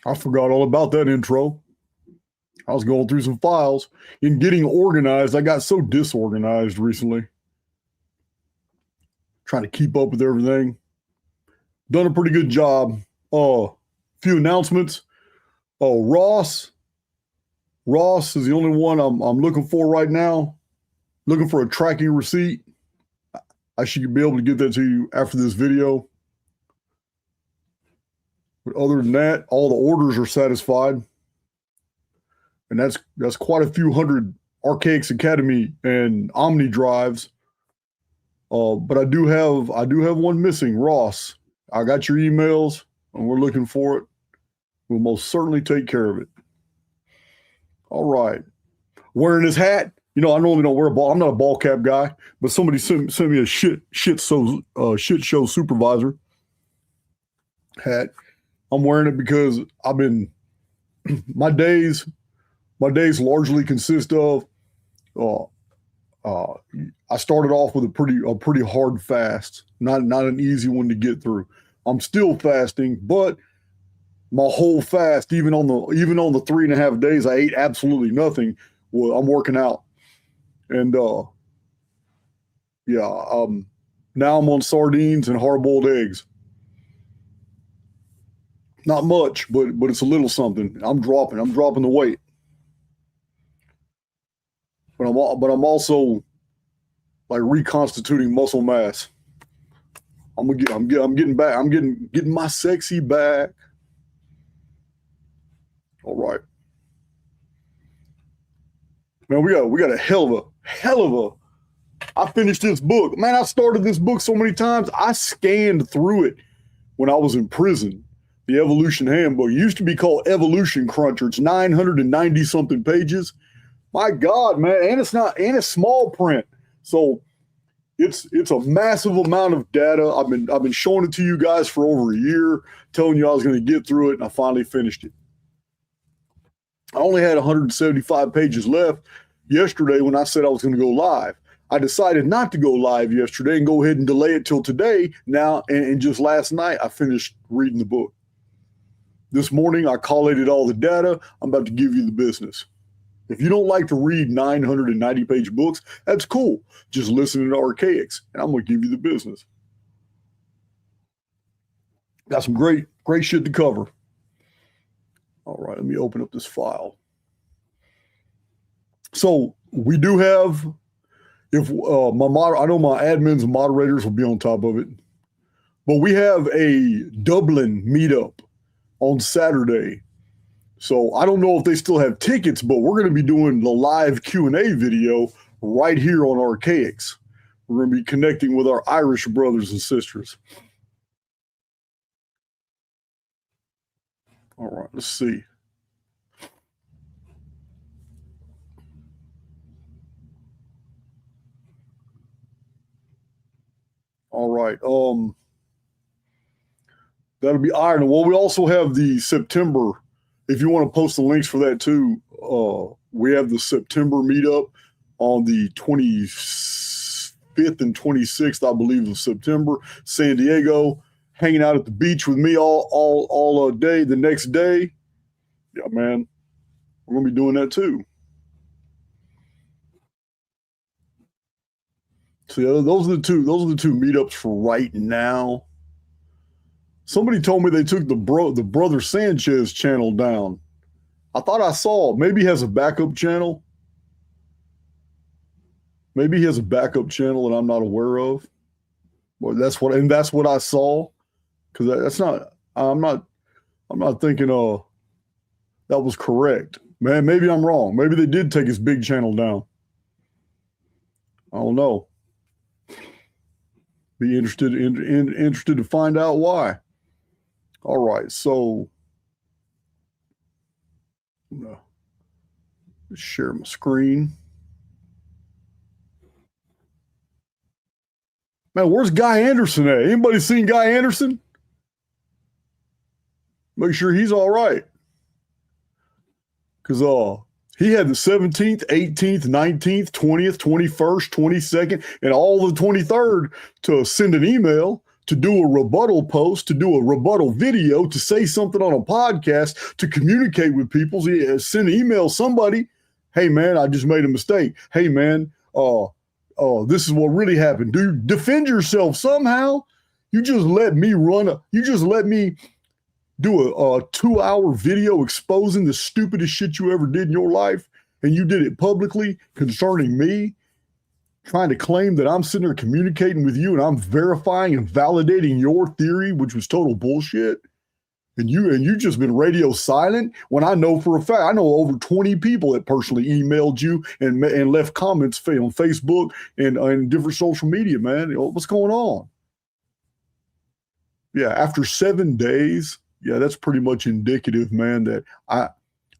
I forgot all about that intro. I was going through some files and getting organized. I got so disorganized recently. Trying to keep up with everything. Done a pretty good job. Few announcements. Ross is the only one I'm looking for right now. Looking for a tracking receipt. I should be able to get that to you after this video. But other than that, all the orders are satisfied. And that's quite a few hundred Archaics Academy and Omni drives. But I do have one missing, Ross. I got your emails and we're looking for it. We'll most certainly take care of it. All right. Wearing his hat. You know, I normally don't wear a ball. I'm not a ball cap guy, but somebody sent me a shit show supervisor hat. I'm wearing it because I've been my days largely consist of I started off with a pretty hard fast, not an easy one to get through. I'm still fasting, but my whole fast, even on the 3.5 days I ate absolutely nothing, well, I'm working out. And now I'm on sardines and hard-boiled eggs. Not much, but it's a little something. I'm dropping the weight. But I'm also like reconstituting muscle mass. I'm getting back. I'm getting my sexy back. All right. Man, we got a hell of a. I finished this book. Man, I started this book so many times. I scanned through it when I was in prison. The Evolution Handbook. It used to be called Evolution Cruncher. It's 990 something pages. My God, man, and it's small print. So it's a massive amount of data. I've been showing it to you guys for over a year, telling you I was going to get through it, and I finally finished it. I only had 175 pages left yesterday when I said I was going to go live. I decided not to go live yesterday and go ahead and delay it till today. Now, and just last night, I finished reading the book. This morning, I collated all the data. I'm about to give you the business. If you don't like to read 990-page books, that's cool. Just listen to Archaics, and I'm going to give you the business. Got some great shit to cover. All right, let me open up this file. So we do have, I know my admins and moderators will be on top of it, but we have a Dublin meetup on Saturday. So I don't know if they still have tickets, but we're going to be doing the live Q&A video right here on Archaics. We're going to be connecting with our Irish brothers and sisters. All right, let's see. All right. That'll be Ireland. Well, we also have the September. If you want to post the links for that too, we have the September meetup on the 25th and 26th, I believe, of September. San Diego, hanging out at the beach with me all day. The next day, yeah, man, we're gonna be doing that too. So yeah, those are the two meetups for right now. Somebody told me they took the Brother Sanchez channel down. I thought I saw, maybe he has a backup channel. Maybe he has a backup channel that I'm not aware of. Well, that's what I saw. Because I'm not thinking that was correct. Man, maybe I'm wrong. Maybe they did take his big channel down. I don't know. Be interested to find out why. All right, so I'm gonna share my screen. Man, where's Guy Anderson at? Anybody seen Guy Anderson? Make sure he's all right. Because he had the 17th, 18th, 19th, 20th, 21st, 22nd, and all the 23rd to send an email. to do a rebuttal post, to do a rebuttal video, to say something on a podcast, to communicate with people, send an email somebody. Hey man, I just made a mistake. Hey man, this is what really happened. Dude, defend yourself somehow. You just let me do a 2-hour video exposing the stupidest shit you ever did in your life, and you did it publicly concerning me, trying to claim that I'm sitting there communicating with you and I'm verifying and validating your theory, which was total bullshit. And you just been radio silent when I know for a fact, I know over 20 people that personally emailed you and left comments on Facebook and different social media, man. What's going on? Yeah, after 7 days, yeah, that's pretty much indicative, man, that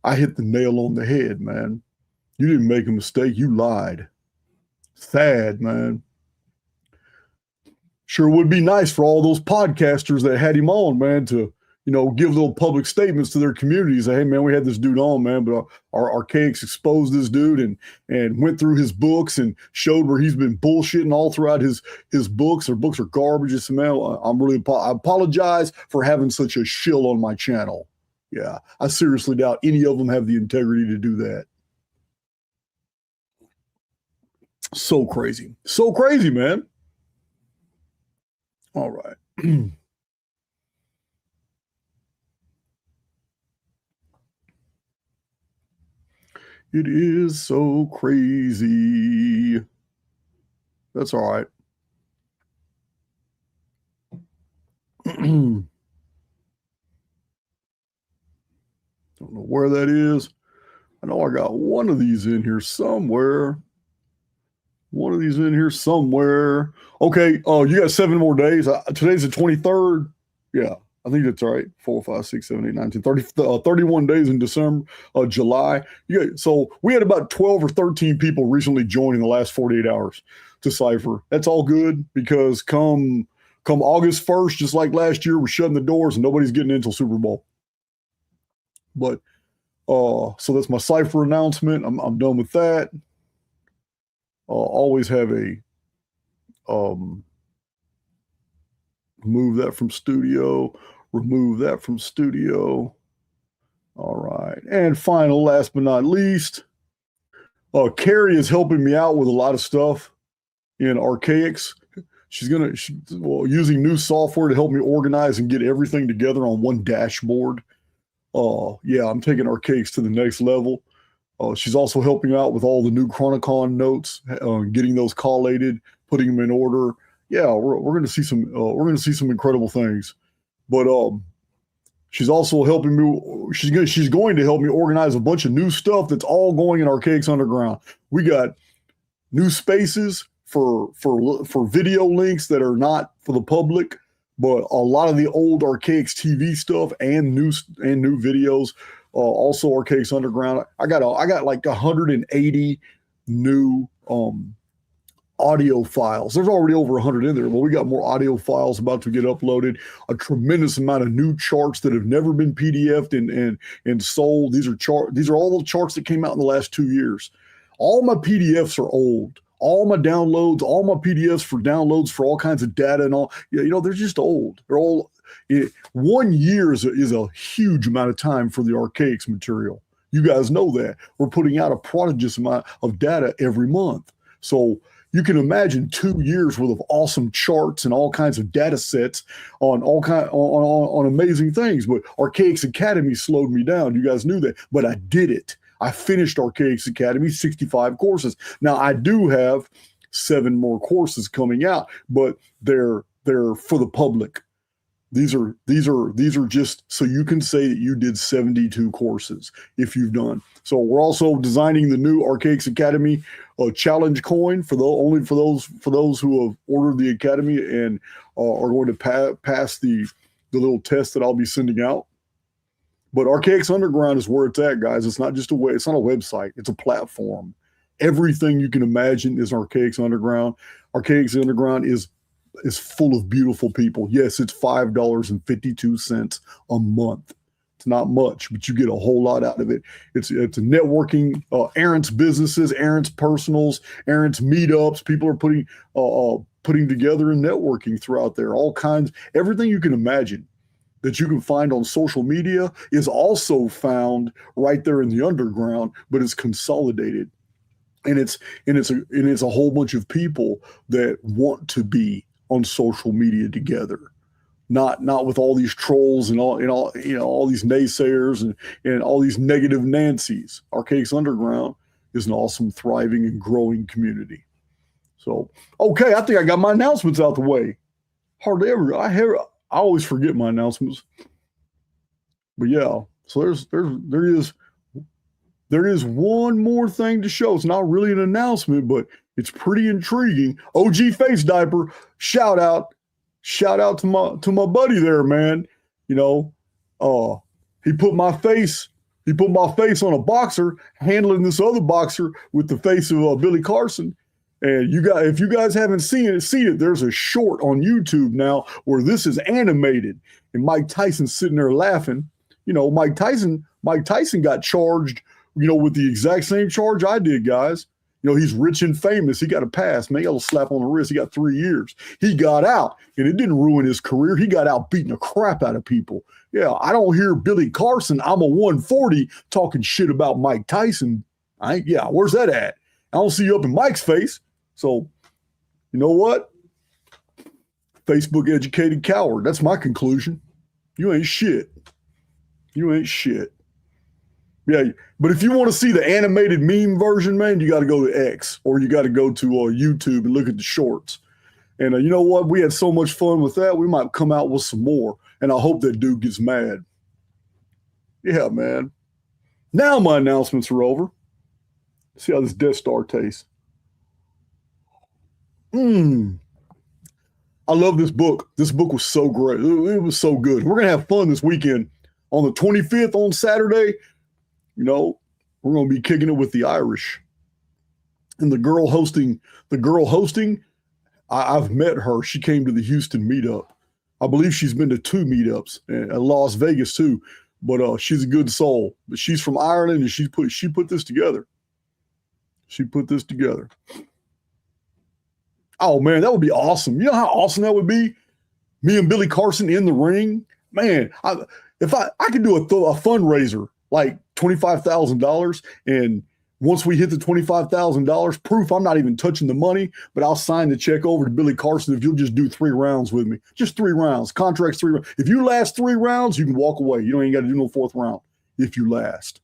I hit the nail on the head, man. You didn't make a mistake. You lied. Sad, man. Sure would be nice for all those podcasters that had him on, man, to, give little public statements to their communities. Hey, man, we had this dude on, man, but our Archaics exposed this dude and went through his books and showed where he's been bullshitting all throughout his books. Their books are garbage. It's, man, I apologize for having such a shill on my channel. Yeah, I seriously doubt any of them have the integrity to do that. So crazy. So crazy, man. All right. It is so crazy. That's all right. Don't know where that is. I know I got one of these in here somewhere. Okay. Oh, you got 7 more days. Today's the 23rd. Yeah, I think that's right. 4, 5, 6, 7, 8, 9, 10, 30, 31 days in December, July. So we had about 12 or 13 people recently join in the last 48 hours to Cypher. That's all good because come August 1st, just like last year, we're shutting the doors and nobody's getting in until Super Bowl. But so that's my Cypher announcement. I'm done with that. Always have a move that from studio, remove that from studio. All right. And final, last but not least, Carrie is helping me out with a lot of stuff in Archaics. She's using new software to help me organize and get everything together on one dashboard. Yeah, I'm taking Archaics to the next level. She's also helping out with all the new Chronicon notes, getting those collated, putting them in order. Yeah, we're going to see some incredible things. But she's also helping me. She's going to help me organize a bunch of new stuff that's all going in Archaics Underground. We got new spaces for video links that are not for the public, but a lot of the old Archaics TV stuff and new videos. Also Archaics Underground. I got like 180 new audio files. There's already over 100 in there, but we got more audio files about to get uploaded. A tremendous amount of new charts that have never been PDF'd and sold. These are all the charts that came out in the last 2 years. All my PDFs are old. All my downloads, all my PDFs for downloads for all kinds of data and all, they're just old. They're all 1 year is a huge amount of time for the Archaics material. You guys know that. We're putting out a prodigious amount of data every month. So you can imagine 2 years worth of awesome charts and all kinds of data sets on amazing things. But Archaics Academy slowed me down. You guys knew that, but I did it. I finished Archaics Academy, 65 courses. Now I do have 7 more courses coming out, but they're for the public. These are just so you can say that you did 72 courses if you've done. So we're also designing the new Archaics Academy challenge coin for those who have ordered the Academy and are going to pass the little test that I'll be sending out. But Archaics Underground is where it's at, guys. It's not just it's not a website. It's a platform. Everything you can imagine is Archaics Underground. Archaics Underground is full of beautiful people. Yes, it's $5.52 a month It's not much, but you get a whole lot out of it. It's a networking, Aaron's businesses, Aaron's personals, Aaron's meetups. People are putting together and networking throughout there. All kinds, everything you can imagine that you can find on social media is also found right there in the underground, but it's consolidated. And it's a whole bunch of people that want to be on social media together. Not with all these trolls and all all these naysayers and all these negative Nancys. Archaic's Underground is an awesome, thriving, and growing community. So, okay, I think I got my announcements out the way. Hardly ever. I always forget my announcements. But yeah, so there is one more thing to show. It's not really an announcement, but it's pretty intriguing. OG Face Diaper, shout out to my buddy there, man. He put my face on a boxer handling this other boxer with the face of Billy Carson. And if you guys haven't seen it, there's a short on YouTube now where this is animated, and Mike Tyson's sitting there laughing. Mike Tyson got charged, with the exact same charge I did, guys. He's rich and famous. He got a pass, man. He got a slap on the wrist. He got 3 years. He got out, and it didn't ruin his career. He got out beating the crap out of people. Yeah, I don't hear Billy Carson, I'm a 140, talking shit about Mike Tyson. Where's that at? I don't see you up in Mike's face. So, you know what? Facebook educated coward. That's my conclusion. You ain't shit. Yeah, but if you want to see the animated meme version, man, you got to go to X, or you got to go to YouTube and look at the shorts. And you know what? We had so much fun with that. We might come out with some more, and I hope that dude gets mad. Yeah, man. Now my announcements are over. See how this Death Star tastes. I love this book. This book was so great. It was so good. We're going to have fun this weekend. On the 25th, on Saturday, we're going to be kicking it with the Irish. And the girl hosting, I've met her. She came to the Houston meetup. I believe she's been to 2 meetups, at Las Vegas too. But she's a good soul. But she's from Ireland, and she put this together. Oh man, that would be awesome. You know how awesome that would be? Me and Billy Carson in the ring, man. If I could do a fundraiser like $25,000, and once we hit the $25,000, proof I'm not even touching the money, but I'll sign the check over to Billy Carson if you'll just do 3 rounds with me. Just 3 rounds. Contracts 3 rounds. If you last 3 rounds, you can walk away. You don't even got to do no 4th round if you last.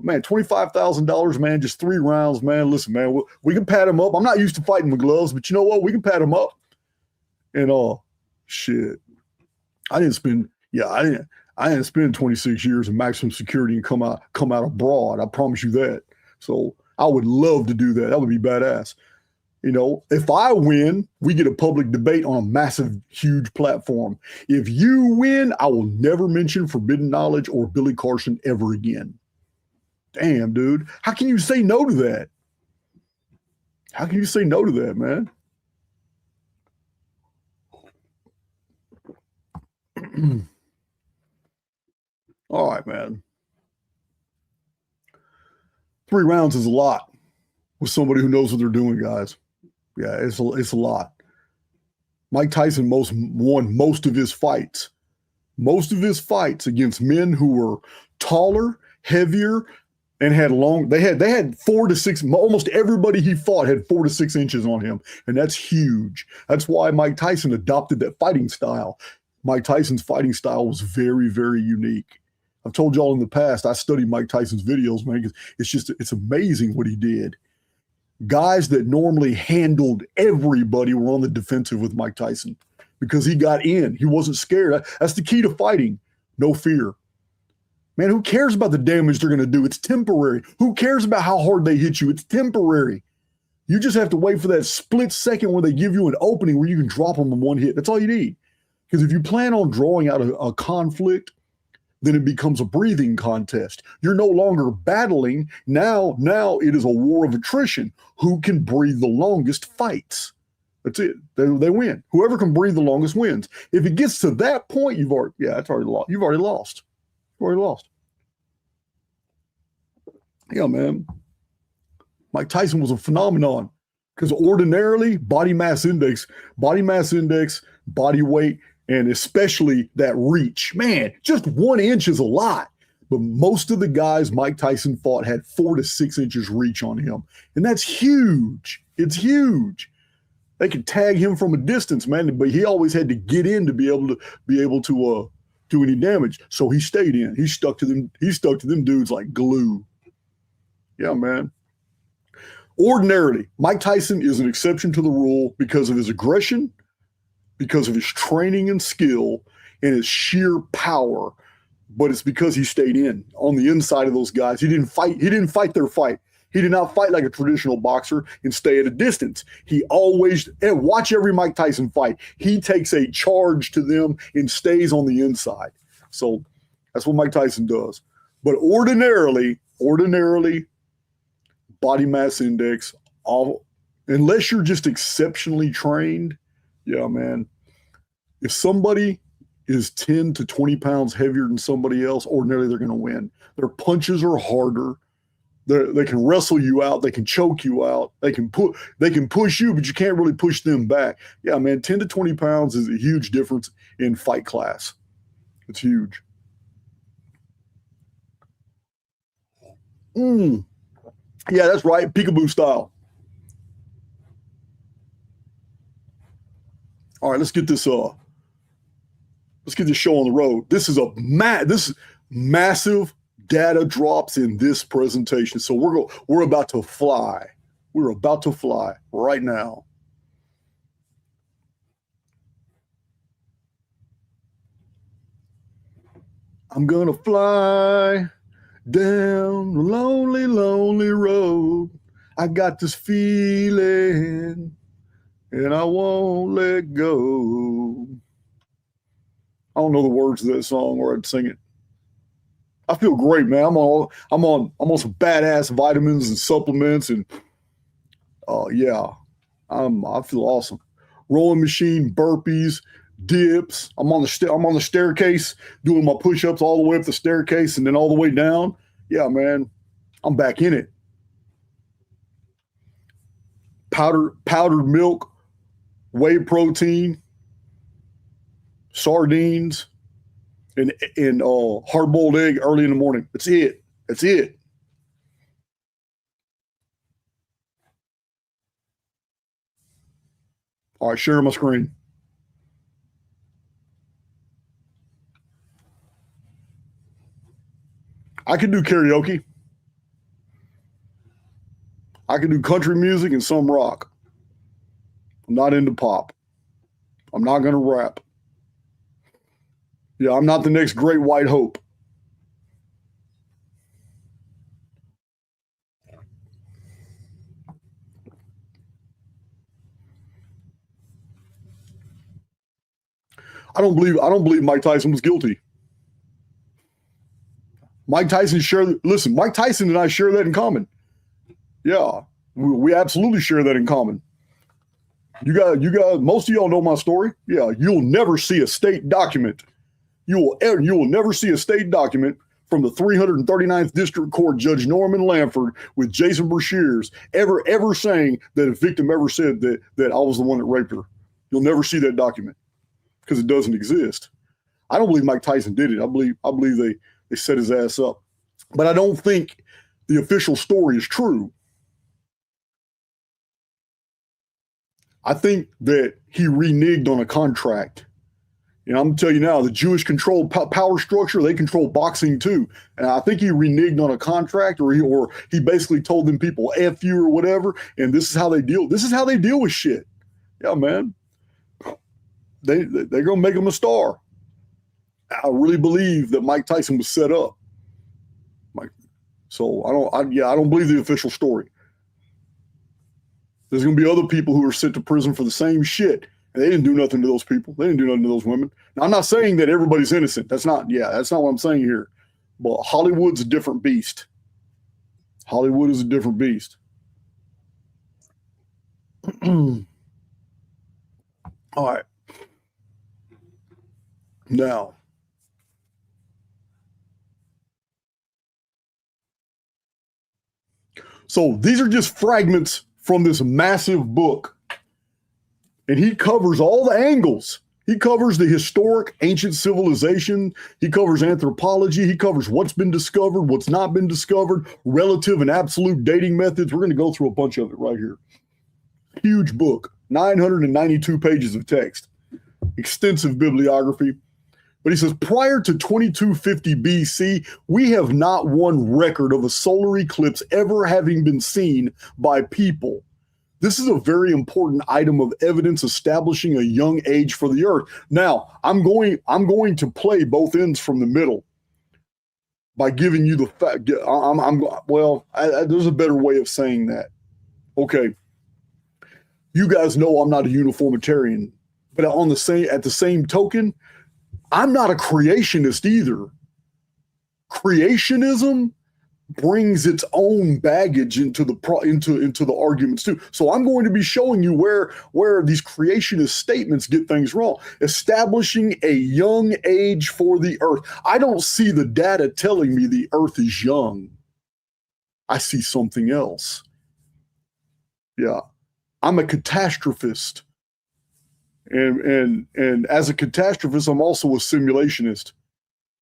Man, $25,000, man, just 3 rounds, man. Listen, man, we can pat him up. I'm not used to fighting with gloves, but you know what? We can pat him up. And shit, I didn't spend 26 years in maximum security and come out abroad. I promise you that. So I would love to do that. That would be badass. If I win, we get a public debate on a massive, huge platform. If you win, I will never mention Forbidden Knowledge or Billy Carson ever again. Damn, dude. How can you say no to that? How can you say no to that, man? All right, man. 3 rounds is a lot with somebody who knows what they're doing, guys. Yeah, it's a lot. Mike Tyson won most of his fights. Most of his fights against men who were taller, heavier, and they had 4 to 6, almost everybody he fought had 4 to 6 inches on him. And that's huge. That's why Mike Tyson adopted that fighting style. Mike Tyson's fighting style was very, very unique. I've told y'all in the past, I studied Mike Tyson's videos, man, because it's amazing what he did. Guys that normally handled everybody were on the defensive with Mike Tyson because he got in. He wasn't scared. That's the key to fighting. No fear. Man, who cares about the damage they're going to do? It's temporary. Who cares about how hard they hit you? It's temporary. You just have to wait for that split second where they give you an opening where you can drop them in one hit. That's all you need. Because if you plan on drawing out a conflict, then it becomes a breathing contest. You're no longer battling. Now it is a war of attrition. Who can breathe the longest fights? That's it. They win. Whoever can breathe the longest wins. If it gets to that point, you've already lost. Already lost. Yeah, man. Mike Tyson was a phenomenon because ordinarily body mass index, body weight, and especially that reach. Man, just 1 inch is a lot. But most of the guys Mike Tyson fought had 4 to 6 inches reach on him. And that's huge. It's huge. They could tag him from a distance, man, but he always had to get in to be able to do any damage. So he stayed in. He stuck to them dudes like glue. Yeah, man. Ordinarily, Mike Tyson is an exception to the rule because of his aggression, because of his training and skill, and his sheer power. But it's because he stayed in on the inside of those guys. He didn't fight their fight. He did not fight like a traditional boxer and stay at a distance. He always, and watch every Mike Tyson fight, he takes a charge to them and stays on the inside. So that's what Mike Tyson does. But ordinarily, body mass index, unless you're just exceptionally trained, yeah, man. If somebody is 10 to 20 pounds heavier than somebody else, ordinarily they're going to win. Their punches are harder. They can wrestle you out. They can choke you out. They can push you, but you can't really push them back. Yeah, man, 10 to 20 pounds is a huge difference in fight class. It's huge. Yeah, that's right. Peekaboo style. All right, let's get this show on the road. This is massive data drops in this presentation. So we're about to fly. We're about to fly right now. I'm gonna fly down the lonely, lonely road. I got this feeling and I won't let go. I don't know the words of that song or I'd sing it. I feel great, man. I'm on some badass vitamins and supplements, and yeah, I feel awesome. Rolling machine, burpees, dips. I'm on the staircase doing my push-ups all the way up the staircase and then all the way down. Yeah, man, I'm back in it. Powdered milk, whey protein, sardines, and hard-boiled egg early in the morning. That's it. All right, share my screen. I can do karaoke. I can do country music and some rock. I'm not into pop. I'm not going to rap. Yeah, I'm not the next great white hope. I don't believe Mike Tyson was guilty. Mike Tyson and I share that in common. Yeah, we absolutely share that in common. You guys, most of y'all know my story. Yeah, you'll never see a state document. You will never see a state document from the 339th District Court Judge Norman Lanford with Jason Brashears ever saying that a victim ever said that I was the one that raped her. You'll never see that document because it doesn't exist. I don't believe Mike Tyson did it. I believe they set his ass up. But I don't think the official story is true. I think that he reneged on a contract. And I'm telling you now, the Jewish controlled power structure, they control boxing too. And I think he reneged on a contract, or he basically told them people F you or whatever. And this is how they deal. This is how they deal with shit. Yeah, man. They're gonna make him a star. I really believe that Mike Tyson was set up. So I don't believe the official story. There's going to be other people who are sent to prison for the same shit. And they didn't do nothing to those people. They didn't do nothing to those women. Now, I'm not saying that everybody's innocent. That's not what I'm saying here. But Hollywood's a different beast. Hollywood is a different beast. All right. Now, So these are just fragments from this massive book. And he covers all the angles. He covers the historic ancient civilization. He covers anthropology. He covers what's been discovered, what's not been discovered, relative and absolute dating methods. We're going to go through a bunch of it right here. Huge book, 992 pages of text, extensive bibliography. But he says, prior to 2250 BC, we have not one record of a solar eclipse ever having been seen by people. This is a very important item of evidence establishing a young age for the Earth. Now, I'm going to play both ends from the middle by giving you the fact. There's a better way of saying that. Okay, you guys know I'm not a uniformitarian, but at the same token, I'm not a creationist either. Creationism brings its own baggage into the arguments too. So I'm going to be showing you where these creationist statements get things wrong. Establishing a young age for the Earth. I don't see the data telling me the Earth is young. I see something else. Yeah, I'm a catastrophist, and as a catastrophist, I'm also a simulationist.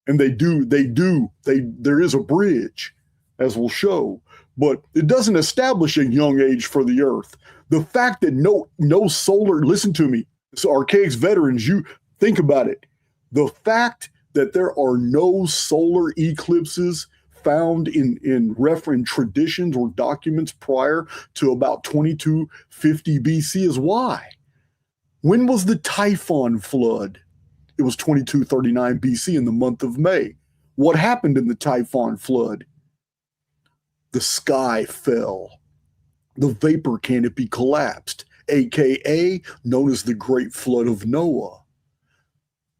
And there is a bridge, as we'll show, but it doesn't establish a young age for the Earth. The fact that no solar, listen to me, so archaics veterans, you think about it. The fact that there are no solar eclipses found in reference traditions or documents prior to about 2250 BC is why. When was the Typhon flood? It was 2239 BC in the month of May. What happened in the Typhon flood? The sky fell. The vapor canopy collapsed, aka known as the Great Flood of Noah.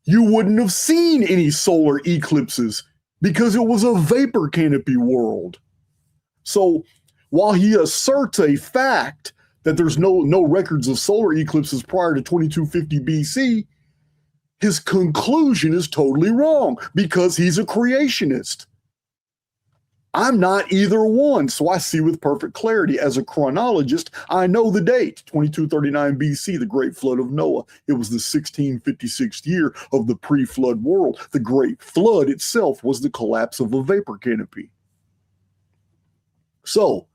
You wouldn't have seen any solar eclipses because it was a vapor canopy world. So while he asserts a fact that there's no records of solar eclipses prior to 2250 BC, his conclusion is totally wrong because he's a creationist. I'm not either one, so I see with perfect clarity. As a chronologist, I know the date, 2239 BC, the Great Flood of Noah. It was the 1656th year of the pre-flood world. The Great Flood itself was the collapse of a vapor canopy. So,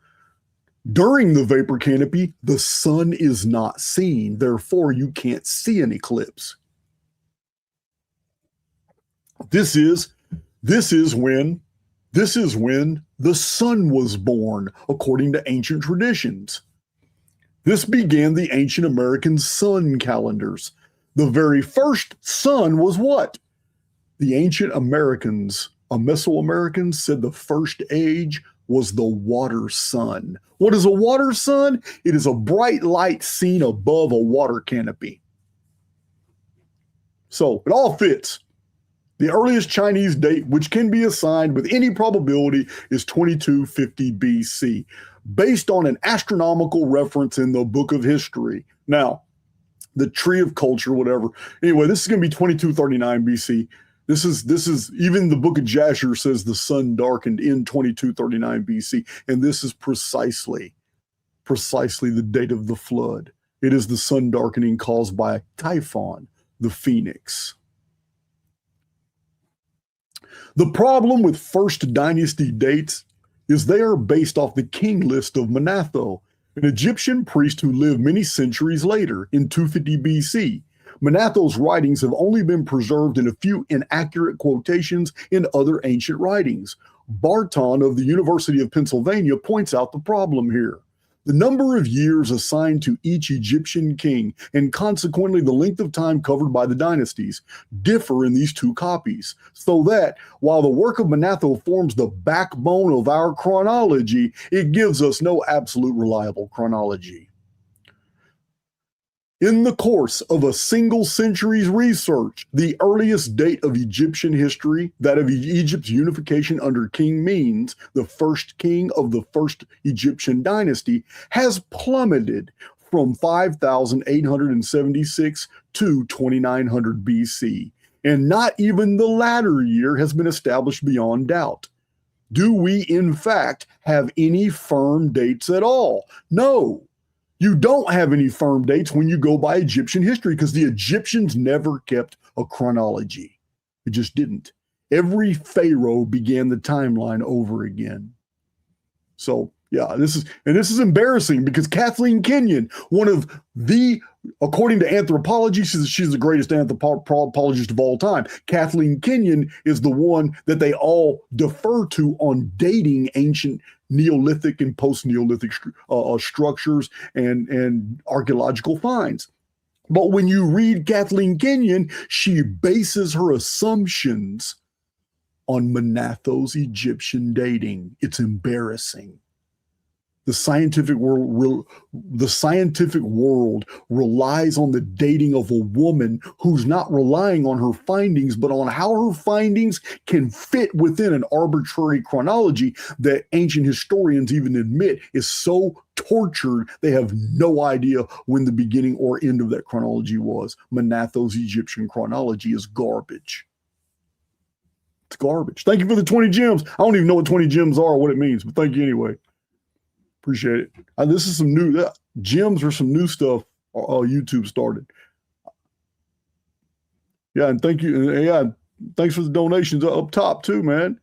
during the vapor canopy, the sun is not seen. Therefore, you can't see an eclipse. This is when the sun was born, according to ancient traditions. This began the ancient American sun calendars. The very first sun was what? The ancient Americans, Mesoamericans, said the first age was the water sun. What is a water sun? It is a bright light seen above a water canopy. So it all fits. The earliest Chinese date, which can be assigned with any probability, is 2250 BC, based on an astronomical reference in the Book of History. Now, the Tree of Culture, whatever. Anyway, this is going to be 2239 BC. This is even the Book of Jasher says the sun darkened in 2239 BC, and this is precisely the date of the flood. It is the sun darkening caused by Typhon, the phoenix. The problem with First Dynasty dates is they are based off the king list of Manetho, an Egyptian priest who lived many centuries later in 250 BC. Manetho's writings have only been preserved in a few inaccurate quotations in other ancient writings. Barton of the University of Pennsylvania points out the problem here. The number of years assigned to each Egyptian king, and consequently the length of time covered by the dynasties, differ in these two copies, so that while the work of Manetho forms the backbone of our chronology, it gives us no absolute reliable chronology. In the course of a single century's research, the earliest date of Egyptian history, that of Egypt's unification under King Menes, the first king of the first Egyptian dynasty, has plummeted from 5,876 to 2,900 BC, and not even the latter year has been established beyond doubt. Do we, in fact, have any firm dates at all? No, you don't have any firm dates when you go by Egyptian history, because the Egyptians never kept a chronology. It just didn't. Every pharaoh began the timeline over again. So, yeah, this is embarrassing, because Kathleen Kenyon, one of the, according to anthropology, she's the greatest anthropologist of all time. Kathleen Kenyon is the one that they all defer to on dating ancient Neolithic and post-Neolithic structures and archaeological finds. But when you read Kathleen Kenyon, she bases her assumptions on Manetho's Egyptian dating. It's embarrassing. The scientific world relies on the dating of a woman who's not relying on her findings, but on how her findings can fit within an arbitrary chronology that ancient historians even admit is so tortured they have no idea when the beginning or end of that chronology was. Manetho's Egyptian chronology is garbage. It's garbage. Thank you for the 20 gems. I don't even know what 20 gems are or what it means, but thank you anyway. Appreciate it. This is some new gems or some new stuff YouTube started. Yeah, and thank you. And yeah, thanks for the donations up top too, man.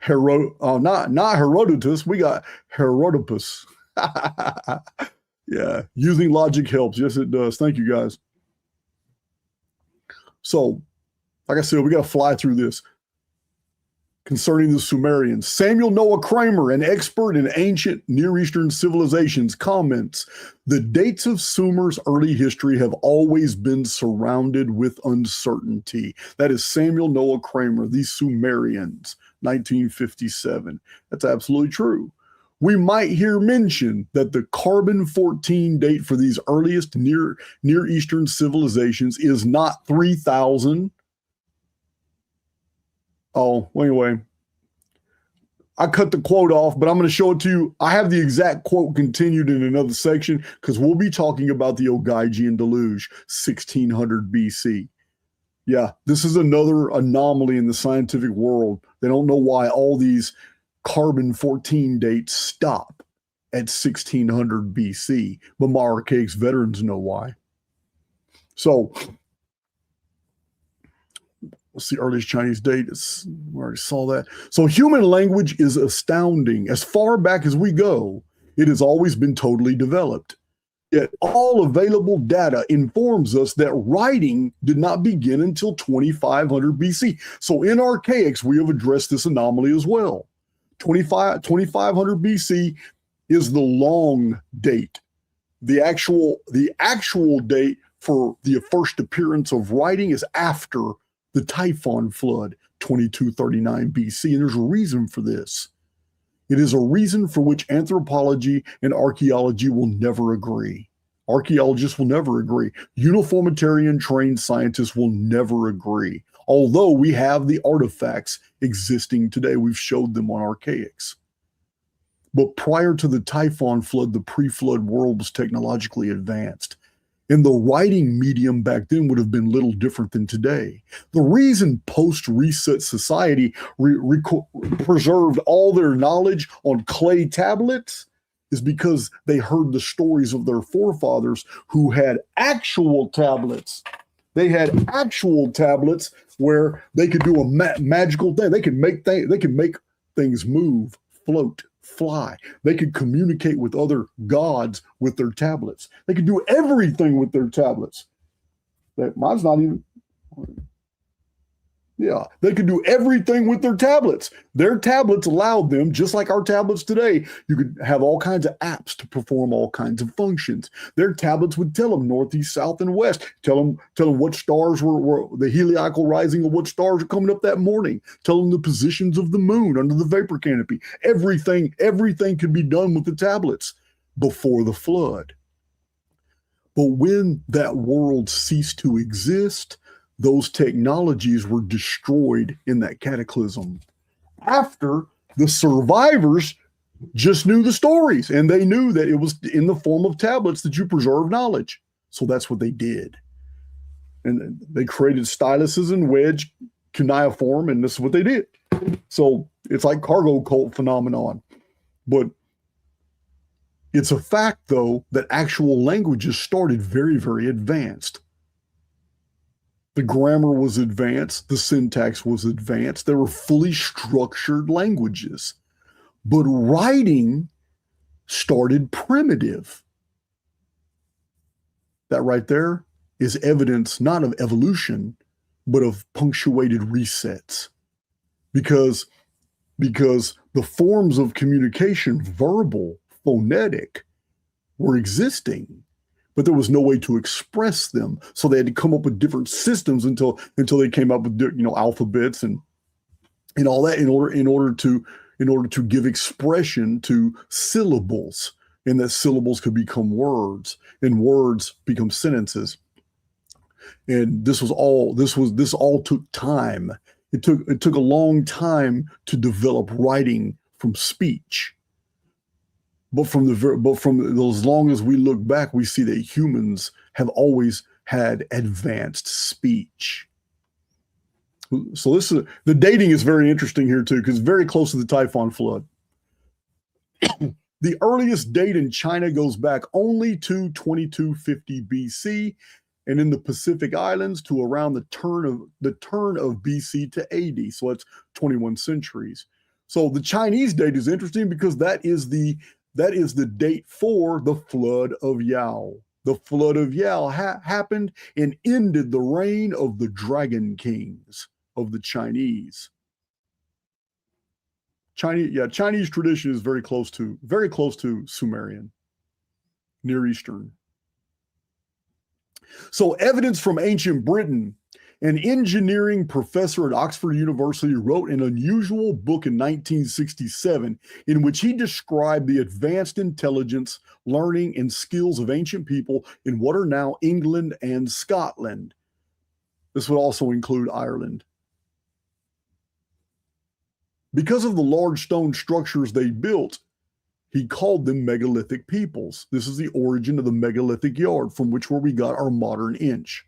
Not Herodotus. We got Herodopus. Yeah, using logic helps. Yes, it does. Thank you guys. So, like I said, we got to fly through this. Concerning the Sumerians, Samuel Noah Kramer, an expert in ancient Near Eastern civilizations, comments, the dates of Sumer's early history have always been surrounded with uncertainty. That is Samuel Noah Kramer, the Sumerians, 1957. That's absolutely true. We might hear mention that the carbon-14 date for these earliest Near Eastern civilizations is not 3000. Oh, anyway, I cut the quote off, but I'm going to show it to you. I have the exact quote continued in another section, because we'll be talking about the Ogygian deluge, 1600 BC. Yeah, this is another anomaly in the scientific world. They don't know why all these carbon-14 dates stop at 1600 BC, but my archaics veterans know why. So, what's the earliest Chinese date? We already saw that. So human language is astounding. As far back as we go, it has always been totally developed. Yet all available data informs us that writing did not begin until 2500 BC. So in archaics, we have addressed this anomaly as well. 2500 BC is the long date. The actual date for the first appearance of writing is after the Typhon flood, 2239 BC, and there's a reason for this. It is a reason for which anthropology and archaeology will never agree. Archaeologists will never agree. Uniformitarian trained scientists will never agree. Although we have the artifacts existing today, we've showed them on archaics. But prior to the Typhon flood, the pre-flood world was technologically advanced. And the writing medium back then would have been little different than today. The reason post-reset society preserved all their knowledge on clay tablets is because they heard the stories of their forefathers who had actual tablets. They had actual tablets where they could do a magical thing. They could make things move, float, fly. They could communicate with other gods with their tablets. They could do everything with their tablets. Mine's not even. Yeah, they could do everything with their tablets. Their tablets allowed them, just like our tablets today, you could have all kinds of apps to perform all kinds of functions. Their tablets would tell them north, east, south, and west. Tell them what stars were the heliacal rising of what stars are coming up that morning. Tell them the positions of the moon under the vapor canopy. Everything could be done with the tablets before the flood. But when that world ceased to exist, those technologies were destroyed in that cataclysm. After the survivors just knew the stories, and they knew that it was in the form of tablets that you preserve knowledge. So that's what they did. And they created styluses and wedge cuneiform, and this is what they did. So It's like cargo cult phenomenon. But it's a fact, though, that actual languages started very, very advanced. The grammar was advanced, the syntax was advanced. They were fully structured languages. But writing started primitive. That right there is evidence not of evolution, but of punctuated resets. Because the forms of communication, verbal, phonetic, were existing, but there was no way to express them. So they had to come up with different systems until they came up with, alphabets and all that in order to give expression to syllables, and that syllables could become words and words become sentences. And this all took time. It took a long time to develop writing from speech. But from as long as we look back, we see that humans have always had advanced speech. So the dating is very interesting here too, because very close to the Typhon flood. The earliest date in China goes back only to 2250 BC, and in the Pacific Islands to around the turn of BC to AD. So that's 21 centuries. So the Chinese date is interesting because that is the date for the flood of Yao. The flood of Yao happened and ended the reign of the dragon kings of the Chinese. Chinese tradition is very close to Sumerian, Near Eastern. So evidence from ancient Britain. An engineering professor at Oxford University wrote an unusual book in 1967 in which he described the advanced intelligence, learning, and skills of ancient people in what are now England and Scotland. This would also include Ireland. Because of the large stone structures they built, he called them megalithic peoples. This is the origin of the megalithic yard, from which we got our modern inch.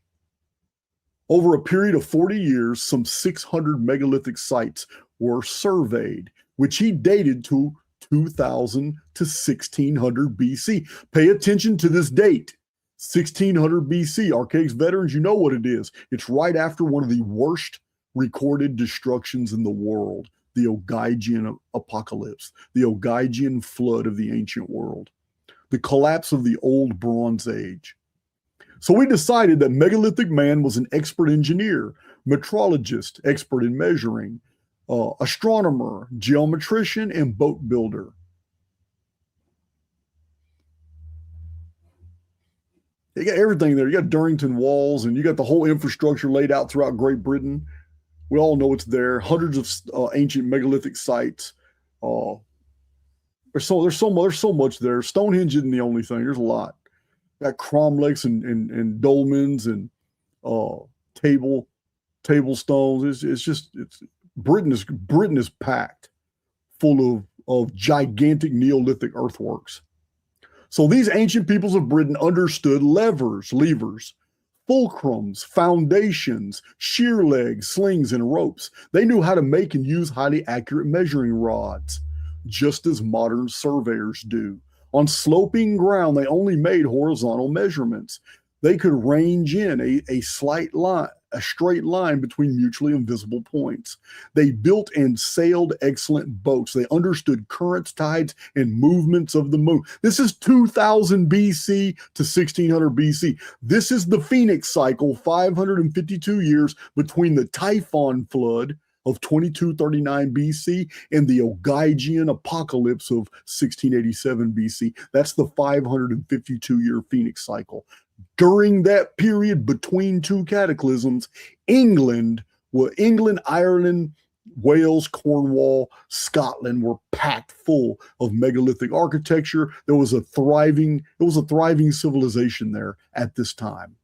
Over a period of 40 years, some 600 megalithic sites were surveyed, which he dated to 2000 to 1600 BC. Pay attention to this date, 1600 BC. Archaics veterans, you know what it is. It's right after one of the worst recorded destructions in the world, the Ogygian apocalypse, the Ogygian flood of the ancient world, the collapse of the old Bronze Age. So we decided that megalithic man was an expert engineer, metrologist, expert in measuring, astronomer, geometrician, and boat builder. You got everything there. You got Durrington walls, and you got the whole infrastructure laid out throughout Great Britain. We all know it's there. Hundreds of ancient megalithic sites. There's so much there. Stonehenge isn't the only thing. There's a lot. Got cromlechs and dolmens and table stones. Britain is packed full of gigantic Neolithic earthworks. So these ancient peoples of Britain understood levers, fulcrums, foundations, shear legs, slings, and ropes. They knew how to make and use highly accurate measuring rods, just as modern surveyors do. On sloping ground, they only made horizontal measurements. They could range in a straight line between mutually invisible points. They built and sailed excellent boats. They understood currents, tides, and movements of the moon. This is 2000 BC to 1600 BC. This is the Phoenix cycle, 552 years between the Typhon flood of 2239 BC and the Ogygian apocalypse of 1687 BC. That's the 552-year Phoenix cycle. During that period between two cataclysms, England, Ireland, Wales, Cornwall, Scotland were packed full of megalithic architecture. There was a thriving civilization there at this time.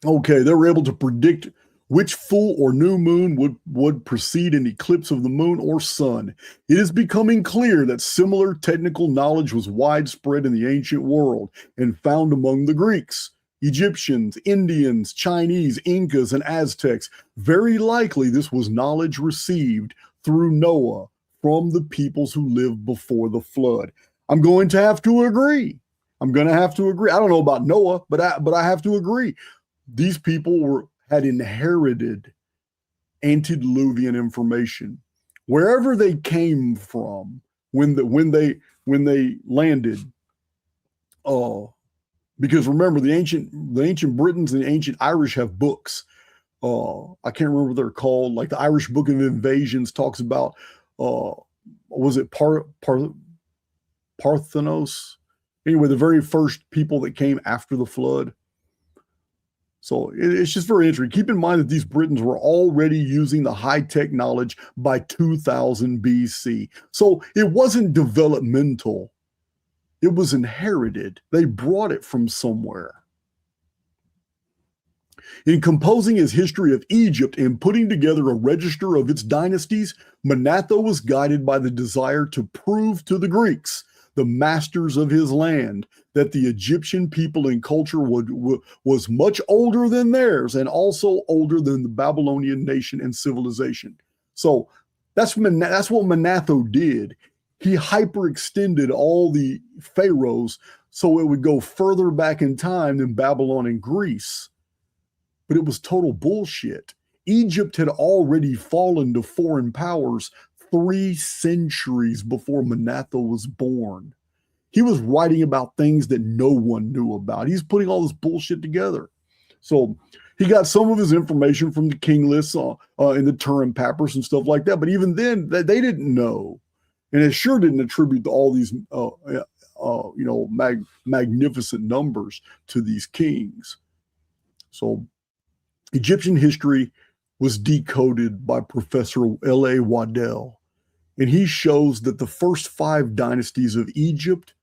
Okay, they were able to predict which full or new moon would precede an eclipse of the moon or sun. It is becoming clear that similar technical knowledge was widespread in the ancient world and found among the Greeks. Egyptians, Indians, Chinese, Incas, and Aztecs. Very likely this was knowledge received through Noah from the peoples who lived before the flood. I'm going to have to agree. I'm going to have to agree. I don't know about Noah, but I have to agree. These people had inherited antediluvian information wherever they came from when they landed. Because remember, the ancient Britons and the ancient Irish have books. I can't remember what they're called. Like the Irish Book of Invasions talks about, was it Parthenos? Anyway, the very first people that came after the flood. So it's just very interesting. Keep in mind that these Britons were already using the high-tech knowledge by 2000 BC. So it wasn't developmental. It was inherited. They brought it from somewhere. In composing his history of Egypt and putting together a register of its dynasties, Manetho was guided by the desire to prove to the Greeks, the masters of his land, that the Egyptian people and culture was much older than theirs and also older than the Babylonian nation and civilization. So that's what Manetho did. He hyperextended all the pharaohs so it would go further back in time than Babylon and Greece. But it was total bullshit. Egypt had already fallen to foreign powers 3 centuries before Manetho was born. He was writing about things that no one knew about. He's putting all this bullshit together. So he got some of his information from the king lists in the Turin Papyrus and stuff like that. But even then, they didn't know. And it sure didn't attribute all these magnificent numbers to these kings. So Egyptian history was decoded by Professor L.A. Waddell, and he shows that the first 5 dynasties of Egypt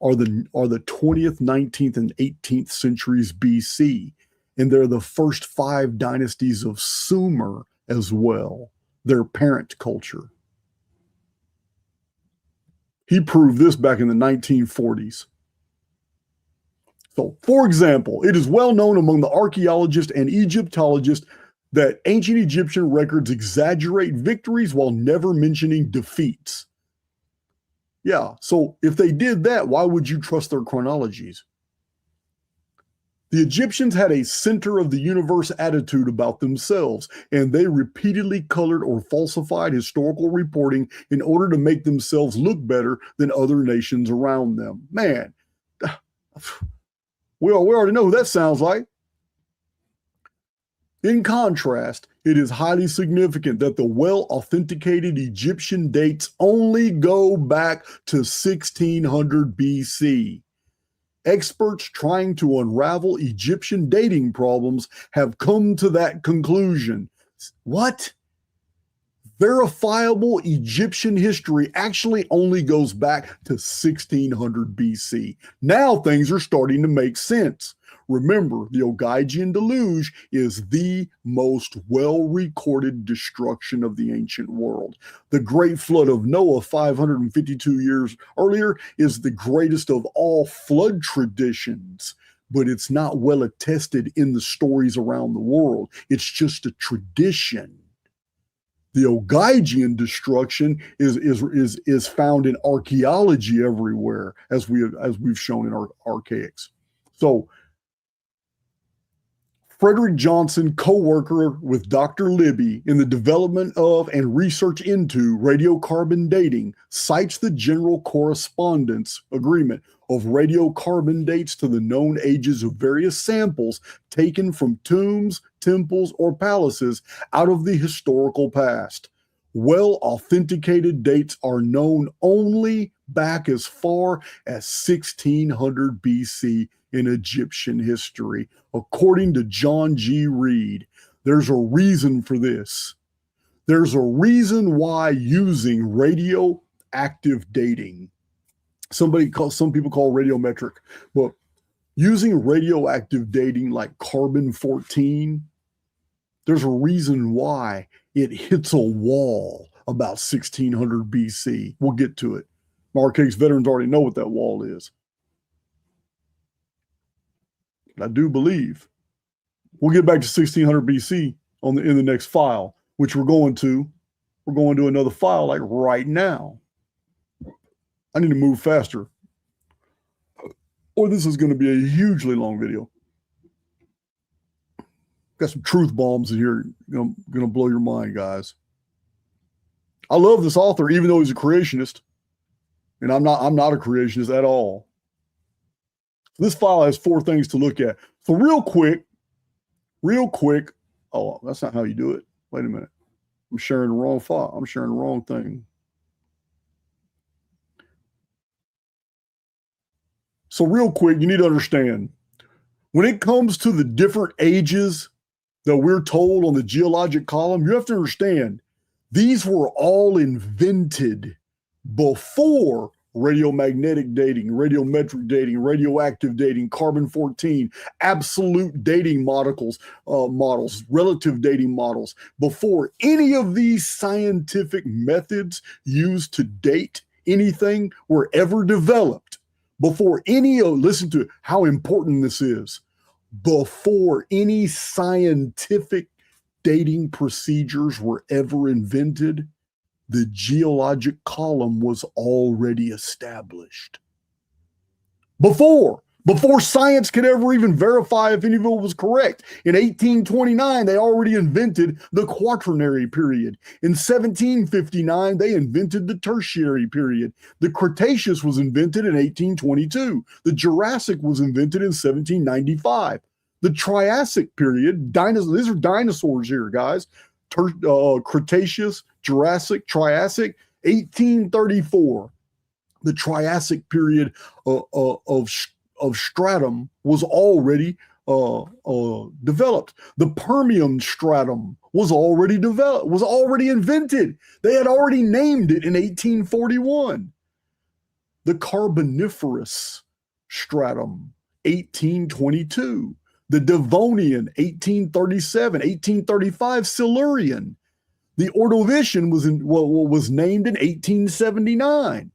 are the 20th, 19th, and 18th centuries BC, and they're the first 5 dynasties of Sumer as well, their parent culture. He proved this back in the 1940s. So, for example, it is well known among the archaeologists and Egyptologists that ancient Egyptian records exaggerate victories while never mentioning defeats. Yeah, so if they did that, why would you trust their chronologies? The Egyptians had a center of the universe attitude about themselves, and they repeatedly colored or falsified historical reporting in order to make themselves look better than other nations around them. Man, we already know who that sounds like. In contrast, it is highly significant that the well-authenticated Egyptian dates only go back to 1600 BC. Experts trying to unravel Egyptian dating problems have come to that conclusion. What? Verifiable Egyptian history actually only goes back to 1600 BC. Now things are starting to make sense. Remember, the Ogygian deluge is the most well-recorded destruction of the ancient world. The Great Flood of Noah 552 years earlier is the greatest of all flood traditions, but it's not well attested in the stories around the world. It's just a tradition. The Ogygian destruction is found in archaeology everywhere, as we've shown in our archaics. So Frederick Johnson, co-worker with Dr. Libby in the development of and research into radiocarbon dating, cites the General Correspondence Agreement of radiocarbon dates to the known ages of various samples taken from tombs, temples, or palaces out of the historical past. Well-authenticated dates are known only back as far as 1600 BC in Egyptian history, according to John G. Reed. There's a reason for this. There's a reason why using radioactive dating, some people call radiometric, but using radioactive dating like carbon-14, there's a reason why it hits a wall about 1600 BC. We'll get to it. Archaics veterans already know what that wall is. but I do believe. We'll get back to 1600 BC in the next file, which we're going to. We're going to another file like right now. I need to move faster, or this is going to be a hugely long video. Got some truth bombs in here. Going to blow your mind, guys. I love this author, even though he's a creationist, and I'm not a creationist at all. This file has 4 things to look at. So real quick. Oh, that's not how you do it. Wait a minute. I'm sharing the wrong file. I'm sharing the wrong thing. So real quick, you need to understand, when it comes to the different ages that we're told on the geologic column, you have to understand, these were all invented before radiomagnetic dating, radiometric dating, radioactive dating, carbon-14, absolute dating models, relative dating models. Before any of these scientific methods used to date anything were ever developed, before any, listen to how important this is, before any scientific dating procedures were ever invented, the geologic column was already established. Before science could ever even verify if any of it was correct. In 1829, they already invented the Quaternary period. In 1759, they invented the Tertiary period. The Cretaceous was invented in 1822. The Jurassic was invented in 1795. The Triassic period, these are dinosaurs here, guys. Cretaceous, Jurassic, Triassic, 1834. The Triassic period of stratum was already developed. The Permian stratum was already developed, was already invented. They had already named it in 1841. The Carboniferous stratum, 1822. The Devonian, 1837, 1835, Silurian. The Ordovician was named in 1879,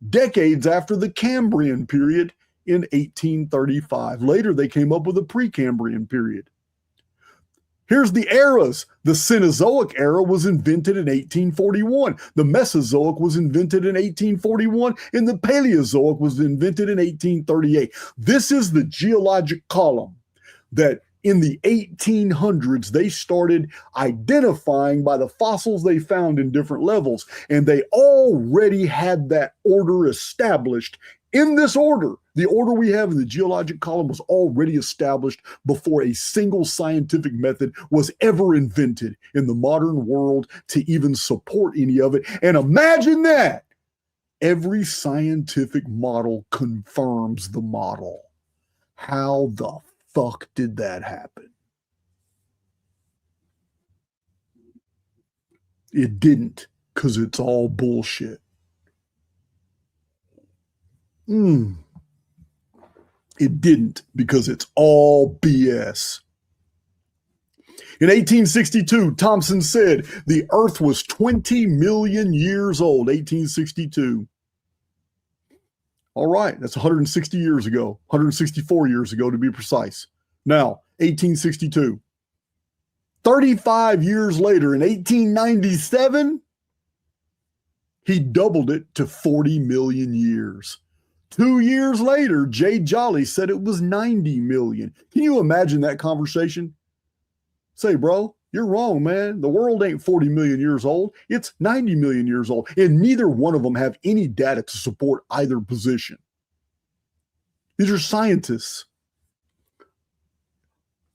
decades after the Cambrian period in 1835. Later, they came up with a Precambrian period. Here's the eras. The Cenozoic era was invented in 1841. The Mesozoic was invented in 1841, and the Paleozoic was invented in 1838. This is the geologic column that in the 1800s, they started identifying by the fossils they found in different levels, and they already had that order established. In this order, the order we have in the geologic column was already established before a single scientific method was ever invented in the modern world to even support any of it. And imagine that! Every scientific model confirms the model. How the fuck did that happen? It didn't, because it's all bullshit. It didn't, because it's all BS. In 1862, Thomson said the Earth was 20 million years old. 1862. All right, that's 160 years ago, 164 years ago to be precise. Now, 1862. 35 years later, in 1897, he doubled it to 40 million years. 2 years later, Jay Jolly said it was 90 million. Can you imagine that conversation? Say, bro, you're wrong, man. The world ain't 40 million years old. It's 90 million years old. And neither one of them have any data to support either position. These are scientists.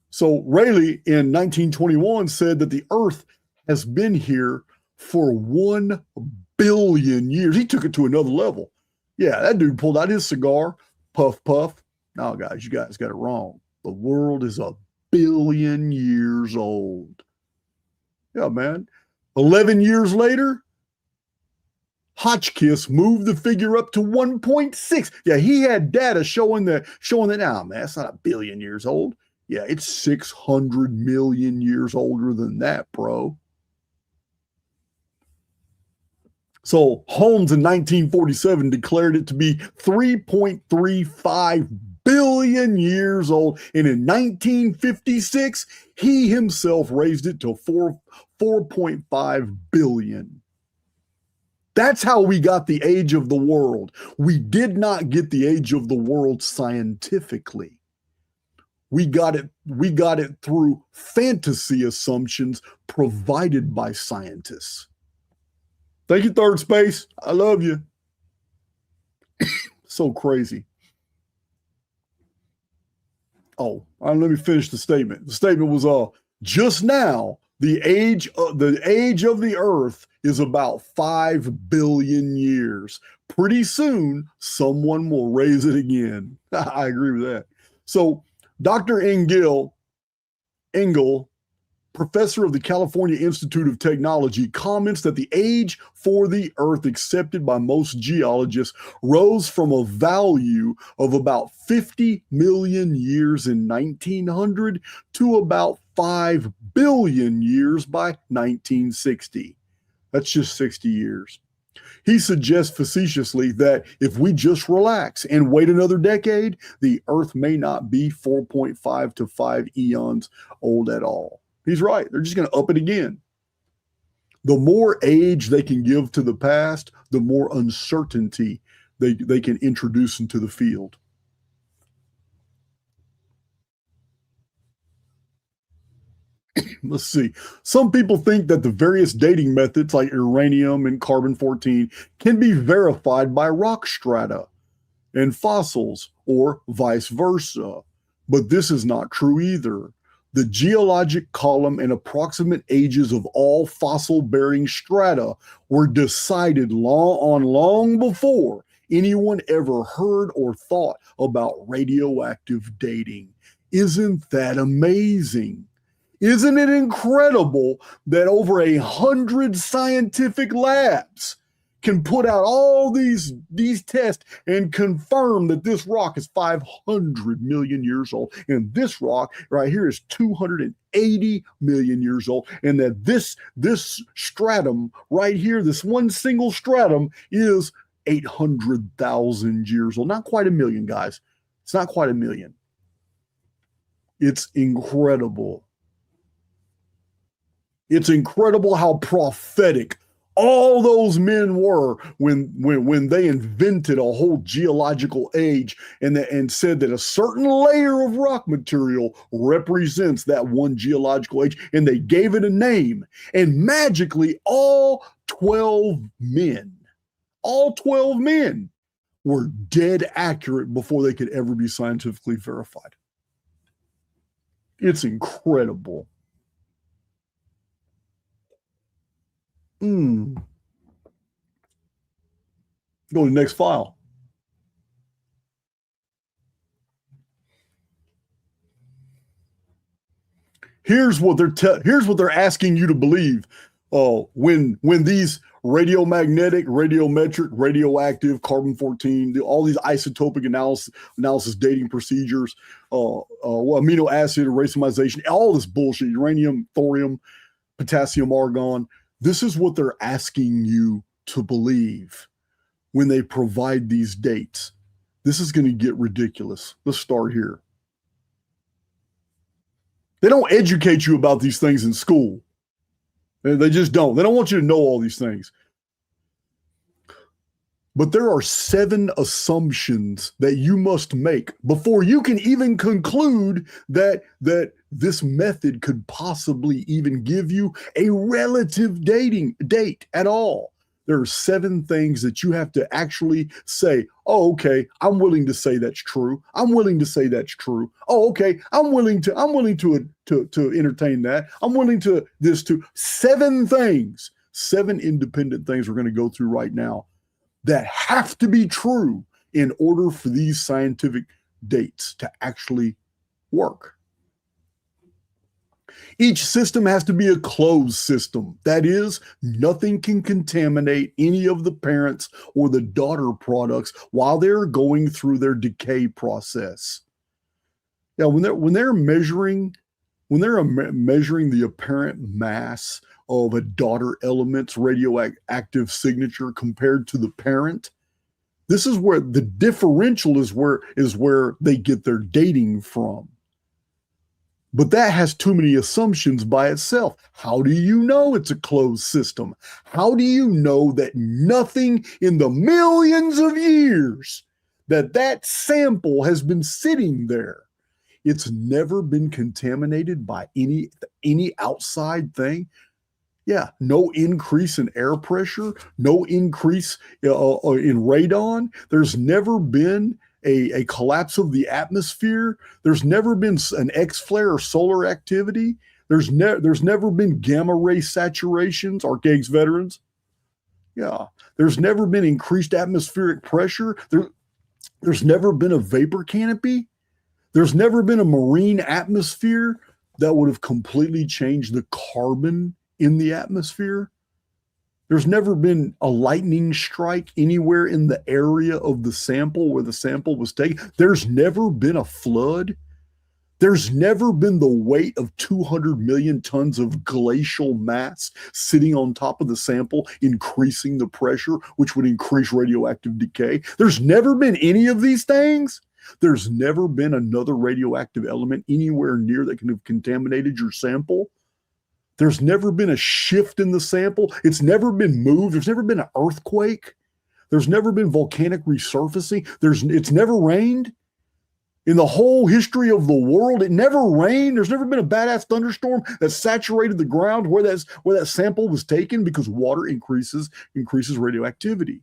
So Rayleigh in 1921 said that the Earth has been here for 1 billion years. He took it to another level. Yeah, that dude pulled out his cigar, puff, puff. No, guys, you guys got it wrong. The world is 1 billion years old. Yeah, man. 11 years later, Hotchkiss moved the figure up to 1.6. Yeah, he had data showing that, nah, man, that's not 1 billion years old. Yeah, it's 600 million years older than that, bro. So Holmes in 1947 declared it to be 3.35 billion years old. And in 1956, he himself raised it to 4.5 billion. That's how we got the age of the world. We did not get the age of the world scientifically. We got it through fantasy assumptions provided by scientists. Thank you, Third Space. I love you. So crazy. Oh, let me finish the statement. The statement was just now, the age of the Earth is about 5 billion years. Pretty soon, someone will raise it again. I agree with that. So Dr. Engel, professor of the California Institute of Technology, comments that the age for the Earth accepted by most geologists rose from a value of about 50 million years in 1900 to about 5 billion years by 1960. That's just 60 years. He suggests facetiously that if we just relax and wait another decade, the Earth may not be 4.5 to 5 eons old at all. He's right. They're just going to up it again. The more age they can give to the past, the more uncertainty they can introduce into the field. Let's see. Some people think that the various dating methods like uranium and carbon-14 can be verified by rock strata and fossils or vice versa. But this is not true either. The geologic column and approximate ages of all fossil-bearing strata were decided long before anyone ever heard or thought about radioactive dating. Isn't that amazing? Isn't it incredible that over 100 scientific labs can put out all these tests and confirm that this rock is 500 million years old, and this rock right here is 280 million years old, and that this stratum right here, this one single stratum, is 800,000 years old. Not quite a million, guys. It's not quite a million. It's incredible. It's incredible how prophetic all those men were when they invented a whole geological age and said that a certain layer of rock material represents that one geological age, and they gave it a name. And magically, all 12 men were dead accurate before they could ever be scientifically verified. It's incredible. Go to the next file. Here's what they're asking you to believe. When these radiomagnetic, radiometric, radioactive, carbon-14, all these isotopic analysis dating procedures, amino acid racemization, all this bullshit, uranium, thorium, potassium, argon. This is what they're asking you to believe when they provide these dates. This is going to get ridiculous. Let's start here. They don't educate you about these things in school. They just don't. They don't want you to know all these things. But there are 7 assumptions that you must make before you can even conclude that this method could possibly even give you a relative date at all. There are 7 things that you have to actually say, oh, okay, I'm willing to say that's true. I'm willing to say that's true. Oh, okay, I'm willing to entertain that. I'm willing to this too. 7 things, 7 independent things we're going to go through right now that have to be true in order for these scientific dates to actually work. Each system has to be a closed system. That is, nothing can contaminate any of the parents or the daughter products while they're going through their decay process. Now, when they're measuring the apparent mass of a daughter element's radioactive signature compared to the parent, This is where the differential is where they get their dating from. But that has too many assumptions by itself. How do you know it's a closed system? How do you know that nothing in the millions of years that sample has been sitting there? It's never been contaminated by any outside thing. Yeah, no increase in air pressure, no increase in radon. There's never been a collapse of the atmosphere. There's never been an X flare or solar activity. There's never been gamma ray saturations, Archaics veterans. Yeah, there's never been increased atmospheric pressure. There's never been a vapor canopy. There's never been a marine atmosphere that would have completely changed the carbon in the atmosphere. There's never been a lightning strike anywhere in the area of the sample where the sample was taken. There's never been a flood. There's never been the weight of 200 million tons of glacial mass sitting on top of the sample, increasing the pressure, which would increase radioactive decay. There's never been any of these things. There's never been another radioactive element anywhere near that can have contaminated your sample. There's never been a shift in the sample. It's never been moved. There's never been an earthquake. There's never been volcanic resurfacing. It's never rained. In the whole history of the world, it never rained. There's never been a badass thunderstorm that saturated the ground where that sample was taken, because water increases radioactivity.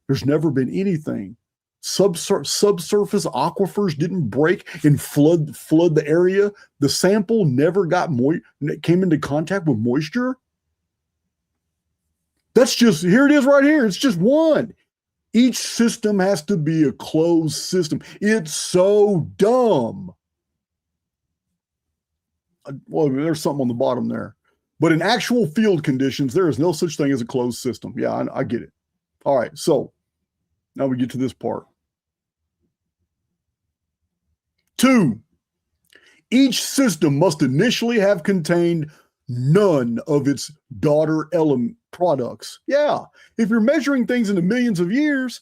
There's never been anything. Subsurface aquifers didn't break and flood the area. The sample never came into contact with moisture. Here it is right here. It's just one. Each system has to be a closed system. It's so dumb. Well, there's something on the bottom there. But in actual field conditions, there is no such thing as a closed system. Yeah, I get it. All right, so now we get to this part. 2, each system must initially have contained none of its daughter element products. Yeah, if you're measuring things into millions of years,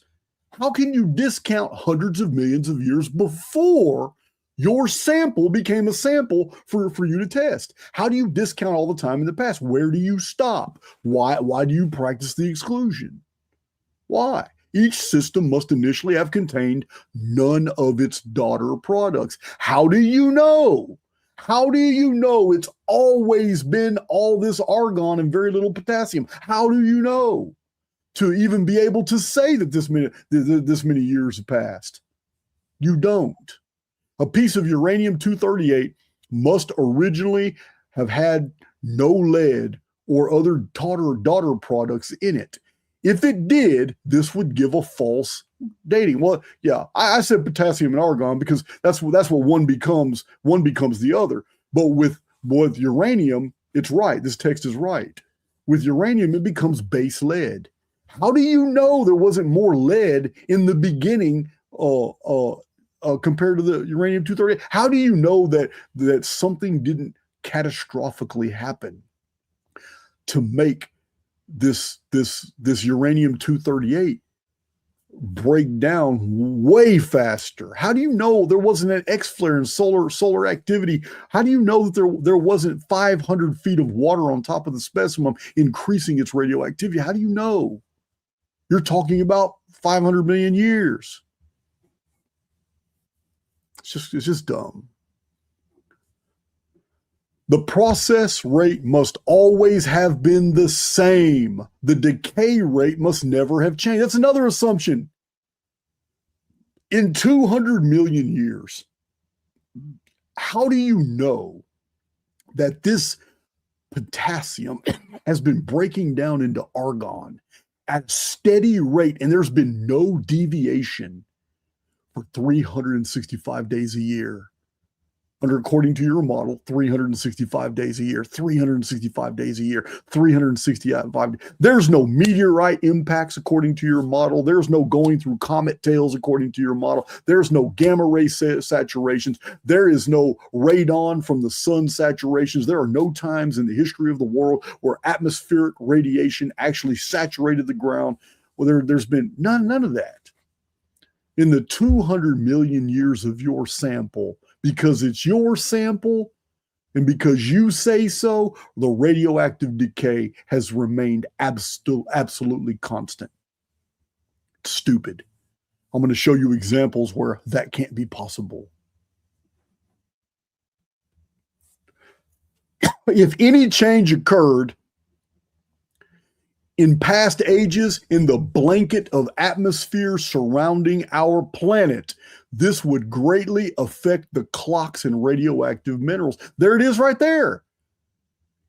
how can you discount hundreds of millions of years before your sample became a sample for you to test? How do you discount all the time in the past? Where do you stop? Why do you practice the exclusion? Why? Each system must initially have contained none of its daughter products. How do you know? How do you know it's always been all this argon and very little potassium? How do you know to even be able to say that this many years have passed? You don't. A piece of uranium-238 must originally have had no lead or other daughter products in it. If it did, this would give a false dating. Well, yeah, I said potassium and argon because that's what one becomes the other. But with uranium, it's right. This text is right. With uranium, it becomes base lead. How do you know there wasn't more lead in the beginning compared to the uranium-238? How do you know that something didn't catastrophically happen to make this uranium-238 break down way faster? How do you know there wasn't an X flare in solar activity? How do you know that there wasn't 500 feet of water on top of the specimen increasing its radioactivity? How do you know? You're talking about 500 million years. It's just dumb. The process rate must always have been the same. The decay rate must never have changed. That's another assumption. In 200 million years, how do you know that this potassium has been breaking down into argon at a steady rate and there's been no deviation for 365 days a year? According to your model, 365 days a year, 365 days a year, 365. There's no meteorite impacts according to your model. There's no going through comet tails according to your model. There's no gamma ray saturations. There is no radon from the sun saturations. There are no times in the history of the world where atmospheric radiation actually saturated the ground. Well, there's been none of that. in the 200 million years of your sample, because it's your sample and because you say so, the radioactive decay has remained absolutely constant. Stupid. I'm going to show you examples where that can't be possible. If any change occurred in past ages in the blanket of atmosphere surrounding our planet, this would greatly affect the clocks and radioactive minerals. There it is right there.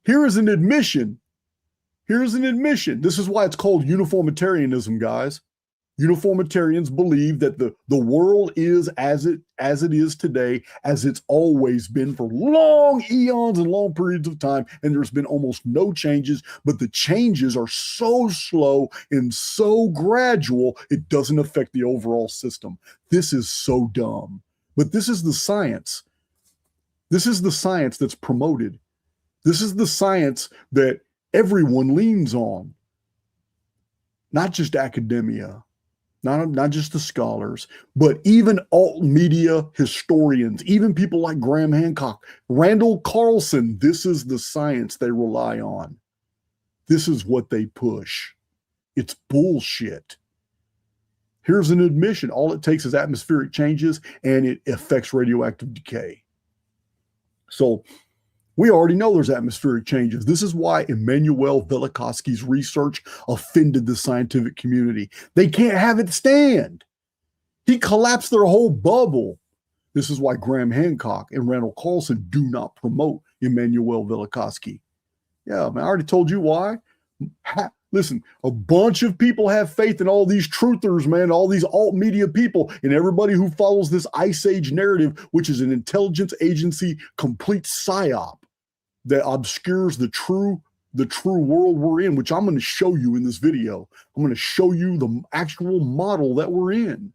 Here is an admission. Here's an admission. This is why it's called uniformitarianism, guys. Uniformitarians believe that the world is as it is today, as it's always been for long eons and long periods of time, and there's been almost no changes, but the changes are so slow and so gradual, it doesn't affect the overall system. This is so dumb. But this is the science. This is the science that's promoted. This is the science that everyone leans on, not just academia. Not just the scholars, but even alt media historians, even people like Graham Hancock, Randall Carlson. This is the science they rely on. This is what they push. It's bullshit. Here's an admission. All it takes is atmospheric changes and it affects radioactive decay. So we already know there's atmospheric changes. This is why Immanuel Velikovsky's research offended the scientific community. They can't have it stand. He collapsed their whole bubble. This is why Graham Hancock and Randall Carlson do not promote Immanuel Velikovsky. Yeah, man, I already told you why. Listen, a bunch of people have faith in all these truthers, man, all these alt media people, and everybody who follows this Ice Age narrative, which is an intelligence agency complete psyop that obscures the true world we're in, which I'm going to show you in this video. I'm going to show you the actual model that we're in.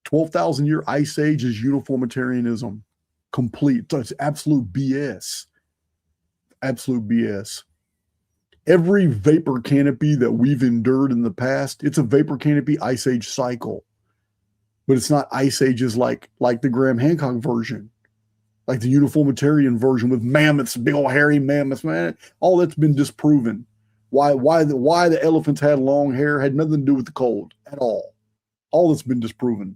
12,000 year ice age is uniformitarianism. Complete. It's absolute BS. Absolute BS. Every vapor canopy that we've endured in the past, it's a vapor canopy ice age cycle. But it's not ice ages like the Graham Hancock version. Like the uniformitarian version with mammoths, big old hairy mammoths, man. All that's been disproven. Why the elephants had long hair had nothing to do with the cold at all. All that's been disproven.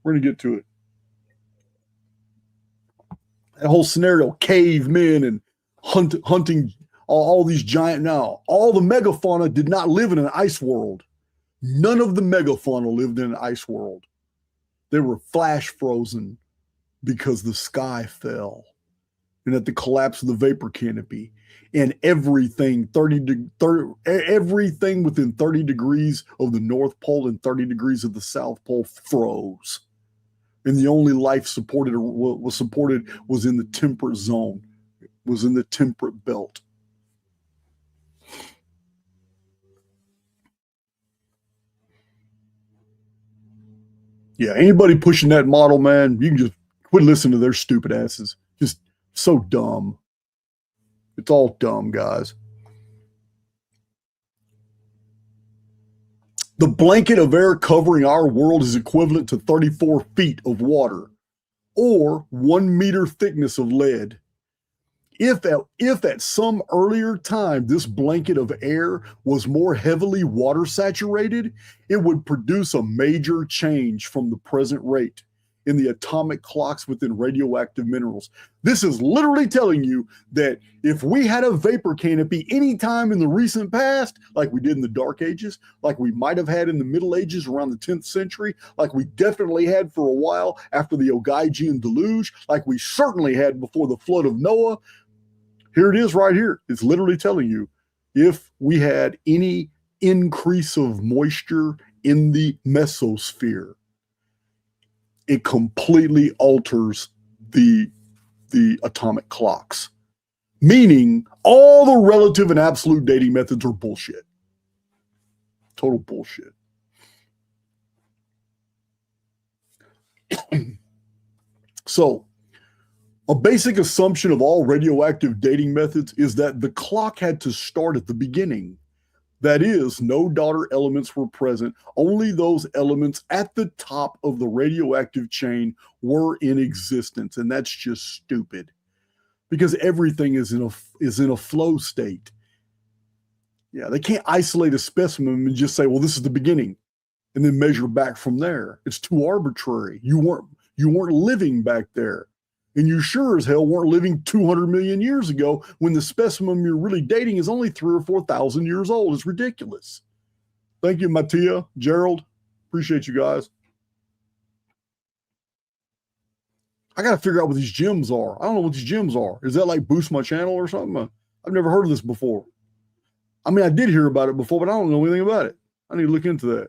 We're going to get to it. That whole scenario, cavemen and hunting all these giant, now, all the megafauna did not live in an ice world. None of the megafauna lived in an ice world. They were flash frozen because the sky fell and at the collapse of the vapor canopy, and everything everything within 30 degrees of the North Pole and 30 degrees of the South Pole froze. And the only life was in the temperate zone, was in the temperate belt. Yeah, anybody pushing that model, man, you can just quit listening to their stupid asses. Just so dumb. It's all dumb, guys. The blanket of air covering our world is equivalent to 34 feet of water or 1 meter thickness of lead. If at some earlier time this blanket of air was more heavily water saturated, it would produce a major change from the present rate in the atomic clocks within radioactive minerals. This is literally telling you that if we had a vapor canopy anytime in the recent past, like we did in the Dark Ages, like we might have had in the Middle Ages around the 10th century, like we definitely had for a while after the Ogaigian deluge, like we certainly had before the flood of Noah, here it is right here. It's literally telling you if we had any increase of moisture in the mesosphere, it completely alters the atomic clocks. Meaning all the relative and absolute dating methods are bullshit. Total bullshit. So, a basic assumption of all radioactive dating methods is that the clock had to start at the beginning. That is, no daughter elements were present. Only those elements at the top of the radioactive chain were in existence. And that's just stupid because everything is in a flow state. Yeah, they can't isolate a specimen and just say, well, this is the beginning, and then measure back from there. It's too arbitrary. You weren't living back there. And you sure as hell weren't living 200 million years ago when the specimen you're really dating is only 3,000 or 4,000 years old. It's ridiculous. Thank you, Mattia, Gerald. Appreciate you guys. I got to figure out what these gems are. I don't know what these gems are. Is that like boost my channel or something? I've never heard of this before. I mean, I did hear about it before, but I don't know anything about it. I need to look into that.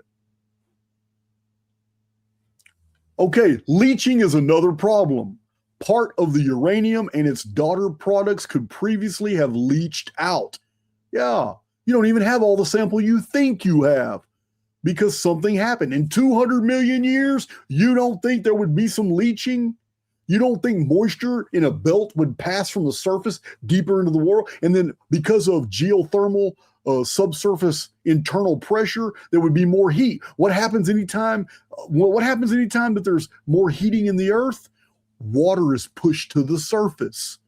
Okay, leaching is another problem. Part of the uranium and its daughter products could previously have leached out. Yeah, you don't even have all the sample you think you have because something happened. In 200 million years, you don't think there would be some leaching? You don't think moisture in a belt would pass from the surface deeper into the world? And then because of geothermal subsurface internal pressure, there would be more heat. What happens anytime that there's more heating in the earth? Water is pushed to the surface.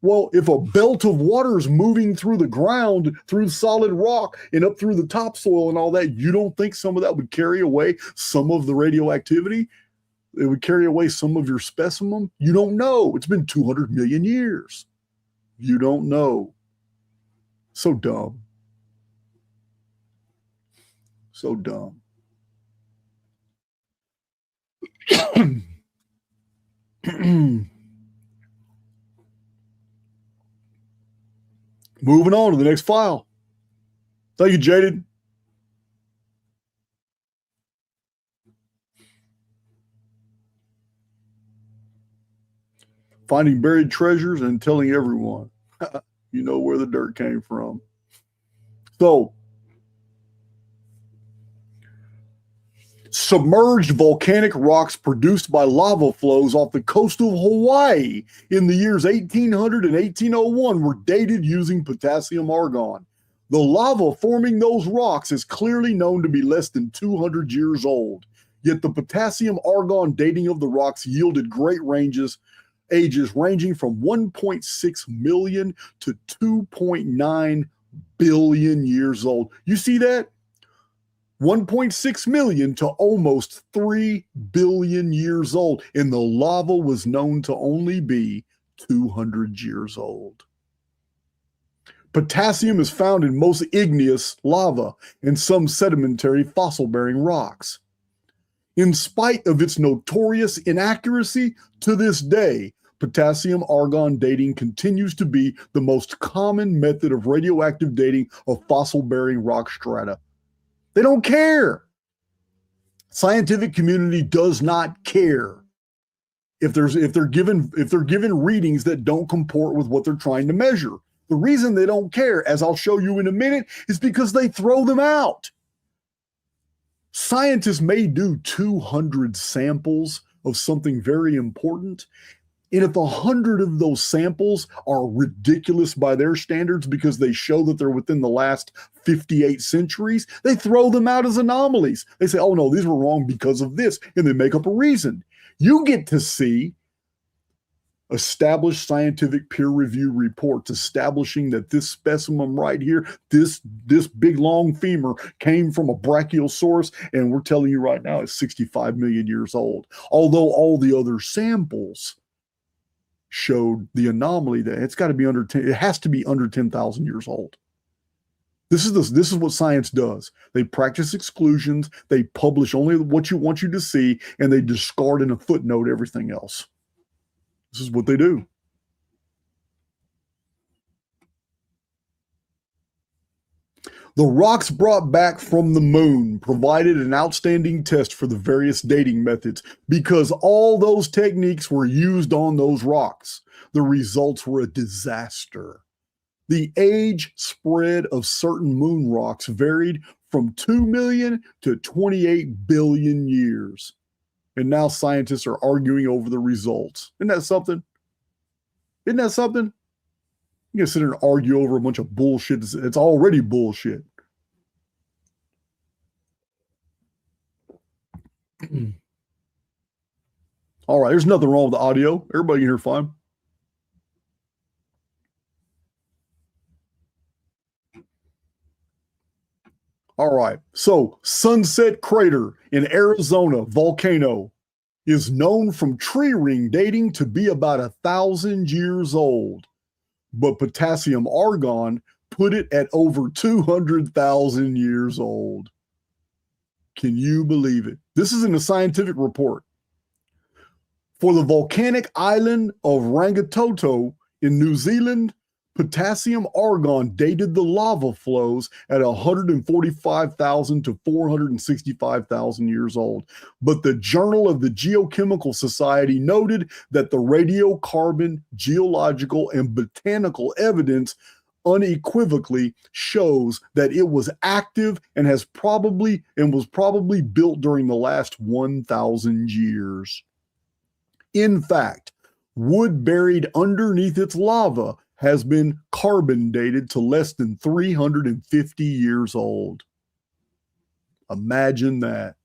Well, if a belt of water is moving through the ground, through solid rock, and up through the topsoil and all that, you don't think some of that would carry away some of the radioactivity? It would carry away some of your specimen? You don't know. It's been 200 million years. You don't know. So dumb. So dumb. Moving on to the next file. Thank you, Jaded. Finding buried treasures and telling everyone, you know where the dirt came from. So, submerged volcanic rocks produced by lava flows off the coast of Hawaii in the years 1800 and 1801 were dated using potassium argon. The lava forming those rocks is clearly known to be less than 200 years old. Yet the potassium argon dating of the rocks yielded great ages ranging from 1.6 million to 2.9 billion years old. You see that? 1.6 million to almost 3 billion years old. And the lava was known to only be 200 years old. Potassium is found in most igneous lava and some sedimentary fossil-bearing rocks. In spite of its notorious inaccuracy, to this day, potassium argon dating continues to be the most common method of radioactive dating of fossil-bearing rock strata. They don't care. Scientific community does not care if they're given readings that don't comport with what they're trying to measure. The reason they don't care, as I'll show you in a minute, is because they throw them out. Scientists may do 200 samples of something very important, and if 100 of those samples are ridiculous by their standards because they show that they're within the last 58 centuries, they throw them out as anomalies. They say, oh no, these were wrong because of this, and they make up a reason. You get to see established scientific peer review reports establishing that this specimen right here, this big long femur came from a brachiosaurus, and we're telling you right now it's 65 million years old. Although all the other samples showed the anomaly that it's got to be under 10, it has to be under 10,000 years old. This is what science does. They practice exclusions, they publish only what you want you to see, and they discard in a footnote everything else. This is what they do. The rocks brought back from the moon provided an outstanding test for the various dating methods because all those techniques were used on those rocks. The results were a disaster. The age spread of certain moon rocks varied from 2 million to 28 billion years. And now scientists are arguing over the results. Isn't that something? Isn't that something? You can sit there and argue over a bunch of bullshit. It's already bullshit. All right, there's nothing wrong with the audio. Everybody can hear fine. All right, so Sunset Crater in Arizona volcano is known from tree ring dating to be about 1,000 years old, but potassium argon put it at over 200,000 years old. Can you believe it? This is in a scientific report. For the volcanic island of Rangitoto in New Zealand, potassium argon dated the lava flows at 145,000 to 465,000 years old. But the Journal of the Geochemical Society noted that the radiocarbon, geological, and botanical evidence unequivocally shows that it was active and was probably built during the last 1,000 years. In fact, wood buried underneath its lava has been carbon dated to less than 350 years old. Imagine that.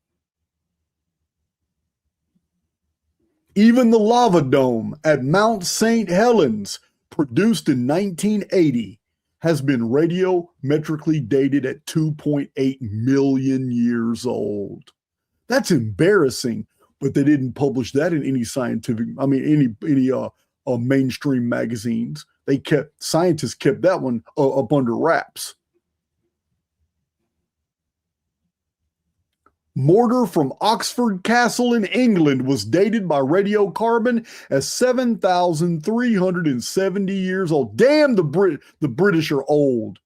Even the lava dome at Mount St. Helens, produced in 1980, has been radiometrically dated at 2.8 million years old. That's embarrassing, but they didn't publish that in any scientific, any mainstream magazines. Scientists kept that one up under wraps. Mortar from Oxford Castle in England was dated by radiocarbon as 7,370 years old. Damn, the British are old.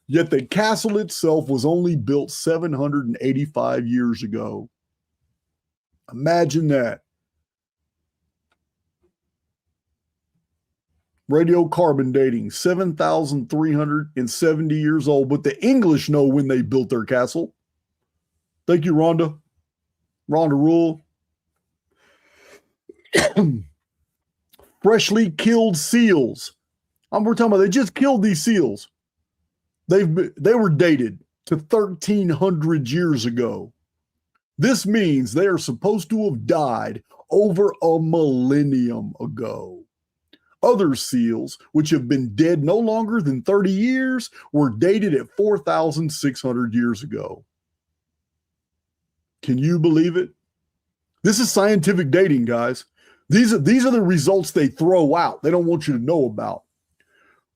Yet the castle itself was only built 785 years ago. Imagine that. Radiocarbon dating, 7,370 years old, but the English know when they built their castle. Thank you, Rhonda. Rhonda Rule. Freshly killed seals. We're talking about they just killed these seals. They were dated to 1,300 years ago. This means they are supposed to have died over a millennium ago. Other seals, which have been dead no longer than 30 years, were dated at 4,600 years ago. Can you believe it? This is scientific dating, guys. These are the results they throw out. They don't want you to know about.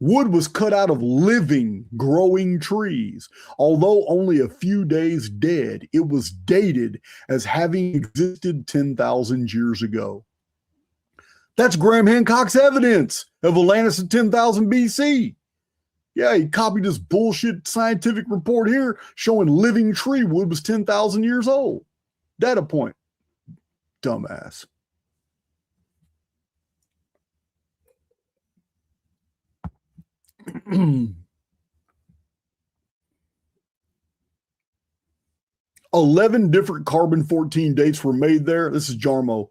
Wood was cut out of living, growing trees. Although only a few days dead, it was dated as having existed 10,000 years ago. That's Graham Hancock's evidence of Atlantis in 10,000 BC. Yeah, he copied this bullshit scientific report here showing living tree wood was 10,000 years old. Data point. Dumbass. $11 different carbon-14 dates were made there. This is Jarmo.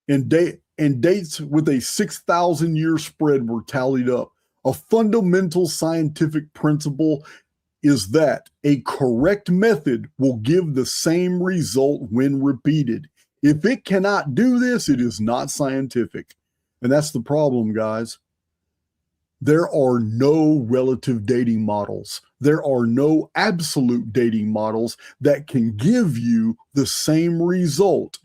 And dates with a 6,000-year spread were tallied up. A fundamental scientific principle is that a correct method will give the same result when repeated. If it cannot do this, it is not scientific. And that's the problem, guys. There are no relative dating models. There are no absolute dating models that can give you the same result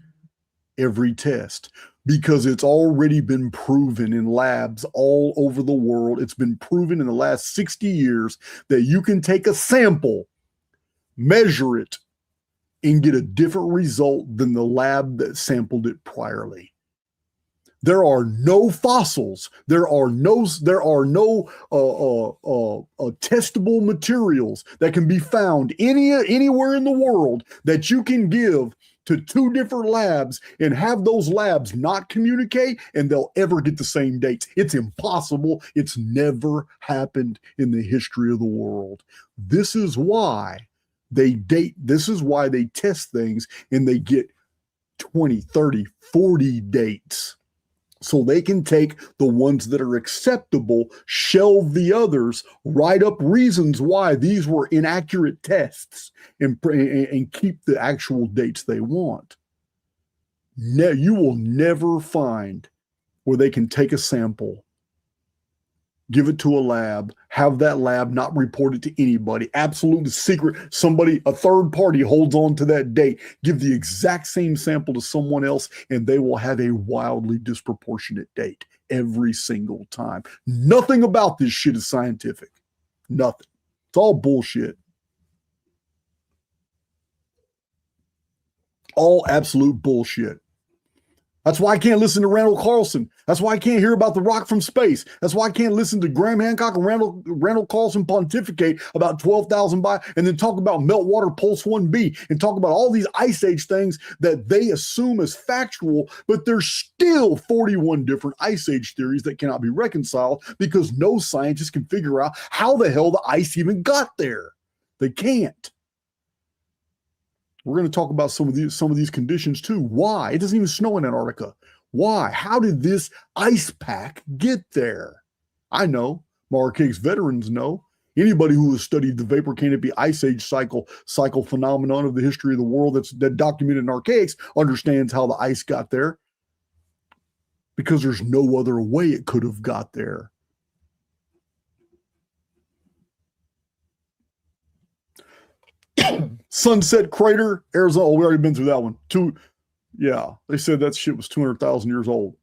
every test, because it's already been proven in labs all over the world. It's been proven in the last 60 years that you can take a sample, measure it, and get a different result than the lab that sampled it priorly. There are no fossils. There are no testable materials that can be found anywhere in the world that you can give to two different labs and have those labs not communicate and they'll ever get the same dates. It's impossible. It's never happened in the history of the world. This is why they date. This is why they test things and they get 20, 30, 40 dates. So they can take the ones that are acceptable, shelve the others, write up reasons why these were inaccurate tests, and keep the actual dates they want. You will never find where they can take a sample, give it to a lab, have that lab not report it to anybody, absolutely secret. Somebody, a third party holds on to that date, give the exact same sample to someone else, and they will have a wildly disproportionate date every single time. Nothing about this shit is scientific. Nothing. It's all bullshit. All absolute bullshit. That's why I can't listen to Randall Carlson. That's why I can't hear about the rock from space. That's why I can't listen to Graham Hancock and Randall Carlson pontificate about 12,000 by and then talk about meltwater pulse 1b and talk about all these ice age things that they assume as factual, but there's still 41 different ice age theories that cannot be reconciled because no scientist can figure out how the hell the ice even got there. They can't. We're going to talk about some of these conditions too. Why? It doesn't even snow in Antarctica. Why? How did this ice pack get there? I know. Archaic's veterans know. Anybody who has studied the vapor canopy ice age cycle phenomenon of the history of the world that documented in Archaics understands how the ice got there, because there's no other way it could have got there. Sunset Crater, Arizona. Oh, we already been through that one. Yeah, they said that shit was 200,000 years old.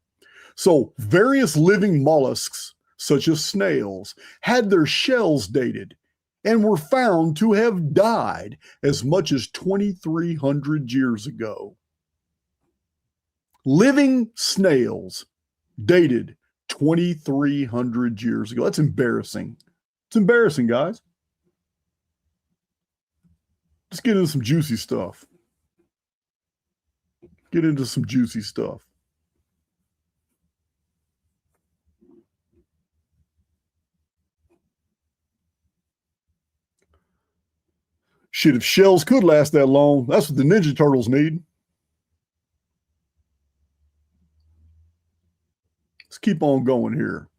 So various living mollusks, such as snails, had their shells dated and were found to have died as much as 2,300 years ago. Living snails dated 2,300 years ago. That's embarrassing. It's embarrassing, guys. Let's get into some juicy stuff. Get into some juicy stuff. Shit, if shells could last that long, that's what the Ninja Turtles need. Let's keep on going here.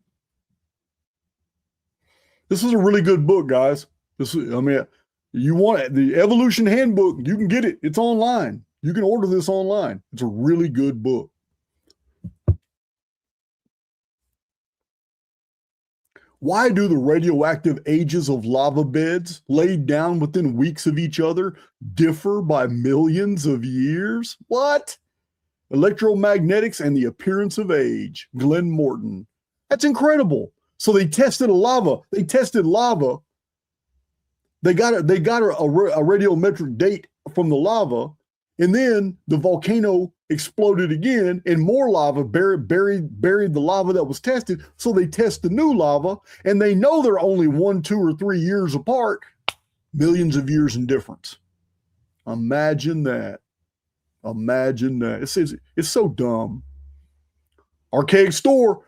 This is a really good book, guys. You want it, the Evolution Handbook, you can get it. It's online. You can order this online. It's a really good book. Why do the radioactive ages of lava beds laid down within weeks of each other differ by millions of years? What? Electromagnetics and the appearance of age. Glenn Morton. That's incredible. So they tested lava. They got a radiometric date from the lava, and then the volcano exploded again, and more lava buried the lava that was tested. So they test the new lava, and they know they're only 1, 2, or 3 years apart. Millions of years in difference. Imagine that. Imagine that. It's so dumb. Archaic Store.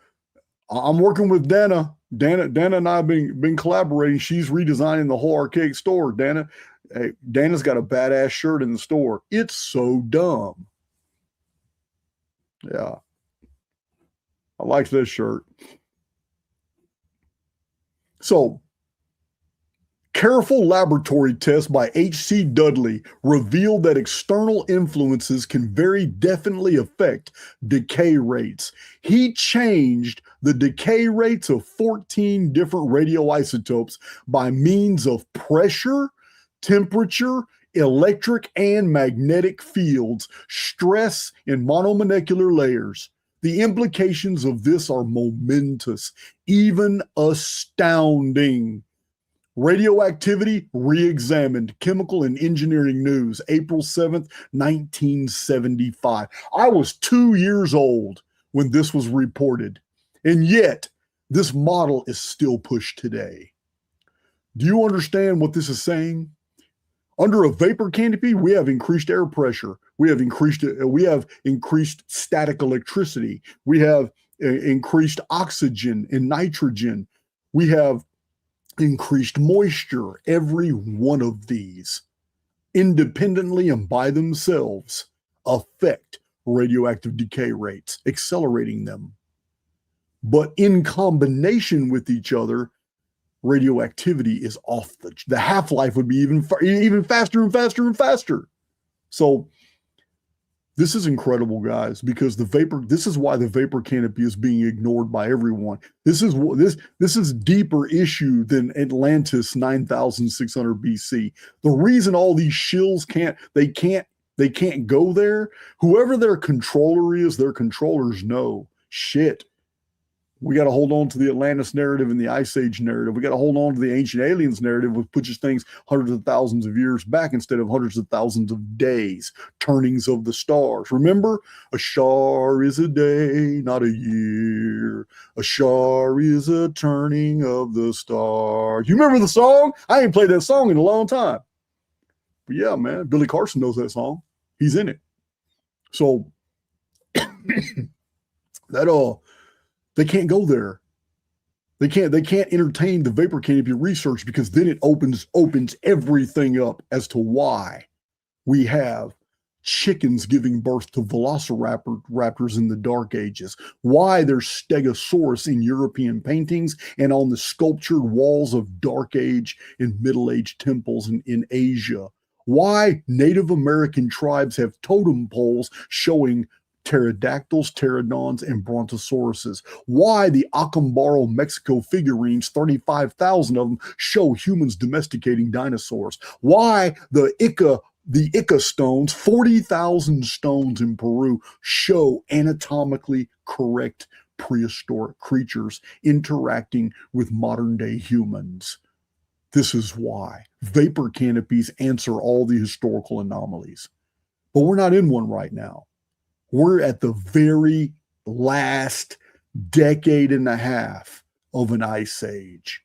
I'm working with Dana. Dana and I have been collaborating. She's redesigning the whole Archaic Store. Dana's got a badass shirt in the store. It's so dumb. Yeah. I like this shirt. So, careful laboratory tests by H.C. Dudley revealed that external influences can very definitely affect decay rates. He changed the decay rates of 14 different radioisotopes by means of pressure, temperature, electric and magnetic fields, stress in monomolecular layers. The implications of this are momentous, even astounding. Radioactivity re-examined. Chemical and Engineering News, April 7th, 1975. I was 2 years old when this was reported, and yet this model is still pushed today. Do you understand what this is saying? Under a vapor canopy, we have increased air pressure. We have increased static electricity. We have increased oxygen and nitrogen. We have increased moisture. Every one of these, independently and by themselves, affect radioactive decay rates, accelerating them. But in combination with each other, radioactivity is off the half-life would be even faster and faster and faster. So This is incredible, guys, because this is why the vapor canopy is being ignored by everyone. This is deeper issue than Atlantis 9600 BC. The reason all these shills they can't go there, whoever their controller is, their controllers know shit. We got to hold on to the Atlantis narrative and the Ice Age narrative. We got to hold on to the ancient aliens narrative, which pushes things hundreds of thousands of years back instead of hundreds of thousands of days, turnings of the stars. Remember, a shar is a day, not a year. A shar is a turning of the stars. You remember the song? I ain't played that song in a long time. But yeah, man, Billy Carson knows that song. He's in it. So that they can't go there. They can't entertain the vapor canopy research because then it opens everything up as to why we have chickens giving birth to velociraptors in the Dark Ages, why there's Stegosaurus in European paintings and on the sculptured walls of Dark Age and Middle Age temples in Asia, why Native American tribes have totem poles showing pterodactyls, pterodons, and brontosauruses. Why the Acambaro, Mexico figurines, 35,000 of them, show humans domesticating dinosaurs. Why the Ica stones, 40,000 stones in Peru, show anatomically correct prehistoric creatures interacting with modern day humans. This is why vapor canopies answer all the historical anomalies. But we're not in one right now. We're at the very last decade and a half of an ice age.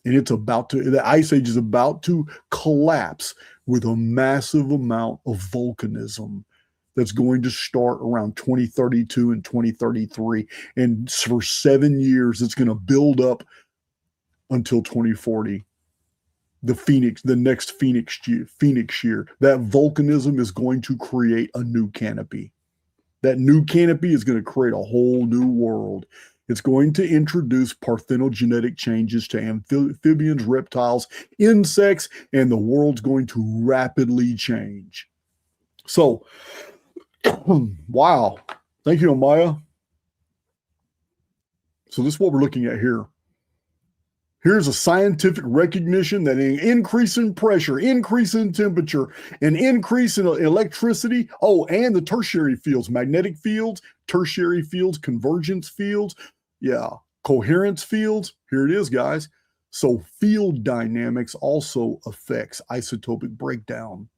And the ice age is about to collapse with a massive amount of volcanism that's going to start around 2032 and 2033. And for 7 years, it's going to build up until 2040. The next Phoenix year. That volcanism is going to create a new canopy. That new canopy is going to create a whole new world. It's going to introduce parthenogenetic changes to amphibians, reptiles, insects, and the world's going to rapidly change. So, wow. Thank you, Amaya. So this is what we're looking at here. Here's a scientific recognition that an increase in pressure, increase in temperature, an increase in electricity, and the tertiary fields, magnetic fields, tertiary fields, convergence fields, coherence fields. Here it is, guys. So field dynamics also affects isotopic breakdown.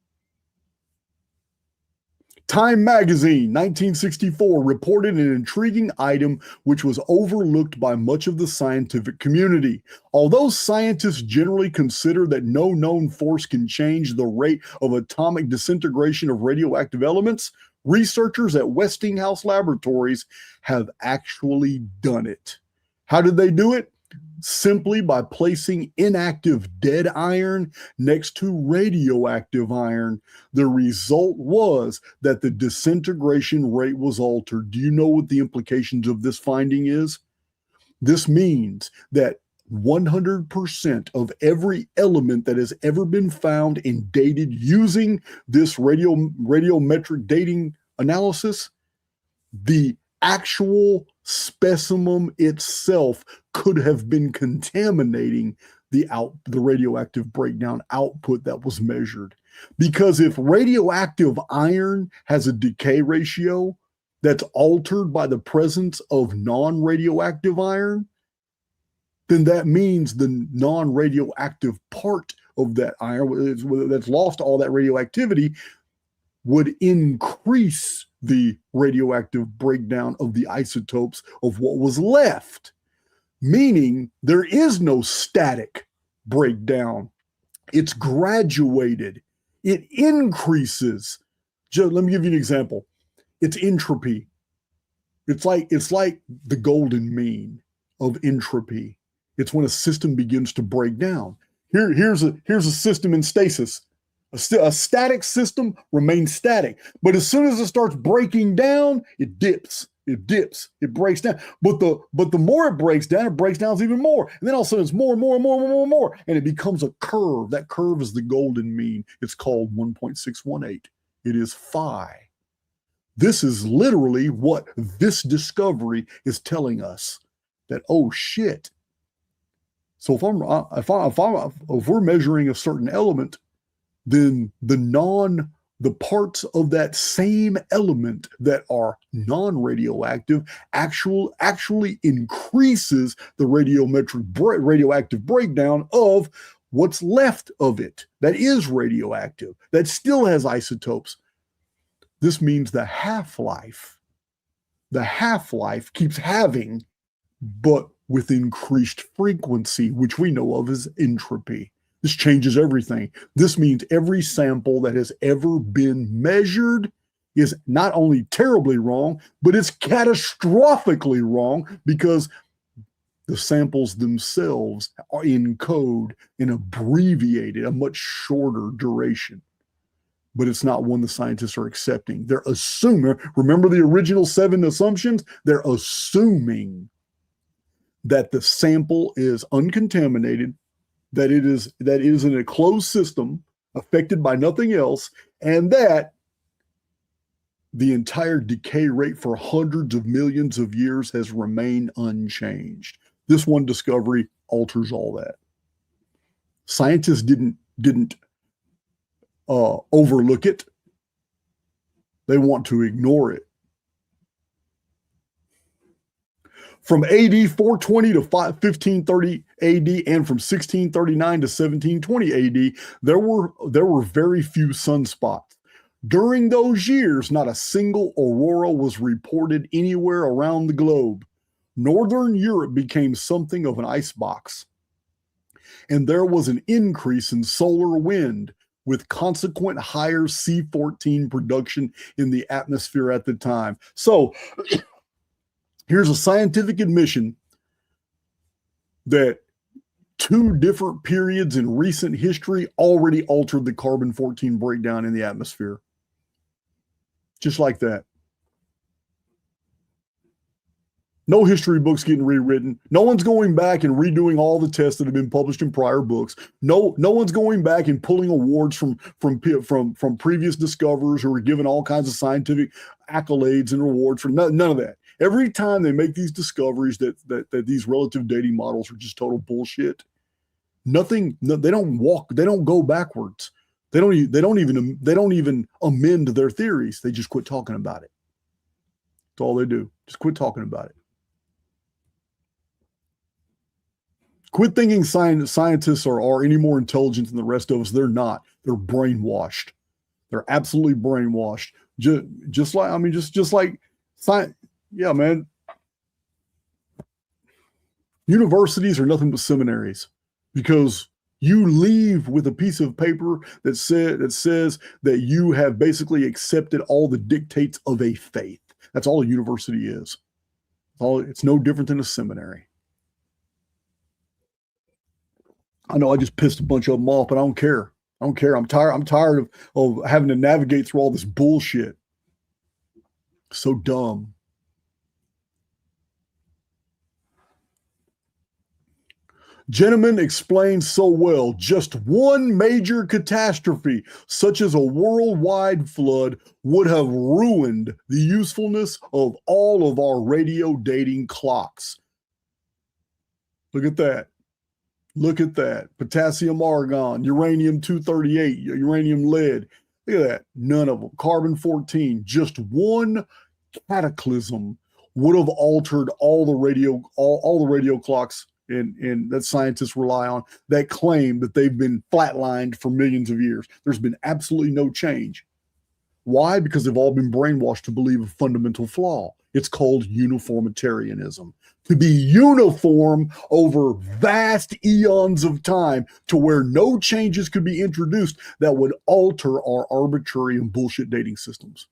Time magazine, 1964, reported an intriguing item which was overlooked by much of the scientific community. Although scientists generally consider that no known force can change the rate of atomic disintegration of radioactive elements, researchers at Westinghouse Laboratories have actually done it. How did they do it? Simply by placing inactive dead iron next to radioactive iron. The result was that the disintegration rate was altered. Do you know what the implications of this finding is? This means that 100% of every element that has ever been found and dated using this radiometric dating analysis, the actual specimen itself could have been contaminating the radioactive breakdown output that was measured. Because if radioactive iron has a decay ratio that's altered by the presence of non-radioactive iron, then that means the non-radioactive part of that iron that's lost all that radioactivity would increase the radioactive breakdown of the isotopes of what was left, meaning there is no static breakdown. It's graduated. It increases. Let me give you an example. It's entropy. It's like the golden mean of entropy. It's when a system begins to break down. Here's a system in stasis. A static system remains static, but as soon as it starts breaking down, it dips, it breaks down. But the more it breaks down even more. And then all of a sudden it's more, and it becomes a curve. That curve is the golden mean. It's called 1.618. It is phi. This is literally what this discovery is telling us, that, oh shit. So if we're measuring a certain element, then the parts of that same element that are non-radioactive actually increases the radioactive breakdown of what's left of it that is radioactive, that still has isotopes. This means the half-life keeps having, but with increased frequency, which we know of as entropy. This changes everything. This means every sample that has ever been measured is not only terribly wrong, but it's catastrophically wrong, because the samples themselves are encode an abbreviated, a much shorter duration. But it's not one the scientists are accepting. They're assuming, remember the original 7 assumptions? They're assuming that the sample is uncontaminated, that it is in a closed system affected by nothing else, and that the entire decay rate for hundreds of millions of years has remained unchanged. This one discovery alters all that. Scientists didn't overlook it. They want to ignore it. From AD 420 to 1530 AD, and from 1639 to 1720 AD, there were very few sunspots. During those years, not a single aurora was reported anywhere around the globe. Northern Europe became something of an icebox, and there was an increase in solar wind, with consequent higher C14 production in the atmosphere at the time. So here's a scientific admission that 2 different periods in recent history already altered the carbon-14 breakdown in the atmosphere. Just like that. No history books getting rewritten. No one's going back and redoing all the tests that have been published in prior books. No one's going back and pulling awards from previous discoverers who were given all kinds of scientific accolades and rewards for none of that. Every time they make these discoveries that these relative dating models are just total bullshit, they don't go backwards. They don't even amend their theories. They just quit talking about it. That's all they do. Just quit talking about it. Quit thinking scientists are any more intelligent than the rest of us. They're not. They're brainwashed. They're absolutely brainwashed. Just like science. Yeah, man. Universities are nothing but seminaries, because you leave with a piece of paper that says that you have basically accepted all the dictates of a faith. That's all a university is. It's no different than a seminary. I know I just pissed a bunch of them off, but I don't care. I'm tired of having to navigate through all this bullshit. So dumb. Gentlemen explained so well, just one major catastrophe, such as a worldwide flood, would have ruined the usefulness of all of our radio dating clocks. Look at that. Look at that. Potassium argon, uranium-238, uranium lead. Look at that. None of them. Carbon-14. Just one cataclysm would have altered all the radio clocks and that scientists rely on, that claim that they've been flatlined for millions of years. There's been absolutely no change. Why? Because they've all been brainwashed to believe a fundamental flaw. It's called uniformitarianism. To be uniform over vast eons of time, to where no changes could be introduced that would alter our arbitrary and bullshit dating systems.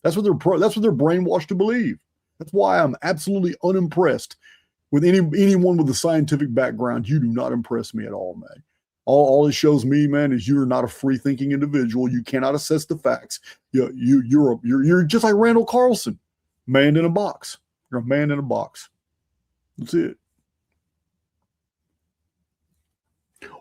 That's what they're brainwashed to believe. That's why I'm absolutely unimpressed with anyone with a scientific background. You do not impress me at all, man. All it shows me, man, is you're not a free-thinking individual. You cannot assess the facts. You're just like Randall Carlson, man in a box. You're a man in a box. That's it.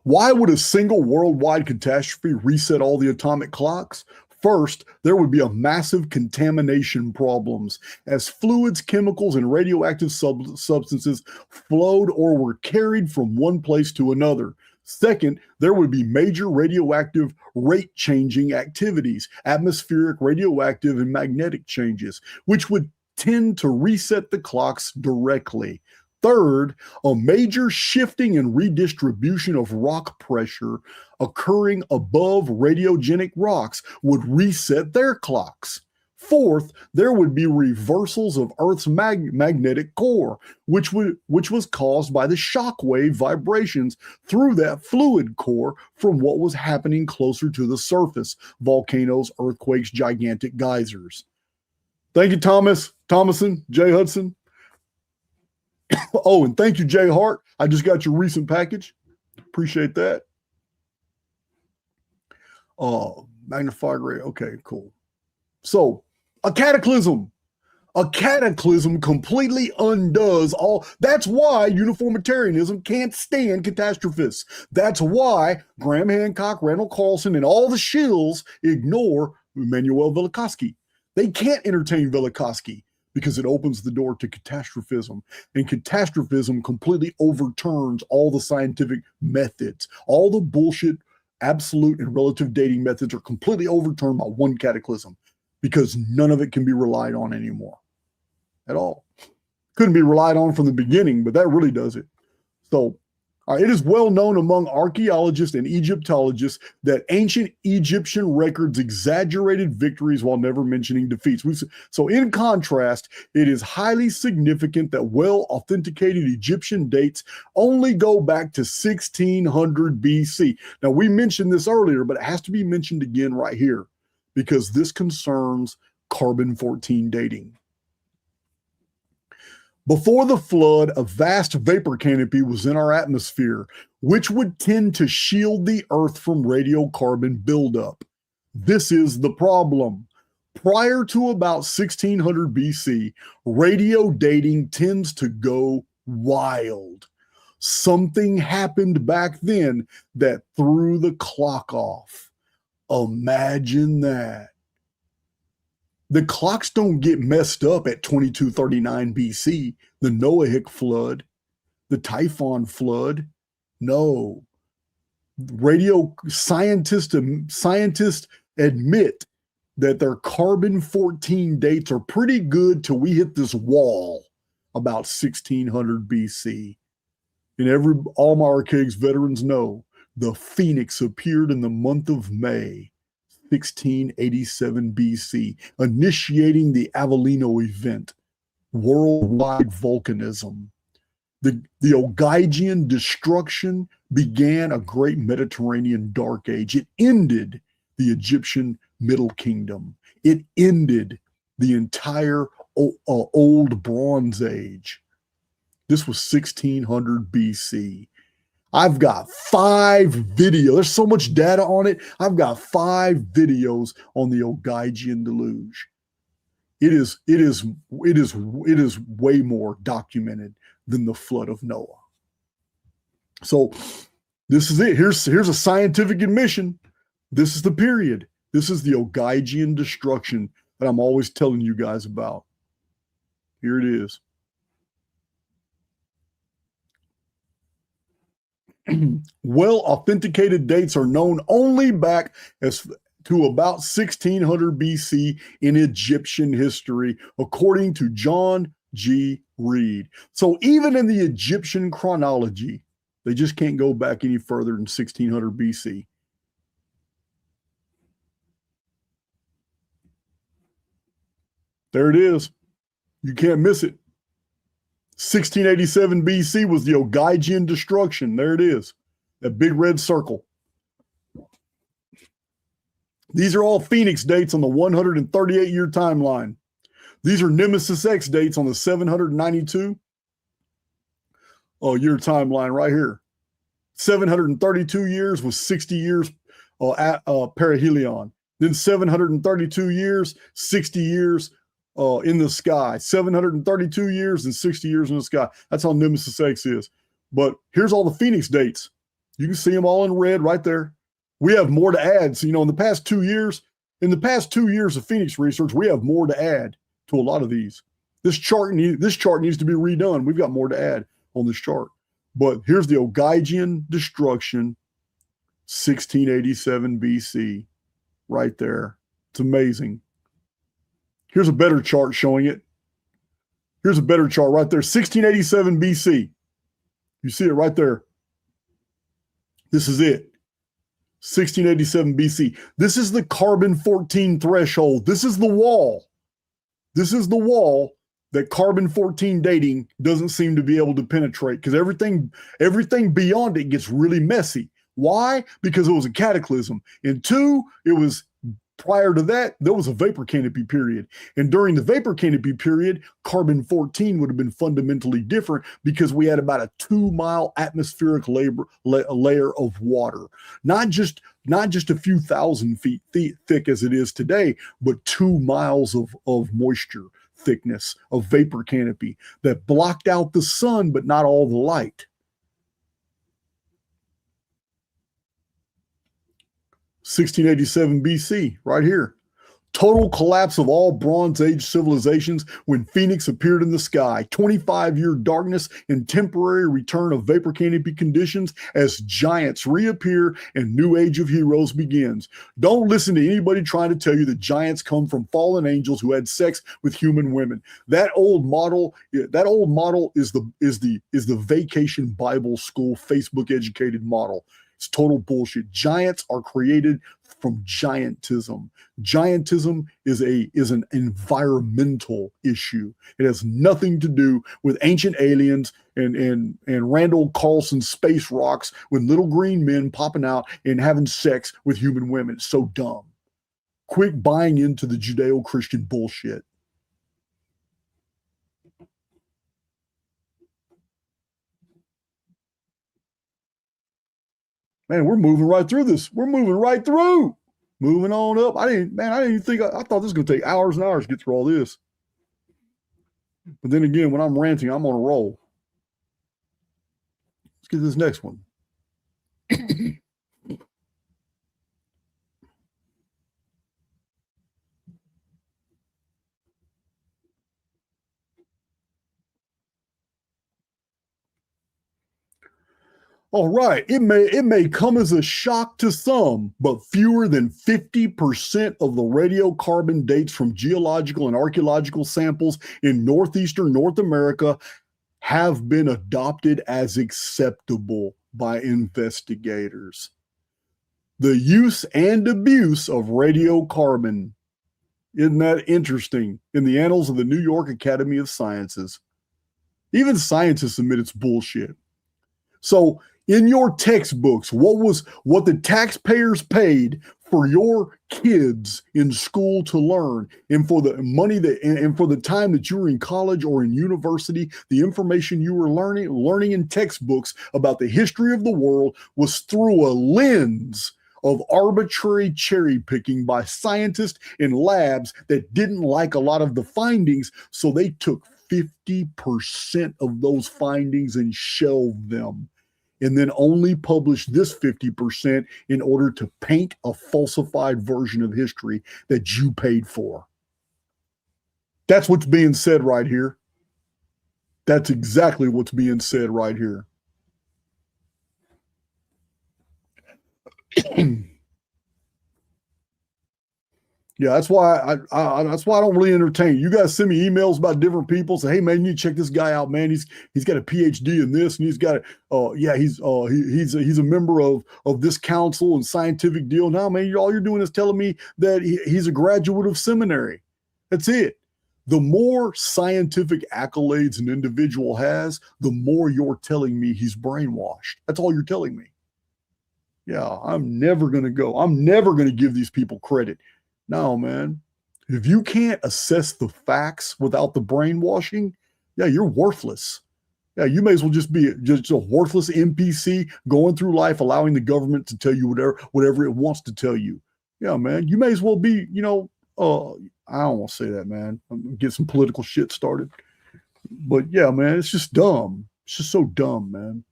Why would a single worldwide catastrophe reset all the atomic clocks? First, there would be a massive contamination problems as fluids, chemicals, and radioactive substances flowed or were carried from one place to another. Second, there would be major radioactive rate changing activities, atmospheric, radioactive, and magnetic changes, which would tend to reset the clocks directly. Third, a major shifting and redistribution of rock pressure occurring above radiogenic rocks would reset their clocks. Fourth, there would be reversals of Earth's magnetic core, which was caused by the shockwave vibrations through that fluid core from what was happening closer to the surface, volcanoes, earthquakes, gigantic geysers. Thank you, Thomason, Jay Hudson. Oh, and thank you, Jay Hart. I just got your recent package. Appreciate that. Magnified ray. Okay, cool. So, a cataclysm completely undoes all. That's why uniformitarianism can't stand catastrophists. That's why Graham Hancock, Randall Carlson, and all the shills ignore Immanuel Velikovsky. They can't entertain Velikovsky because it opens the door to catastrophism. And catastrophism completely overturns all the scientific methods. All the bullshit, absolute and relative dating methods are completely overturned by one cataclysm because none of it can be relied on anymore at all. Couldn't be relied on from the beginning, but that really does it. So it is well known among archaeologists and Egyptologists that ancient Egyptian records exaggerated victories while never mentioning defeats. So in contrast, it is highly significant that well-authenticated Egyptian dates only go back to 1600 BC. Now, we mentioned this earlier, but it has to be mentioned again right here because this concerns carbon-14 dating. Before the flood, a vast vapor canopy was in our atmosphere, which would tend to shield the Earth from radiocarbon buildup. This is the problem. Prior to about 1600 BC, radio dating tends to go wild. Something happened back then that threw the clock off. Imagine that. The clocks don't get messed up at 2239 BC, the Noahic flood, the Typhon flood. No. Radio scientists admit that their carbon-14 dates are pretty good till we hit this wall about 1600 BC. And all my archaics veterans know the Phoenix appeared in the month of May, 1687 BC, initiating the Avellino event, worldwide volcanism. The Ogygian destruction began a great Mediterranean Dark Age. It ended the Egyptian Middle Kingdom. It ended the entire Old Bronze Age. This was 1600 BC. I've got 5 videos. There's so much data on it. I've got 5 videos on the Ogygian deluge. It is way more documented than the flood of Noah. So this is it. Here's a scientific admission. This is the period. This is the Ogygian destruction that I'm always telling you guys about. Here it is. Well-authenticated dates are known only back as to about 1600 BC in Egyptian history, according to John G. Reed. So even in the Egyptian chronology, they just can't go back any further than 1600 BC. There it is. You can't miss it. 1687 BC was the Ogygian destruction. There it is. That big red circle. These are all Phoenix dates on the 138-year timeline. These are Nemesis X dates on the 792 year timeline right here. 732 years was 60 years perihelion. Then 732 years, 60 years in the sky. 732 years and 60 years in the sky. That's how Nemesis X is. But here's all the Phoenix dates. You can see them all in red right there. We have more to add. So, in the past 2 years, In the past 2 years of Phoenix research, we have more to add to a lot of these. This chart needs to be redone. We've got more to add on this chart. But here's the Ogaigian destruction, 1687 BC, right there. It's amazing. Here's a better chart showing it. Here's a better chart right there, 1687 BC. You see it right there. This is it. 1687 BC. This is the carbon-14 threshold. This is the wall. This is the wall that carbon-14 dating doesn't seem to be able to penetrate, because everything beyond it gets really messy. Why? Because it was a cataclysm. And two, it was prior to that, there was a vapor canopy period. And during the vapor canopy period, carbon-14 would have been fundamentally different, because we had about a 2-mile atmospheric layer of water. Not just a few thousand feet thick as it is today, but 2 miles of moisture thickness of vapor canopy that blocked out the sun, but not all the light. 1687 BC, right here. Total collapse of all Bronze Age civilizations when Phoenix appeared in the sky. 25-year darkness and temporary return of vapor canopy conditions as giants reappear and new age of heroes begins. Don't listen to anybody trying to tell you that giants come from fallen angels who had sex with human women. That old model is the Vacation Bible School Facebook educated model. It's total bullshit. Giants are created from giantism. Giantism is an environmental issue. It has nothing to do with ancient aliens and Randall Carlson space rocks with little green men popping out and having sex with human women. It's so dumb. Quit buying into the Judeo-Christian bullshit. Man, we're moving right through this. We're moving right through. Moving on up. I didn't even think, I thought this was going to take hours and hours to get through all this. But then again, when I'm ranting, I'm on a roll. Let's get this next one. All right, it may come as a shock to some, but fewer than 50% of the radiocarbon dates from geological and archaeological samples in northeastern North America have been adopted as acceptable by investigators. The use and abuse of radiocarbon, isn't that interesting, in the annals of the New York Academy of Sciences. Even scientists admit it's bullshit. So in your textbooks, what the taxpayers paid for your kids in school to learn, and for the money and for the time that you were in college or in university, the information you were learning in textbooks about the history of the world was through a lens of arbitrary cherry picking by scientists in labs that didn't like a lot of the findings, so they took 50% of those findings and shelved them, and then only publish this 50% in order to paint a falsified version of history that you paid for. That's what's being said right here. That's exactly what's being said right here. Yeah, that's why I don't really entertain. You guys send me emails about different people. Say, hey man, you need to check this guy out, man. He's got a PhD in this, and he's got he's a member of this council and scientific deal. Now, man, all you're doing is telling me that he's a graduate of seminary. That's it. The more scientific accolades an individual has, the more you're telling me he's brainwashed. That's all you're telling me. Yeah, I'm never going to give these people credit. No, man. If you can't assess the facts without the brainwashing, yeah, you're worthless. Yeah, you may as well just be just a worthless NPC going through life, allowing the government to tell you whatever it wants to tell you. Yeah, man. You may as well be, I don't want to say that, man. I'm gonna get some political shit started. But yeah, man, it's just dumb. It's just so dumb, man.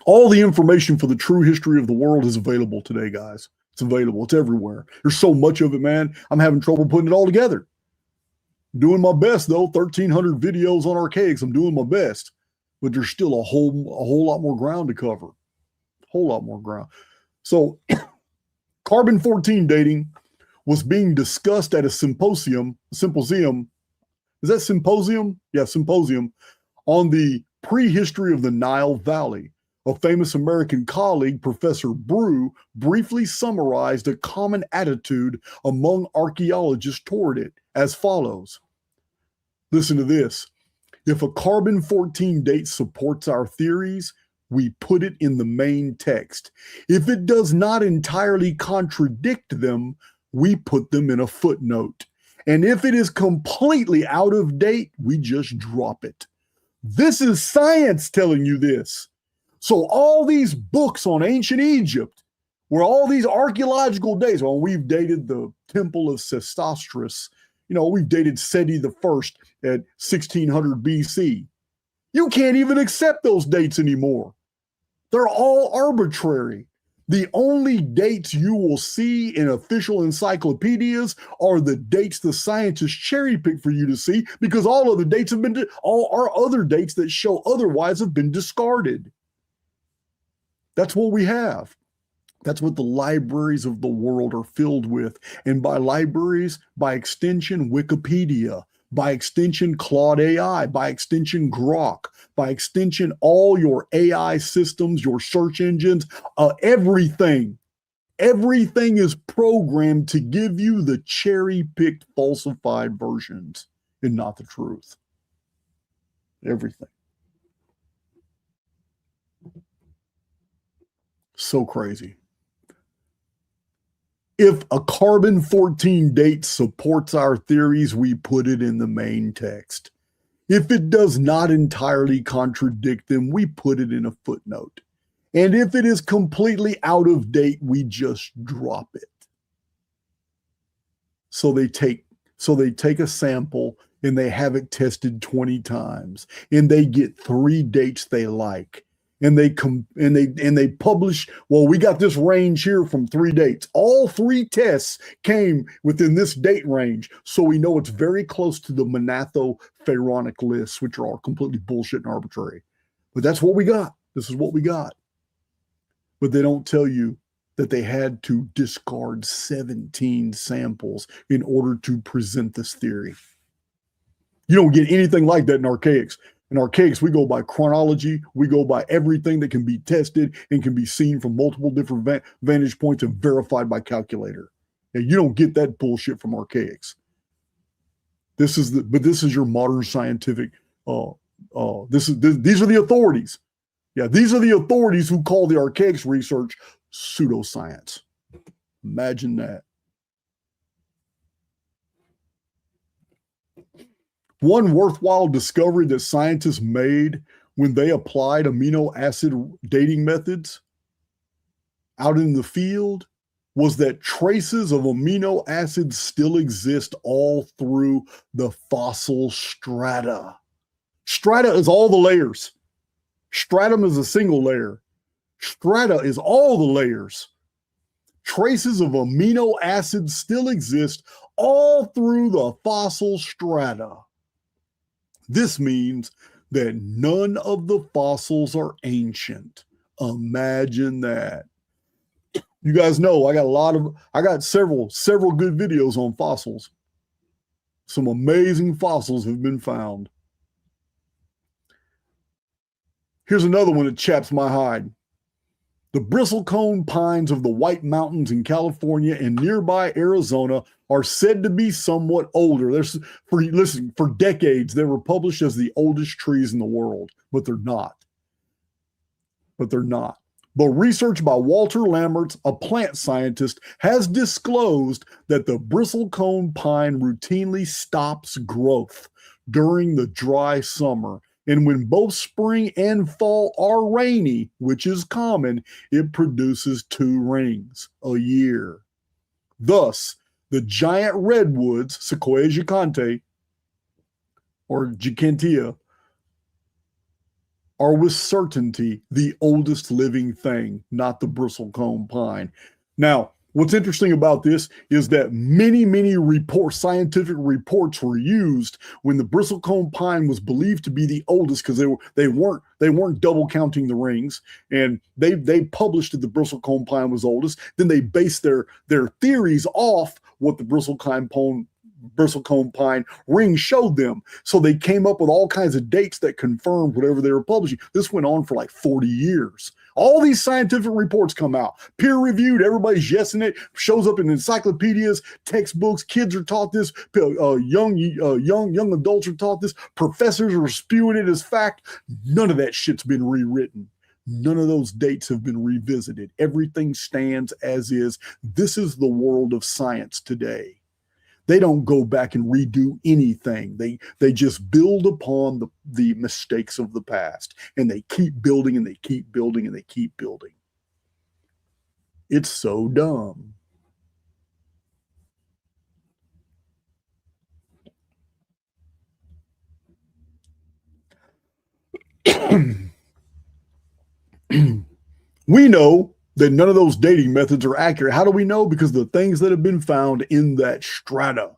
All the information for the true history of the world is available today, guys. It's It's available. It's everywhere. There's so much of it, man. I'm having trouble putting it all together. Doing my best, though. 1,300 videos on archaics. I'm doing my best. But there's still a whole lot more ground to cover. Whole lot more ground. So carbon-14 dating was being discussed at a symposium. Is that symposium? Yeah, symposium on the prehistory of the Nile Valley. A famous American colleague, Professor Brew, briefly summarized a common attitude among archaeologists toward it as follows. Listen to this. If a carbon-14 date supports our theories, we put it in the main text. If it does not entirely contradict them, we put them in a footnote. And if it is completely out of date, we just drop it. This is science telling you this. So all these books on ancient Egypt, where all these archaeological dates, well, we've dated the Temple of Sesostris, we've dated Seti the First at 1600 BC. You can't even accept those dates anymore. They're all arbitrary. The only dates you will see in official encyclopedias are the dates the scientists cherry pick for you to see, because all other dates all our other dates that show otherwise have been discarded. That's what we have. That's what the libraries of the world are filled with. And by libraries, by extension, Wikipedia, by extension, Claude AI, by extension, Grok, by extension, all your AI systems, your search engines, everything is programmed to give you the cherry-picked, falsified versions and not the truth. Everything. So crazy. If a carbon-14 date supports our theories, we put it in the main text. If it does not entirely contradict them, we put it in a footnote. And if it is completely out of date, we just drop it. So they take a sample and they have it tested 20 times and they get 3 dates they like. And they publish, well, we got this range here from 3 dates. All 3 tests came within this date range. So we know it's very close to the Manatho-Pharaonic lists, which are all completely bullshit and arbitrary. But that's what we got. This is what we got. But they don't tell you that they had to discard 17 samples in order to present this theory. You don't get anything like that in archaics. In archaics, we go by chronology. We go by everything that can be tested and can be seen from multiple different vantage points and verified by calculator. And you don't get that bullshit from archaics. This is your modern scientific. These are the authorities. Yeah, these are the authorities who call the archaics research pseudoscience. Imagine that. One worthwhile discovery that scientists made when they applied amino acid dating methods out in the field was that traces of amino acids still exist all through the fossil strata. Strata is all the layers. Stratum is a single layer. Strata is all the layers. Traces of amino acids still exist all through the fossil strata. This means that none of the fossils are ancient. Imagine that. You guys know I got several good videos on fossils. Some amazing fossils have been found. Here's another one that chaps my hide. The bristlecone pines of the White Mountains in California and nearby Arizona are said to be somewhat older. For decades, they were published as the oldest trees in the world, but they're not. But research by Walter Lammerts, a plant scientist, has disclosed that the bristlecone pine routinely stops growth during the dry summer. And when both spring and fall are rainy, which is common, it produces 2 rings a year. Thus, the giant redwoods, Sequoia gigante, or gigantea, are with certainty the oldest living thing, not the bristlecone pine. Now, What's interesting about this is that many reports, scientific reports, were used when the bristlecone pine was believed to be the oldest, because they weren't double counting the rings, and they published that the bristlecone pine was oldest. Then they based their theories off what the bristlecone pine ring showed them. So they came up with all kinds of dates that confirmed whatever they were publishing. This went on for like 40 years. All these scientific reports come out, peer reviewed, everybody's yesing it, shows up in encyclopedias, textbooks, kids are taught this, young adults are taught this, professors are spewing it as fact. None of that shit's been rewritten. None of those dates have been revisited. Everything stands as is. This is the world of science today. They don't go back and redo anything. They just build upon the mistakes of the past, and they keep building and they keep building and they keep building. It's so dumb. We know that none of those dating methods are accurate. How do we know? Because the things that have been found in that strata.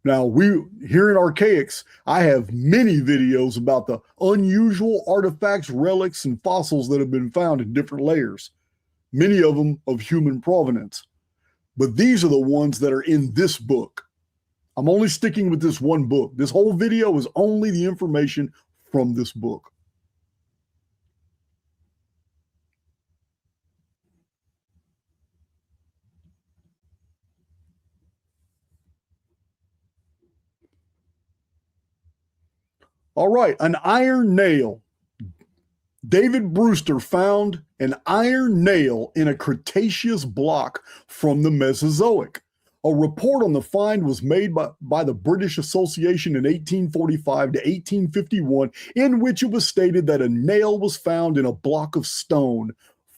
Now, here in Archaics, I have many videos about the unusual artifacts, relics, and fossils that have been found in different layers, many of them of human provenance. But these are the ones that are in this book. I'm only sticking with this one book. This whole video is only the information from this book. All right, an iron nail. David Brewster found an iron nail in a Cretaceous block from the Mesozoic. A report on the find was made by the British Association in 1845 to 1851, in which it was stated that a nail was found in a block of stone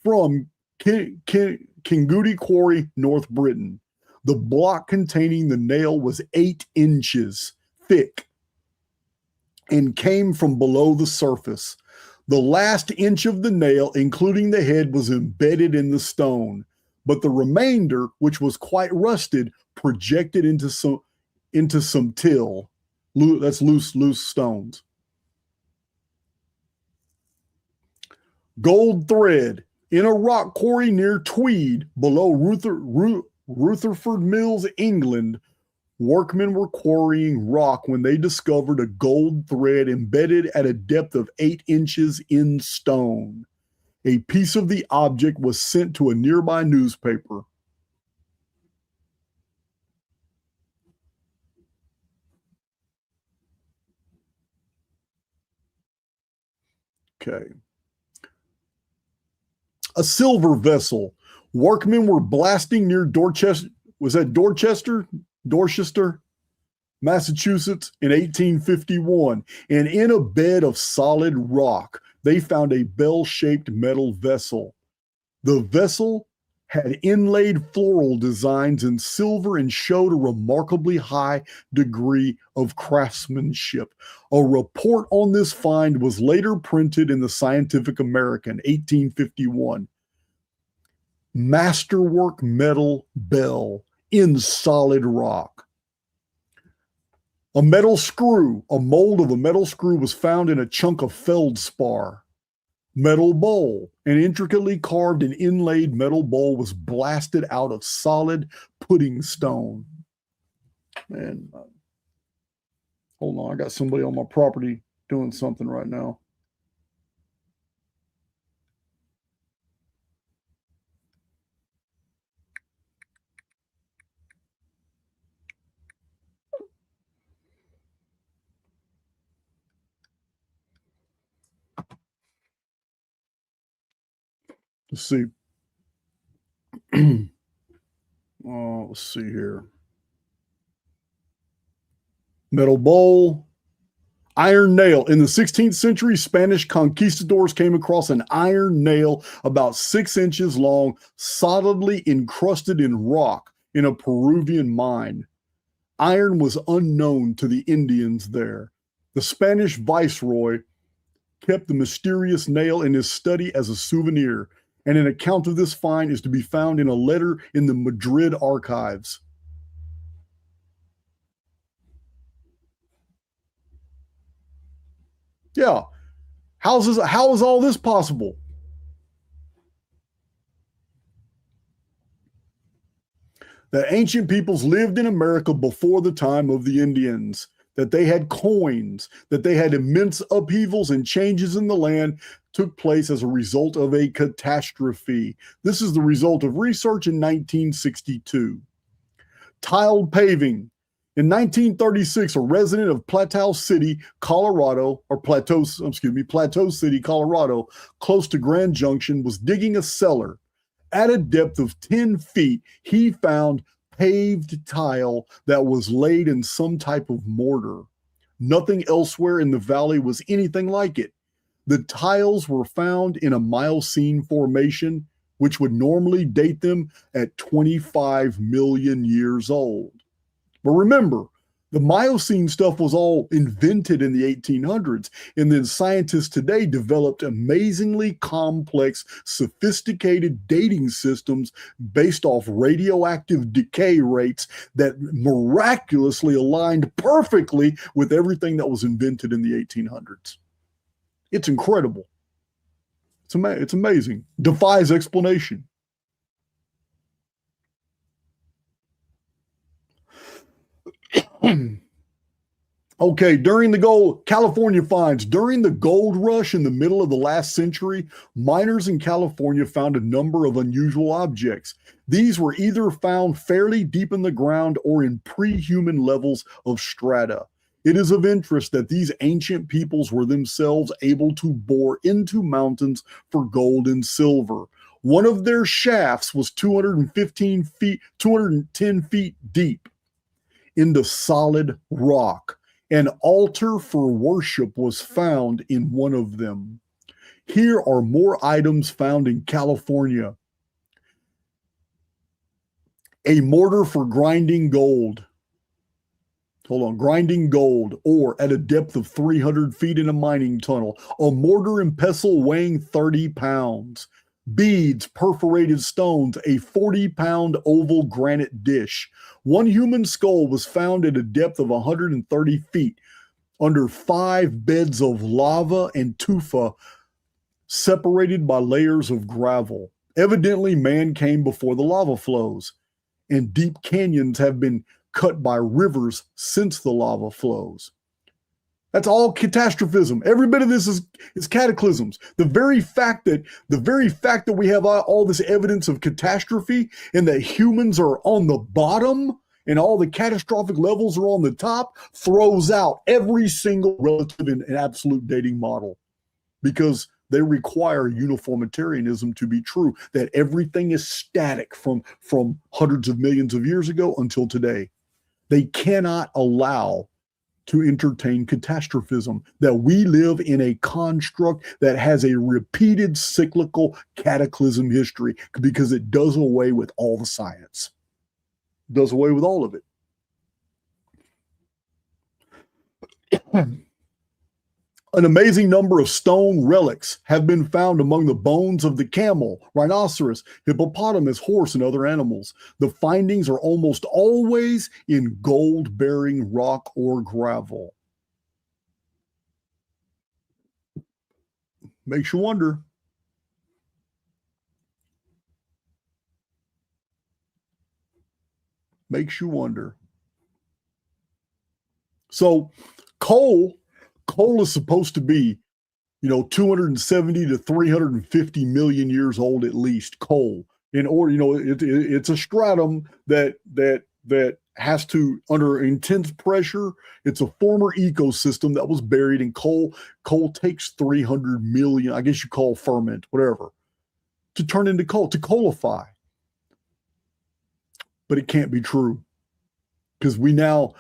from Kinguti Quarry, North Britain. The block containing the nail was 8 inches thick and came from below the surface. The last inch of the nail, including the head, was embedded in the stone, but the remainder, which was quite rusted, projected into some till. That's loose stones. Gold thread. In a rock quarry near Tweed, below Rutherford Mills, England, workmen were quarrying rock when they discovered a gold thread embedded at a depth of 8 inches in stone. A piece of the object was sent to a nearby newspaper. Okay. A silver vessel. Workmen were blasting near Dorchester. Was that Dorchester? Dorchester, Massachusetts in 1851. And in a bed of solid rock, they found a bell-shaped metal vessel. The vessel had inlaid floral designs in silver and showed a remarkably high degree of craftsmanship. A report on this find was later printed in the Scientific American, 1851. Masterwork metal bell in solid rock. A metal screw, a mold of a metal screw was found in a chunk of feldspar. Metal bowl, an intricately carved and inlaid metal bowl was blasted out of solid pudding stone. And hold on, I got somebody on my property doing something right now. Let's see. Let's see here. Metal bowl, iron nail. In the 16th century, Spanish conquistadors came across an iron nail about 6 inches long, solidly encrusted in rock in a Peruvian mine. Iron was unknown to the Indians there. The Spanish viceroy kept the mysterious nail in his study as a souvenir. And an account of this find is to be found in a letter in the Madrid archives. Yeah. How is all this possible? That ancient peoples lived in America before the time of the Indians, that they had coins, that they had immense upheavals and changes in the land took place as a result of a catastrophe. This is the result of research in 1962. Tiled paving. In 1936, a resident of Plateau City, Colorado, or Plateau City, Colorado, close to Grand Junction, was digging a cellar. At a depth of 10 feet, he found paved tile that was laid in some type of mortar. Nothing elsewhere in the valley was anything like it. The tiles were found in a Miocene formation, which would normally date them at 25 million years old. But remember, the Miocene stuff was all invented in the 1800s, and then scientists today developed amazingly complex, sophisticated dating systems based off radioactive decay rates that miraculously aligned perfectly with everything that was invented in the 1800s. It's incredible. It's amazing. Defies explanation. Okay, California finds. During the gold rush in the middle of the last century, miners in California found a number of unusual objects. These were either found fairly deep in the ground or in pre-human levels of strata. It is of interest that these ancient peoples were themselves able to bore into mountains for gold and silver. One of their shafts was 210 feet deep into solid rock. An altar for worship was found in one of them. Here are more items found in California. A mortar for grinding gold. Grinding gold, or at a depth of 300 feet in a mining tunnel. A mortar and pestle weighing 30 pounds. Beads, perforated stones, a 40-pound oval granite dish. One human skull was found at a depth of 130 feet under 5 beds of lava and tufa separated by layers of gravel. Evidently, man came before the lava flows, and deep canyons have been cut by rivers since the lava flows. That's all catastrophism. Every bit of this is cataclysms. The very fact that we have all this evidence of catastrophe and that humans are on the bottom and all the catastrophic levels are on the top throws out every single relative and absolute dating model, because they require uniformitarianism to be true, that everything is static from hundreds of millions of years ago until today. They cannot allow to entertain catastrophism, that we live in a construct that has a repeated cyclical cataclysm history, because it does away with all the science. It does away with all of it. An amazing number of stone relics have been found among the bones of the camel, rhinoceros, hippopotamus, horse, and other animals. The findings are almost always in gold-bearing rock or gravel. Makes you wonder. Makes you wonder. So, coal is supposed to be, 270 to 350 million years old at least. Coal, in order, it's a stratum that has to, under intense pressure. It's a former ecosystem that was buried in coal. Coal takes 300 million, I guess you call ferment, whatever, to turn into coal, to coalify. But it can't be true. Because we now,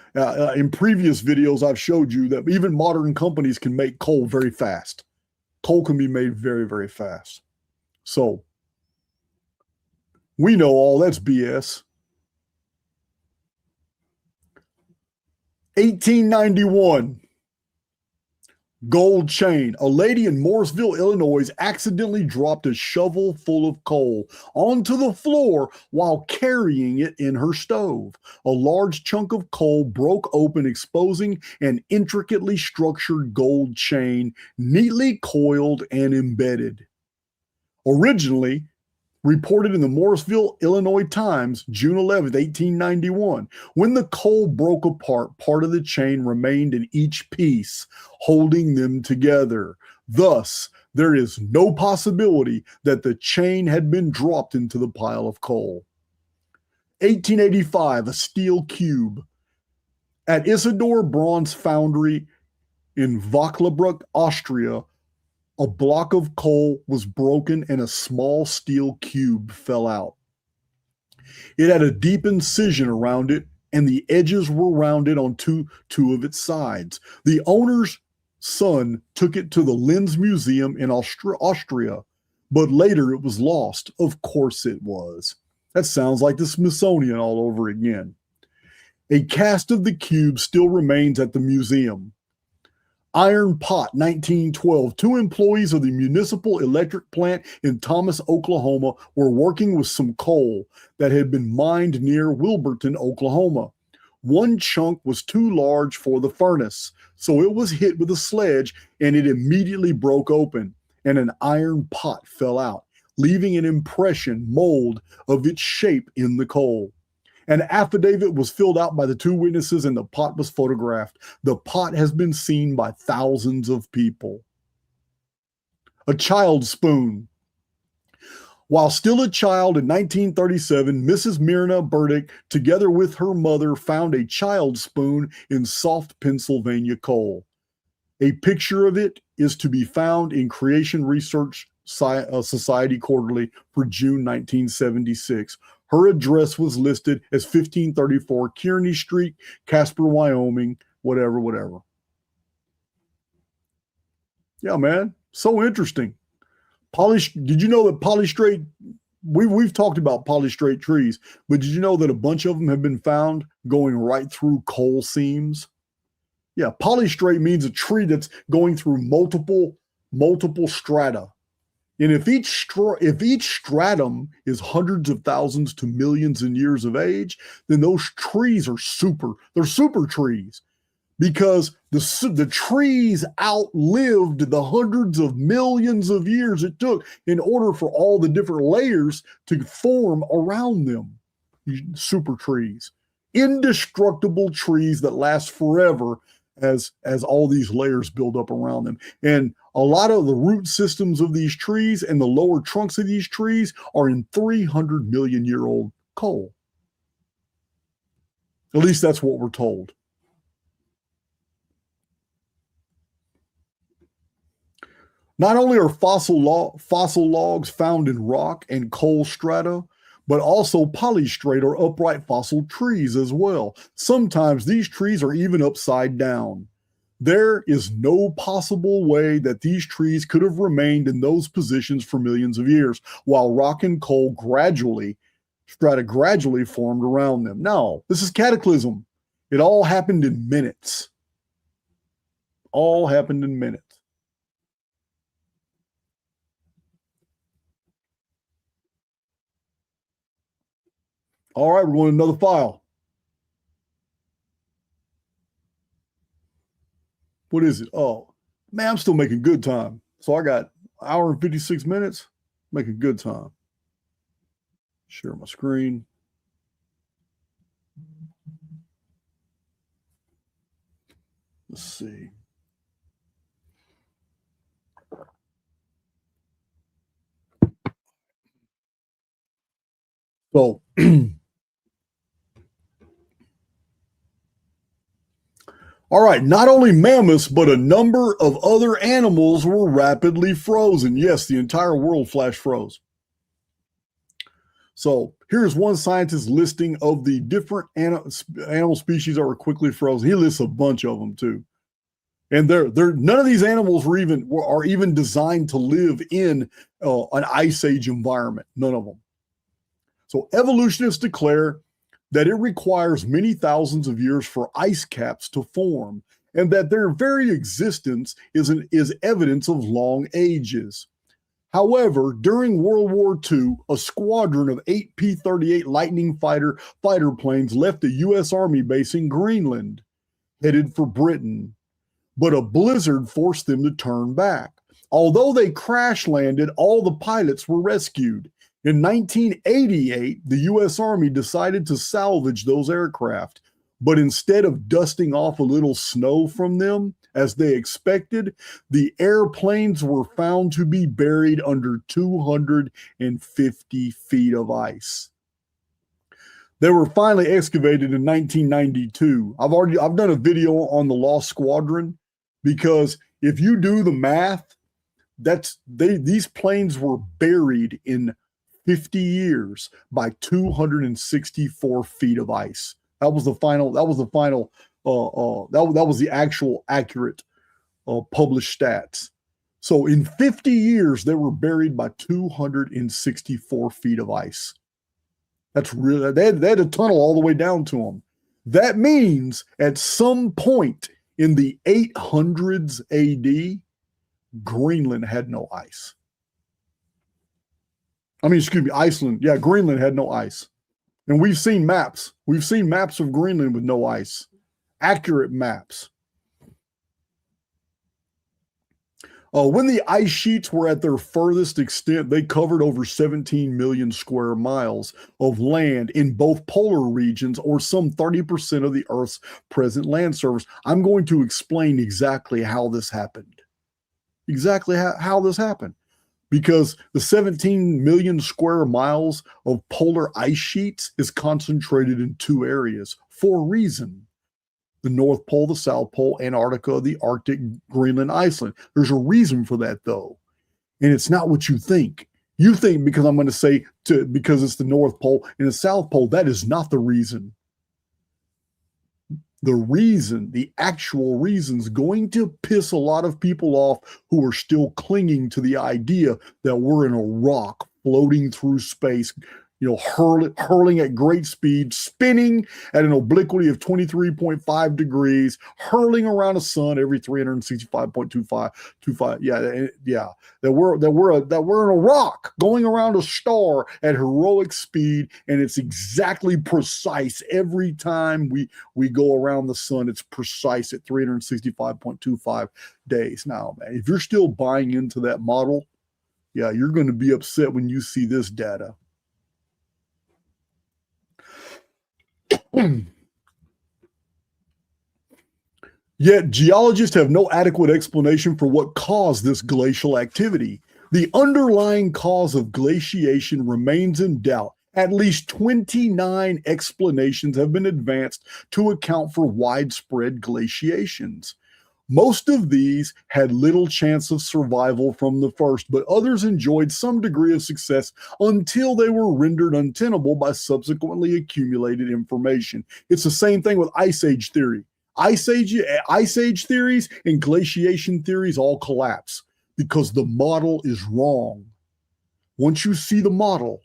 in previous videos, I've showed you that even modern companies can make coal very fast. Coal can be made very, very fast. So we know all that's BS. 1891, Gold chain. A lady in Morrisville, Illinois accidentally dropped a shovel full of coal onto the floor while carrying it in her stove. A large chunk of coal broke open, exposing an intricately structured gold chain, neatly coiled and embedded. Originally, reported in the Morrisville, Illinois Times, June 11, 1891. When the coal broke apart, part of the chain remained in each piece, holding them together. Thus, there is no possibility that the chain had been dropped into the pile of coal. 1885, a steel cube. At Isidor Braun's foundry in Vaclabrück, Austria, a block of coal was broken and a small steel cube fell out. It had a deep incision around it, and the edges were rounded on two of its sides. The owner's son took it to the Linz Museum in Austria, but later it was lost. Of course it was. That sounds like the Smithsonian all over again. A cast of the cube still remains at the museum. Iron pot, 1912. Two employees of the municipal electric plant in Thomas, Oklahoma, were working with some coal that had been mined near Wilburton, Oklahoma. One chunk was too large for the furnace, so it was hit with a sledge and it immediately broke open, and an iron pot fell out, leaving an impression, mold of its shape in the coal. An affidavit was filled out by the two witnesses and the pot was photographed. The pot has been seen by thousands of people. A child spoon. While still a child in 1937, Mrs. Myrna Burdick, together with her mother, found a child spoon in soft Pennsylvania coal. A picture of it is to be found in Creation Research Society Quarterly for June 1976. Her address was listed as 1534 Kearney Street, Casper, Wyoming, whatever. Yeah, man. So interesting. Did you know that polystrate, we've talked about polystrate trees, but did you know that a bunch of them have been found going right through coal seams? Yeah, polystrate means a tree that's going through multiple strata. And if each stratum is hundreds of thousands to millions in years of age, then those trees are they're super trees, because the trees outlived the hundreds of millions of years it took in order for all the different layers to form around them. Super trees, indestructible trees that last forever as all these layers build up around them. And a lot of the root systems of these trees and the lower trunks of these trees are in 300 million year old coal. At least that's what we're told. Not only are fossil logs found in rock and coal strata, but also polystrate or upright fossil trees as well. Sometimes these trees are even upside down. There is no possible way that these trees could have remained in those positions for millions of years, while rock and coal strata gradually formed around them. No, this is cataclysm. It all happened in minutes. All happened in minutes. All right, we're going to another file. What is it? Oh, man, I'm still making good time. So I got an hour and 56 minutes, making good time. Share my screen. Let's see. So, all right, not only mammoths, but a number of other animals were rapidly frozen. Yes, the entire world flash froze. So here's one scientist listing of the different animal species that were quickly frozen. He lists a bunch of them too. And none of these animals are even designed to live in an ice age environment. None of them. So evolutionists declare that it requires many thousands of years for ice caps to form. and that their very existence is evidence of long ages. However, during World War II, a squadron of 8 P-38 Lightning fighter planes left the U.S. Army base in Greenland, headed for Britain, but a blizzard forced them to turn back. Although they crash landed, all the pilots were rescued. In 1988, the U.S. Army decided to salvage those aircraft, but instead of dusting off a little snow from them, as they expected, the airplanes were found to be buried under 250 feet of ice. They were finally excavated in 1992. I've done a video on the Lost Squadron, because if you do the math, these planes were buried in 50 years by 264 feet of ice. That was the actual accurate published stats. So in 50 years, they were buried by 264 feet of ice. That's really, they had a tunnel all the way down to them. That means at some point in the 800s AD, Greenland had no ice. Iceland. Yeah, Greenland had no ice. And we've seen maps. We've seen maps of Greenland with no ice. Accurate maps. When the ice sheets were at their furthest extent, they covered over 17 million square miles of land in both polar regions, or some 30% of the Earth's present land surface. I'm going to explain exactly how this happened. Exactly how this happened. Because the 17 million square miles of polar ice sheets is concentrated in two areas for a reason. The North Pole, the South Pole, Antarctica, the Arctic, Greenland, Iceland. There's a reason for that, though. And it's not what you think. You think because I'm going to say because it's the North Pole and the South Pole, that is not the reason. The reason, the actual reason's going to piss a lot of people off who are still clinging to the idea that we're in a rock floating through space, hurling at great speed, spinning at an obliquity of 23.5 degrees, hurling around the sun every 365.25. Yeah. That we're in a rock going around a star at heroic speed, and it's exactly precise every time we go around the sun. It's precise at 365.25 days. Now, man, if you're still buying into that model, yeah, you're going to be upset when you see this data. Yet geologists have no adequate explanation for what caused this glacial activity. The underlying cause of glaciation remains in doubt. At least 29 explanations have been advanced to account for widespread glaciations. Most of these had little chance of survival from the first, but others enjoyed some degree of success until they were rendered untenable by subsequently accumulated information. It's the same thing with Ice Age theory. Ice Age theories and glaciation theories all collapse because the model is wrong. Once you see the model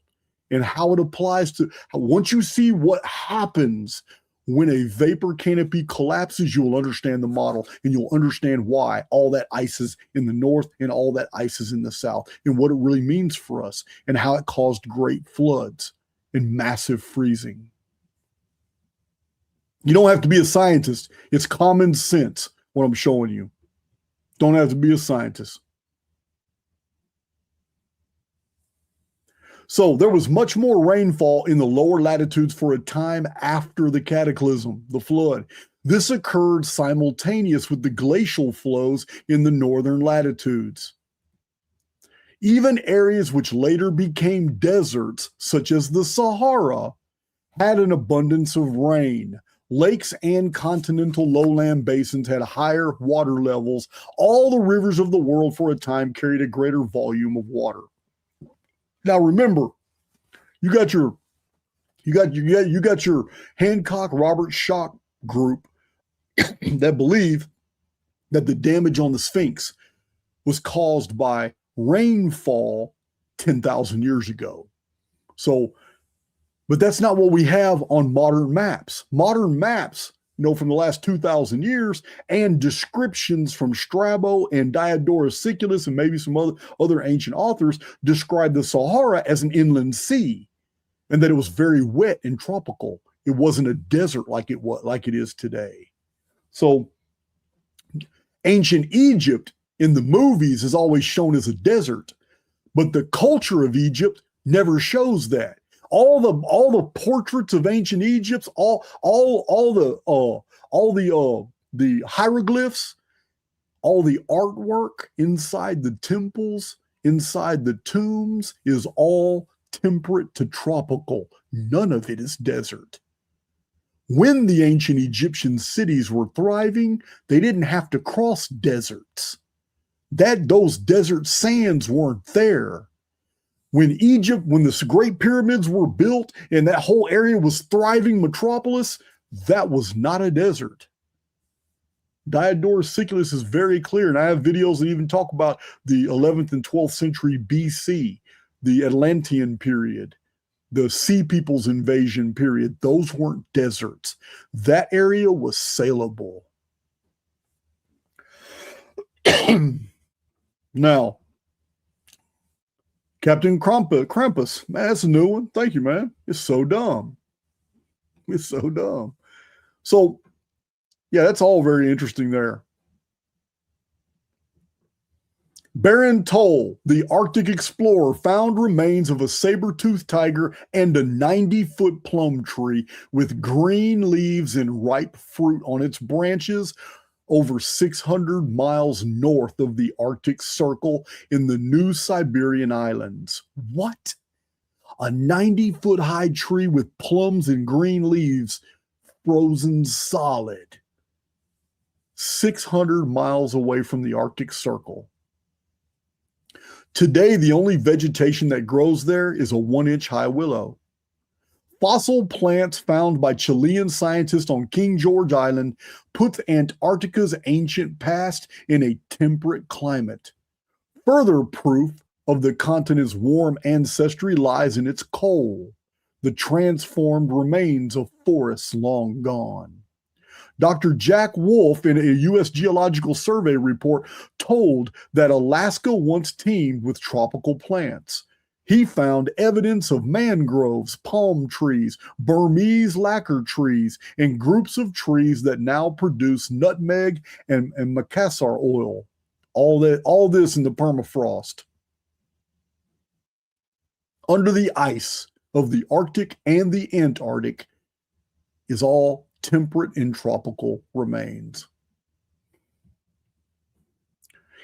and how it applies once you see what happens when a vapor canopy collapses, you will understand the model, and you'll understand why all that ice is in the north and all that ice is in the south, and what it really means for us, and how it caused great floods and massive freezing. You don't have to be a scientist. It's common sense, what I'm showing you. Don't have to be a scientist. So there was much more rainfall in the lower latitudes for a time after the cataclysm, the flood. This occurred simultaneous with the glacial flows in the northern latitudes. Even areas which later became deserts, such as the Sahara, had an abundance of rain. Lakes and continental lowland basins had higher water levels. All the rivers of the world for a time carried a greater volume of water. Now remember, you got your Hancock Robert Schoch group that believe that the damage on the Sphinx was caused by rainfall 10,000 years ago. So, but that's not what we have on modern maps. Modern maps from the last 2,000 years, and descriptions from Strabo and Diodorus Siculus and maybe some other ancient authors describe the Sahara as an inland sea, and that it was very wet and tropical. It wasn't a desert like it is today. So ancient Egypt in the movies is always shown as a desert, but the culture of Egypt never shows that. All the portraits of ancient Egypt, all the hieroglyphs, all the artwork inside the temples, inside the tombs is all temperate to tropical. None of it is desert. When the ancient Egyptian cities were thriving, they didn't have to cross deserts. Those desert sands weren't there. When the Great Pyramids were built and that whole area was thriving metropolis, that was not a desert. Diodorus Siculus is very clear, and I have videos that even talk about the 11th and 12th century BC, the Atlantean period, the Sea People's invasion period. Those weren't deserts. That area was saleable. Now, Captain Krampus, man, that's a new one. Thank you, man. It's so dumb. It's so dumb. So, yeah, that's all very interesting there. Baron Toll, the Arctic explorer, found remains of a saber-toothed tiger and a 90-foot plum tree with green leaves and ripe fruit on its branches over 600 miles north of the Arctic Circle in the New Siberian Islands. What? A 90-foot high tree with plums and green leaves frozen solid. 600 miles away from the Arctic Circle. Today, the only vegetation that grows there is a 1-inch high willow. Fossil plants found by Chilean scientists on King George Island put Antarctica's ancient past in a temperate climate. Further proof of the continent's warm ancestry lies in its coal, the transformed remains of forests long gone. Dr. Jack Wolf, in a U.S. Geological Survey report, told that Alaska once teemed with tropical plants. He found evidence of mangroves, palm trees, Burmese lacquer trees, and groups of trees that now produce nutmeg and macassar oil. All this in the permafrost. Under the ice of the Arctic and the Antarctic is all temperate and tropical remains.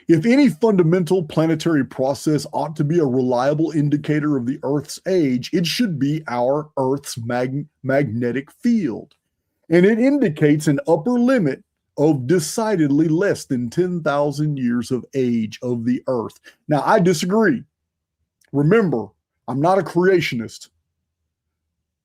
If any fundamental planetary process ought to be a reliable indicator of the Earth's age, it should be our Earth's magnetic field. And it indicates an upper limit of decidedly less than 10,000 years of age of the Earth. Now, I disagree. Remember, I'm not a creationist.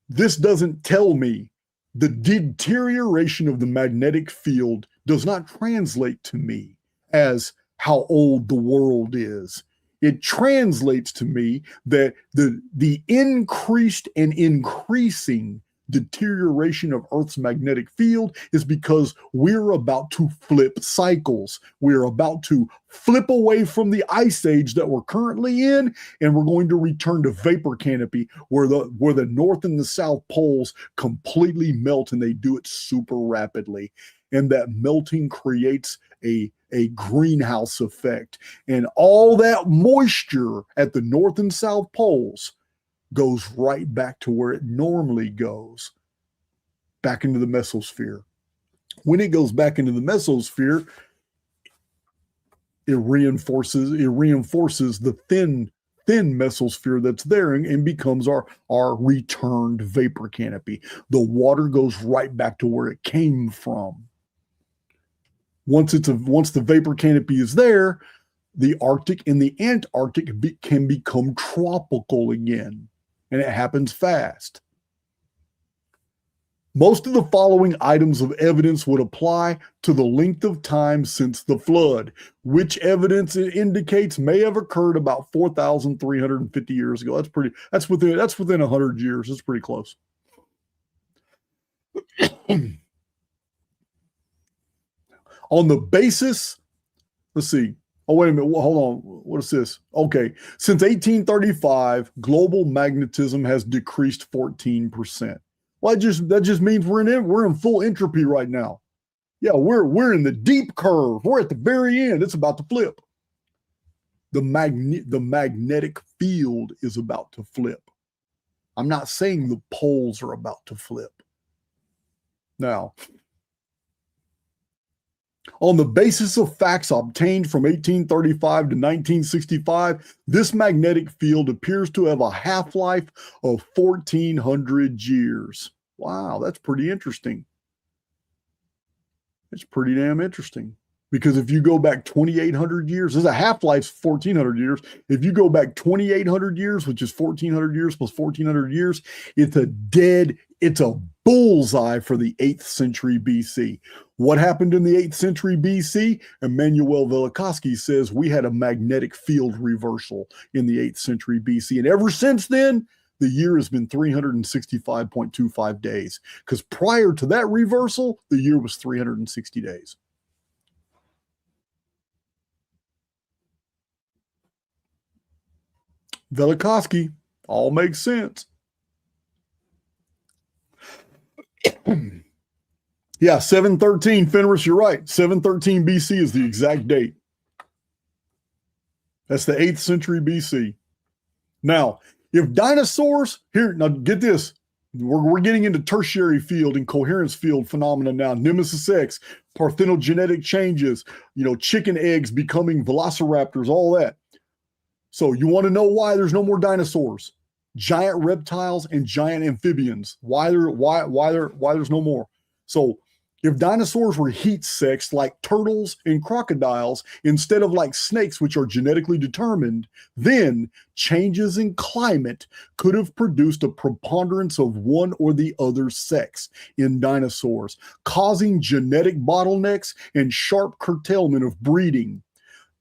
This doesn't tell me the deterioration of the magnetic field does not translate to me as how old the world is. It translates to me that the increased and increasing deterioration of Earth's magnetic field is because we're about to flip cycles. We're about to flip away from the ice age that we're currently in, and we're going to return to vapor canopy where the north and the south poles completely melt, and they do it super rapidly. And that melting creates a greenhouse effect. And all that moisture at the north and south poles goes right back to where it normally goes, back into the mesosphere. When it goes back into the mesosphere, it reinforces the thin mesosphere that's there and becomes our returned vapor canopy. The water goes right back to where it came from. Once the vapor canopy is there, the Arctic and the Antarctic can become tropical again. And it happens fast. Most of the following items of evidence would apply to the length of time since the flood, which evidence it indicates may have occurred about 4,350 years ago. That's within 100 years. It's pretty close. On the basis, let's see. Oh, wait a minute. Hold on. What is this? Okay. Since 1835, global magnetism has decreased 14%. Well, that just means we're in full entropy right now. Yeah, we're in the deep curve. We're at the very end. It's about to flip. The magnetic field is about to flip. I'm not saying the poles are about to flip. Now, on the basis of facts obtained from 1835 to 1965, this magnetic field appears to have a half-life of 1,400 years. Wow, that's pretty interesting. It's pretty damn interesting. Because if you go back 2,800 years, there's a half-life 1,400 years. If you go back 2,800 years, which is 1,400 years plus 1,400 years, it's a bullseye for the 8th century BC. What happened in the 8th century BC? Immanuel Velikovsky says we had a magnetic field reversal in the 8th century BC. And ever since then, the year has been 365.25 days. Because prior to that reversal, the year was 360 days. Velikovsky, all makes sense. Yeah, 713, Fenris, you're right. 713 BC is the exact date. That's the 8th century BC. Now, if dinosaurs, here, now get this. We're getting into tertiary field and coherence field phenomena now. Nemesis X, parthenogenetic changes, chicken eggs becoming velociraptors, all that. So you want to know why there's no more dinosaurs, giant reptiles and giant amphibians? Why there's no more? So if dinosaurs were heat sexed like turtles and crocodiles instead of like snakes, which are genetically determined, then changes in climate could have produced a preponderance of one or the other sex in dinosaurs, causing genetic bottlenecks and sharp curtailment of breeding.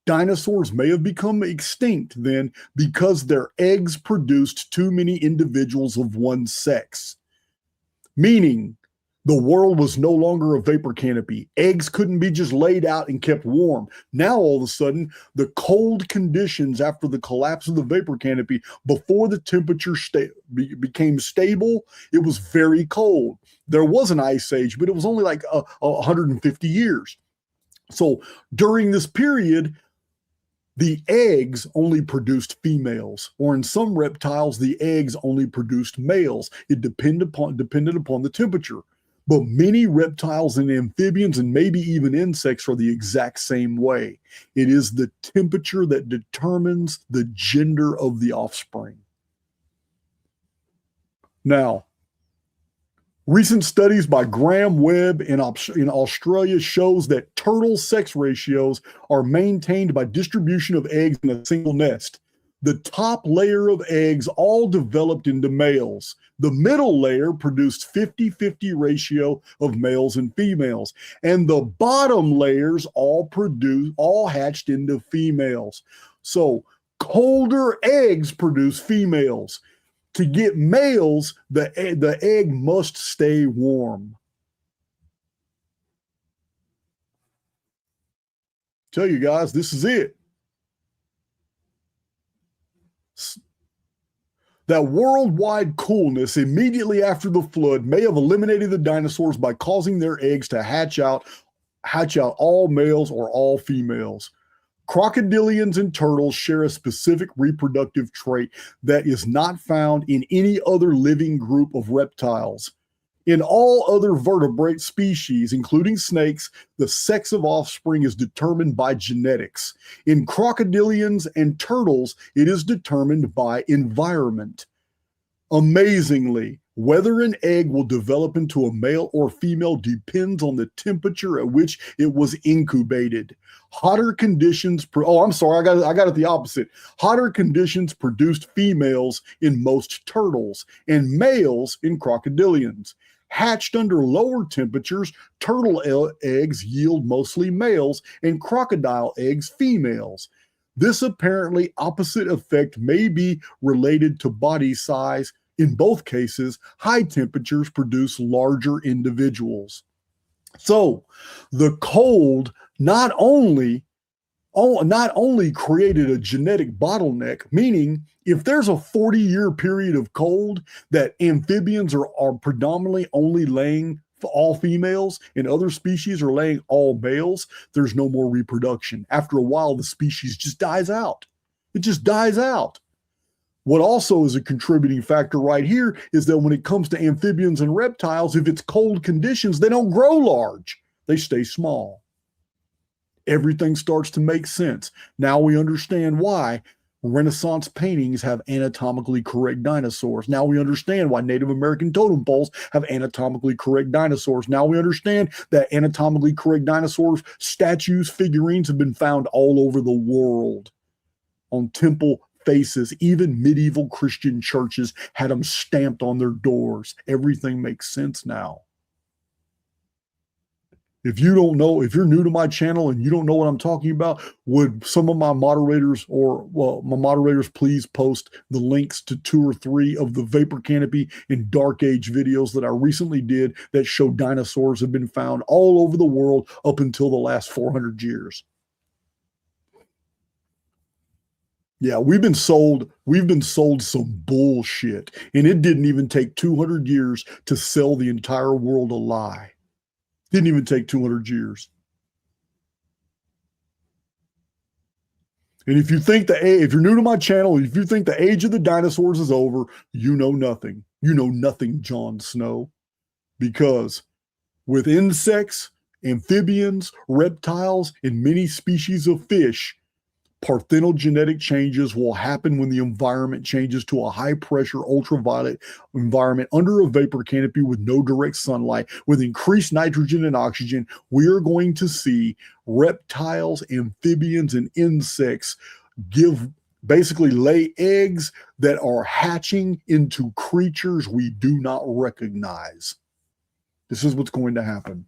Dinosaurs may have become extinct then because their eggs produced too many individuals of one sex. Meaning, the world was no longer a vapor canopy. Eggs couldn't be just laid out and kept warm. Now, all of a sudden, the cold conditions after the collapse of the vapor canopy, before the temperature became stable, it was very cold. There was an ice age, but it was only like 150 years. So during this period, the eggs only produced females, or in some reptiles, the eggs only produced males. It depended upon the temperature. But many reptiles and amphibians and maybe even insects are the exact same way. It is the temperature that determines the gender of the offspring. Now, recent studies by Graham Webb in Australia shows that turtle sex ratios are maintained by distribution of eggs in a single nest. The top layer of eggs all developed into males. The middle layer produced 50-50 ratio of males and females. And the bottom layers all hatched into females. So colder eggs produce females. To get males, the egg must stay warm. Tell you guys, this is it. That worldwide coolness immediately after the flood may have eliminated the dinosaurs by causing their eggs to hatch out all males or all females. Crocodilians and turtles share a specific reproductive trait that is not found in any other living group of reptiles. In all other vertebrate species, including snakes, the sex of offspring is determined by genetics. In crocodilians and turtles, it is determined by environment. Amazingly, whether an egg will develop into a male or female depends on the temperature at which it was incubated. Hotter conditions, I got it the opposite. Hotter conditions produced females in most turtles and males in crocodilians. Hatched under lower temperatures, turtle eggs yield mostly males and crocodile eggs females. This apparently opposite effect may be related to body size. In both cases, high temperatures produce larger individuals. So the cold not only created a genetic bottleneck, meaning if there's a 40-year period of cold that amphibians are predominantly only laying all females and other species are laying all males, there's no more reproduction. After a while, the species just dies out. It just dies out. What also is a contributing factor right here is that when it comes to amphibians and reptiles, if it's cold conditions, they don't grow large. They stay small. Everything starts to make sense. Now we understand why Renaissance paintings have anatomically correct dinosaurs. Now we understand why Native American totem poles have anatomically correct dinosaurs. Now we understand that anatomically correct dinosaurs, statues, figurines have been found all over the world on temple faces. Even medieval Christian churches had them stamped on their doors. Everything makes sense now. If you don't know, if you're new to my channel and you don't know what I'm talking about, would some of my moderators my moderators please post the links to 2 or 3 of the vapor canopy and dark age videos that I recently did that show dinosaurs have been found all over the world up until the last 400 years. Yeah, we've been sold some bullshit, and it didn't even take 200 years to sell the entire world a lie. Didn't even take 200 years. And if you're new to my channel, if you think the age of the dinosaurs is over, you know nothing. You know nothing, Jon Snow. Because with insects, amphibians, reptiles, and many species of fish, parthenogenetic changes will happen when the environment changes to a high pressure ultraviolet environment under a vapor canopy with no direct sunlight, with increased nitrogen and oxygen. We are going to see reptiles, amphibians, and insects basically lay eggs that are hatching into creatures we do not recognize. This is what's going to happen.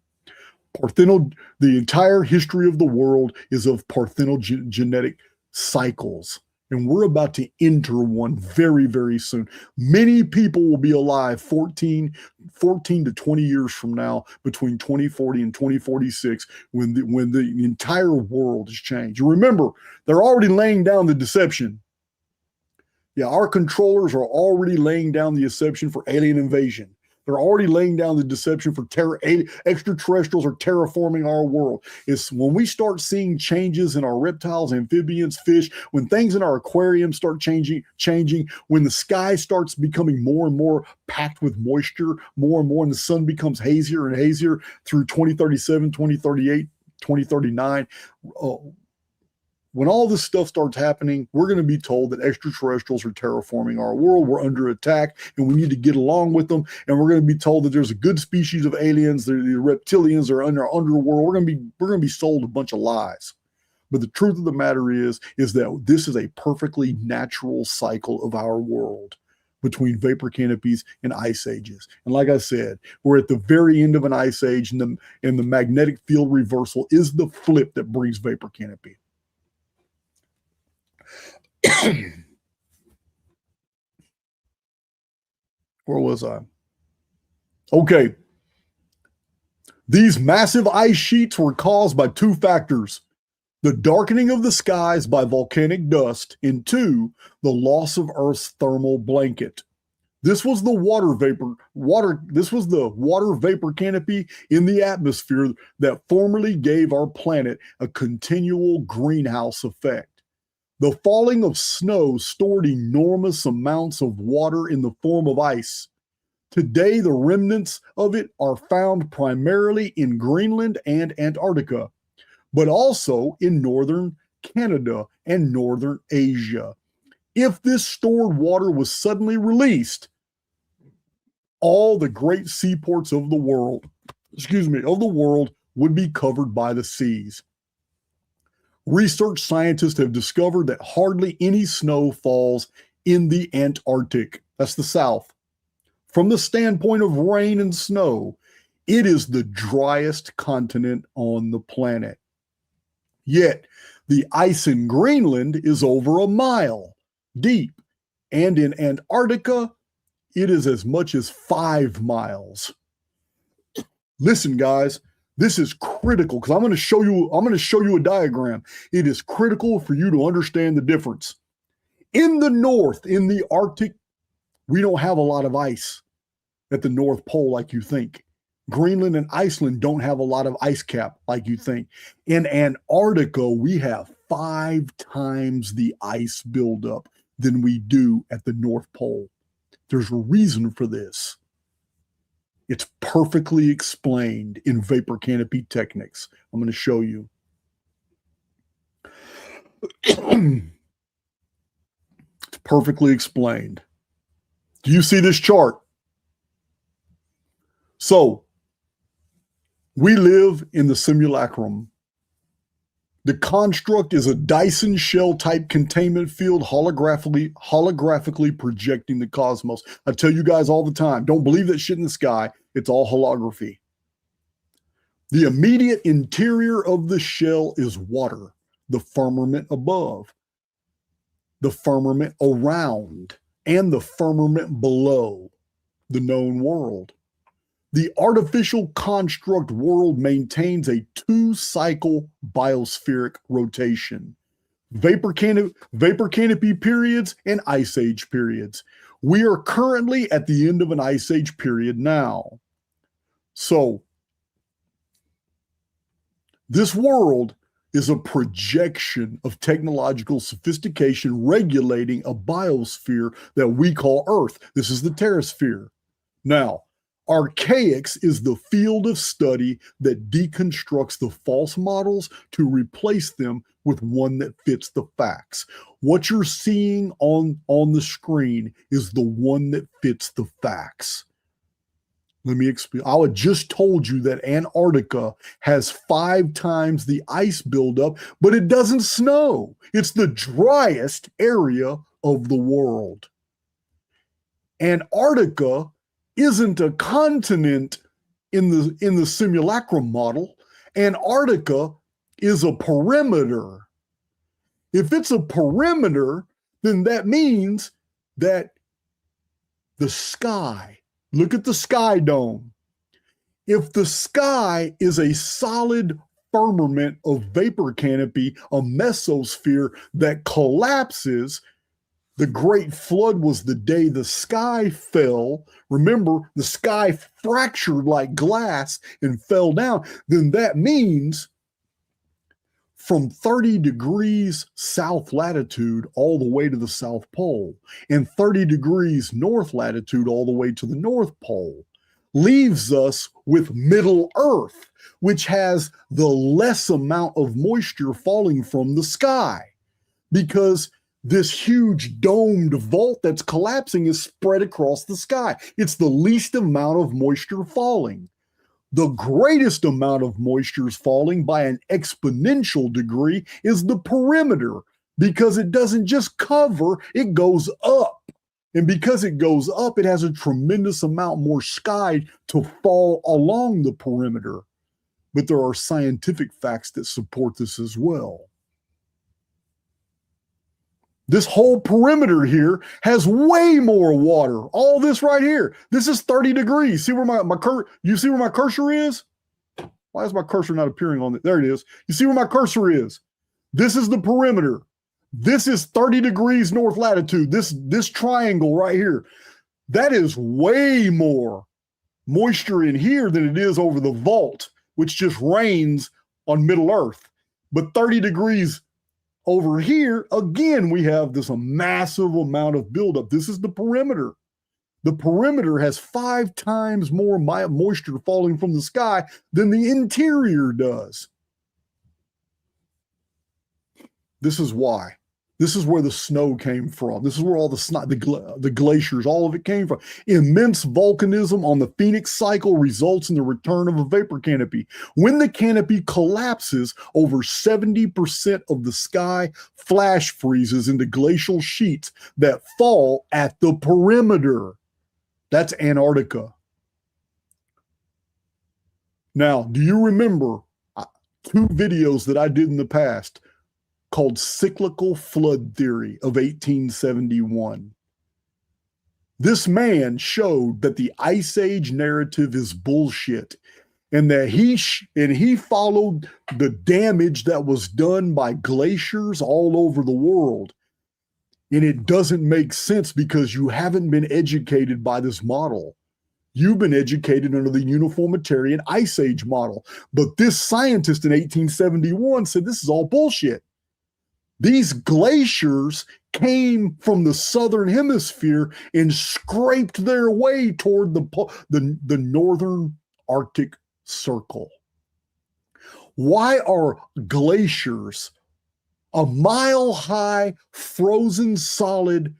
The entire history of the world is of parthenogenetic cycles, and we're about to enter one very, very soon. Many people will be alive 14 to 20 years from now, between 2040 and 2046, when the entire world has changed. Remember, they're already laying down the deception. Yeah, our controllers are already laying down the deception for alien invasion. They're already laying down the deception for extraterrestrials are terraforming our world. It's when we start seeing changes in our reptiles, amphibians, fish, when things in our aquarium start changing, when the sky starts becoming more and more packed with moisture, more and more, and the sun becomes hazier and hazier through 2037, 2038, 2039. When all this stuff starts happening, we're going to be told that extraterrestrials are terraforming our world. We're under attack, and we need to get along with them. And we're going to be told that there's a good species of aliens. The reptilians are in our underworld. We're going to be sold a bunch of lies. But the truth of the matter is that this is a perfectly natural cycle of our world between vapor canopies and ice ages. And like I said, we're at the very end of an ice age, and the magnetic field reversal is the flip that brings vapor canopy. Where was I? Okay. These massive ice sheets were caused by 2 factors: the darkening of the skies by volcanic dust, and 2, the loss of Earth's thermal blanket. This was the water vapor canopy in the atmosphere that formerly gave our planet a continual greenhouse effect. The falling of snow stored enormous amounts of water in the form of ice. Today, the remnants of it are found primarily in Greenland and Antarctica, but also in northern Canada and northern Asia. If this stored water was suddenly released, all the great seaports of the world would be covered by the seas. Research scientists have discovered that hardly any snow falls in the Antarctic. That's the South. From the standpoint of rain and snow, it is the driest continent on the planet. Yet, the ice in Greenland is over a mile deep, and in Antarctica, it is as much as 5 miles. Listen, guys, This is critical because I'm going to show you a diagram. It is critical for you to understand the difference. In the north, in the Arctic, we don't have a lot of ice at the North Pole like you think. Greenland and Iceland don't have a lot of ice cap like you think. In Antarctica, we have 5 times the ice buildup than we do at the North Pole. There's a reason for this. It's perfectly explained in vapor canopy techniques. I'm going to show you. It's perfectly explained. Do you see this chart? So, we live in the simulacrum. The construct is a Dyson shell type containment field holographically projecting the cosmos. I tell you guys all the time, don't believe that shit in the sky. It's all holography. The immediate interior of the shell is water, the firmament above, the firmament around, and the firmament below the known world. The artificial construct world maintains a 2-cycle biospheric rotation, vapor canopy periods and ice age periods. We are currently at the end of an ice age period now. So, this world is a projection of technological sophistication regulating a biosphere that we call Earth. This is the terrasphere. Now, archaics is the field of study that deconstructs the false models to replace them with one that fits the facts. What you're seeing on the screen is the one that fits the facts. Let me explain. I had just told you that Antarctica has 5 times the ice buildup, but it doesn't snow. It's the driest area of the world. Antarctica isn't a continent in the simulacrum model. Antarctica is a perimeter. If it's a perimeter, then that means that the sky, look at the sky dome. If the sky is a solid firmament of vapor canopy, a mesosphere that collapses, the Great Flood was the day the sky fell. Remember, the sky fractured like glass and fell down. Then that means from 30 degrees south latitude all the way to the South Pole and 30 degrees north latitude all the way to the North Pole leaves us with Middle Earth, which has the less amount of moisture falling from the sky because this huge domed vault that's collapsing is spread across the sky. It's the least amount of moisture falling. The greatest amount of moisture is falling by an exponential degree is the perimeter because it doesn't just cover, it goes up. And because it goes up, it has a tremendous amount more sky to fall along the perimeter. But there are scientific facts that support this as well. This whole perimeter here has way more water. All this right here. This is 30 degrees. See where you see where my cursor is? Why is my cursor not appearing on it? There it is. You see where my cursor is? This is the perimeter. This is 30 degrees north latitude. This triangle right here. That is way more moisture in here than it is over the vault, which just rains on Middle Earth. But 30 degrees over here, again, we have this massive amount of buildup. This is the perimeter. The perimeter has 5 times more moisture falling from the sky than the interior does. This is why. This is where the snow came from. This is where all the glaciers, all of it came from. Immense volcanism on the Phoenix cycle results in the return of a vapor canopy. When the canopy collapses, over 70% of the sky flash freezes into glacial sheets that fall at the perimeter. That's Antarctica. Now, do you remember 2 videos that I did in the past called Cyclical Flood Theory of 1871? This man showed that the Ice Age narrative is bullshit and that he followed the damage that was done by glaciers all over the world. And it doesn't make sense because you haven't been educated by this model. You've been educated under the uniformitarian Ice Age model. But this scientist in 1871 said this is all bullshit. These glaciers came from the southern hemisphere and scraped their way toward the northern Arctic Circle. Why are glaciers, a mile-high frozen solid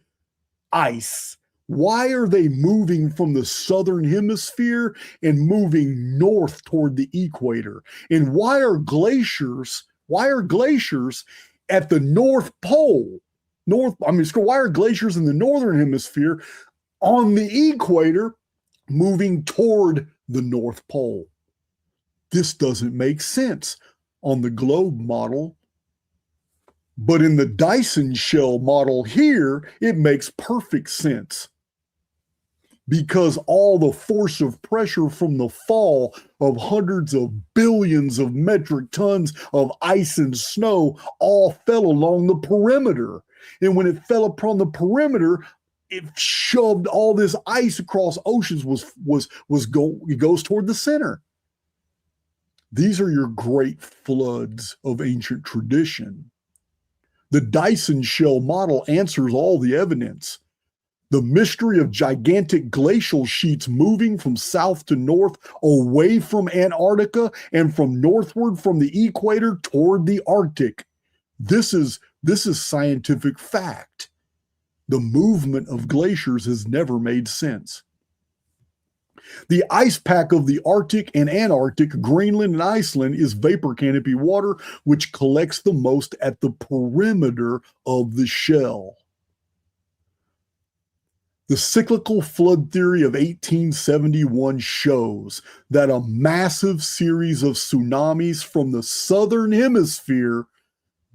ice, why are they moving from the southern hemisphere and moving north toward the equator? And why are glaciers at the North Pole? Why are glaciers in the northern hemisphere on the equator moving toward the North Pole? This doesn't make sense on the globe model. But in the Dyson shell model here, it makes perfect sense. Because all the force of pressure from the fall of hundreds of billions of metric tons of ice and snow all fell along the perimeter. And when it fell upon the perimeter, it shoved all this ice across oceans, it goes toward the center. These are your great floods of ancient tradition. The Dyson shell model answers all the evidence. The mystery of gigantic glacial sheets moving from south to north away from Antarctica and from northward from the equator toward the Arctic. This is scientific fact. The movement of glaciers has never made sense. The ice pack of the Arctic and Antarctic, Greenland and Iceland is vapor canopy water, which collects the most at the perimeter of the shell. The cyclical flood theory of 1871 shows that a massive series of tsunamis from the southern hemisphere,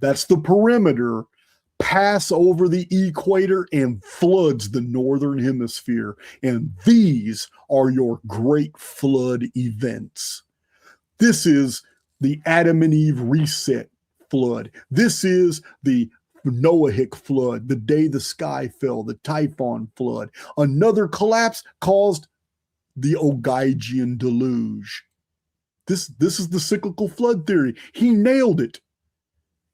that's the perimeter, pass over the equator and floods the northern hemisphere. And these are your great flood events. This is the Adam and Eve reset flood. This is the Noahic flood, the day the sky fell, the Typhon flood. Another collapse caused the Ogaigian deluge. This is the cyclical flood theory. He nailed it.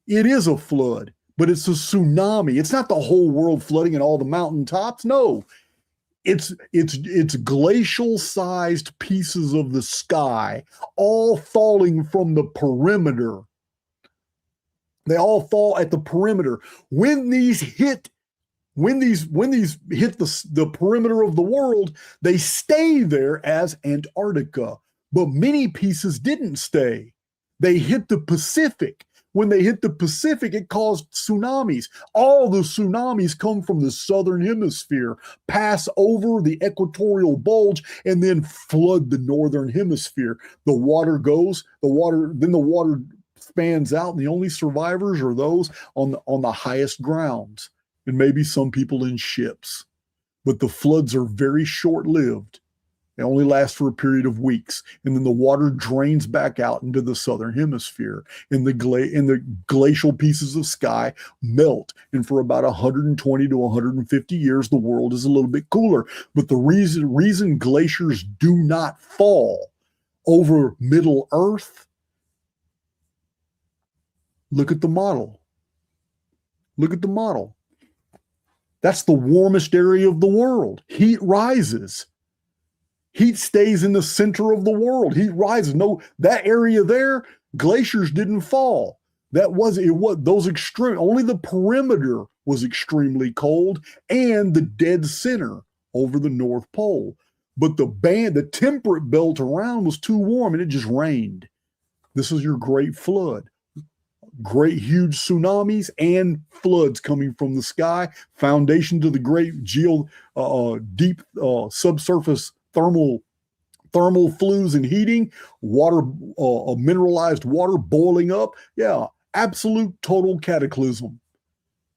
It is a flood, but it's a tsunami. It's not the whole world flooding and all the mountaintops. No, it's glacial-sized pieces of the sky all falling from the perimeter. They all fall at the perimeter. When these hit the perimeter of the world, they stay there as Antarctica. But many pieces didn't stay. They hit the Pacific. When they hit the Pacific, it caused tsunamis. All the tsunamis come from the southern hemisphere, pass over the equatorial bulge, and then flood the northern hemisphere. The water spans out, and the only survivors are those on the highest grounds, and maybe some people in ships. But the floods are very short-lived. They only last for a period of weeks, and then the water drains back out into the southern hemisphere, and the glacial pieces of sky melt. And for about 120 to 150 years, the world is a little bit cooler. But the reason glaciers do not fall over Middle Earth, look at the model. Look at the model. That's the warmest area of the world. Heat rises. Heat stays in the center of the world. Heat rises. No, that area there, glaciers didn't fall. Those extreme, only the perimeter was extremely cold and the dead center over the North Pole. But the temperate belt around was too warm and it just rained. This is your great flood. Great huge tsunamis and floods coming from the sky, foundation to the great deep subsurface thermal flues and heating, water, mineralized water boiling up. Yeah, absolute total cataclysm.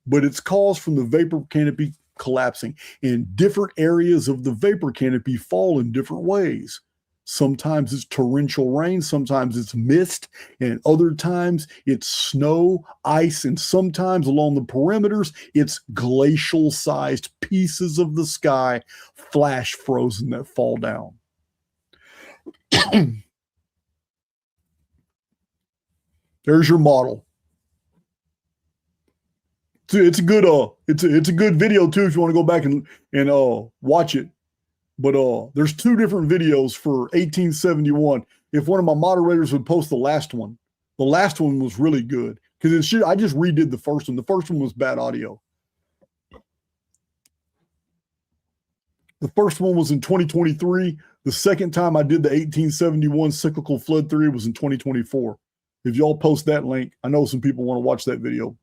But it's caused from the vapor canopy collapsing, and different areas of the vapor canopy fall in different ways. Sometimes it's torrential rain, sometimes it's mist, and other times it's snow, ice, and sometimes along the perimeters, it's glacial-sized pieces of the sky, flash frozen that fall down. There's your model. It's a good it's a good video too if you want to go back and watch it. But there's two different videos for 1871. If one of my moderators would post the last one was really good because I just redid the first one. The first one was bad audio. The first one was in 2023. The second time I did the 1871 cyclical flood theory was in 2024. If y'all post that link, I know some people want to watch that video.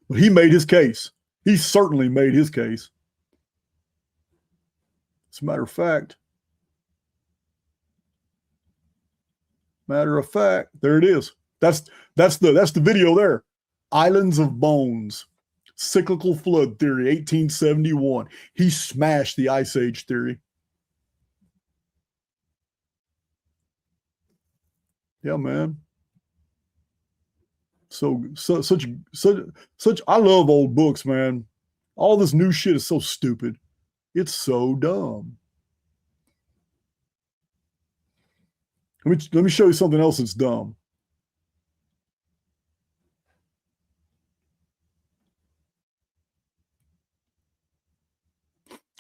But he made his case. He certainly made his case. As a matter of fact, there it is. That's the video there. Islands of Bones, cyclical flood theory, 1871. He smashed the Ice Age theory. Yeah, man. Such I love old books, man. All this new shit is so stupid. It's so dumb. Let me show you something else that's dumb.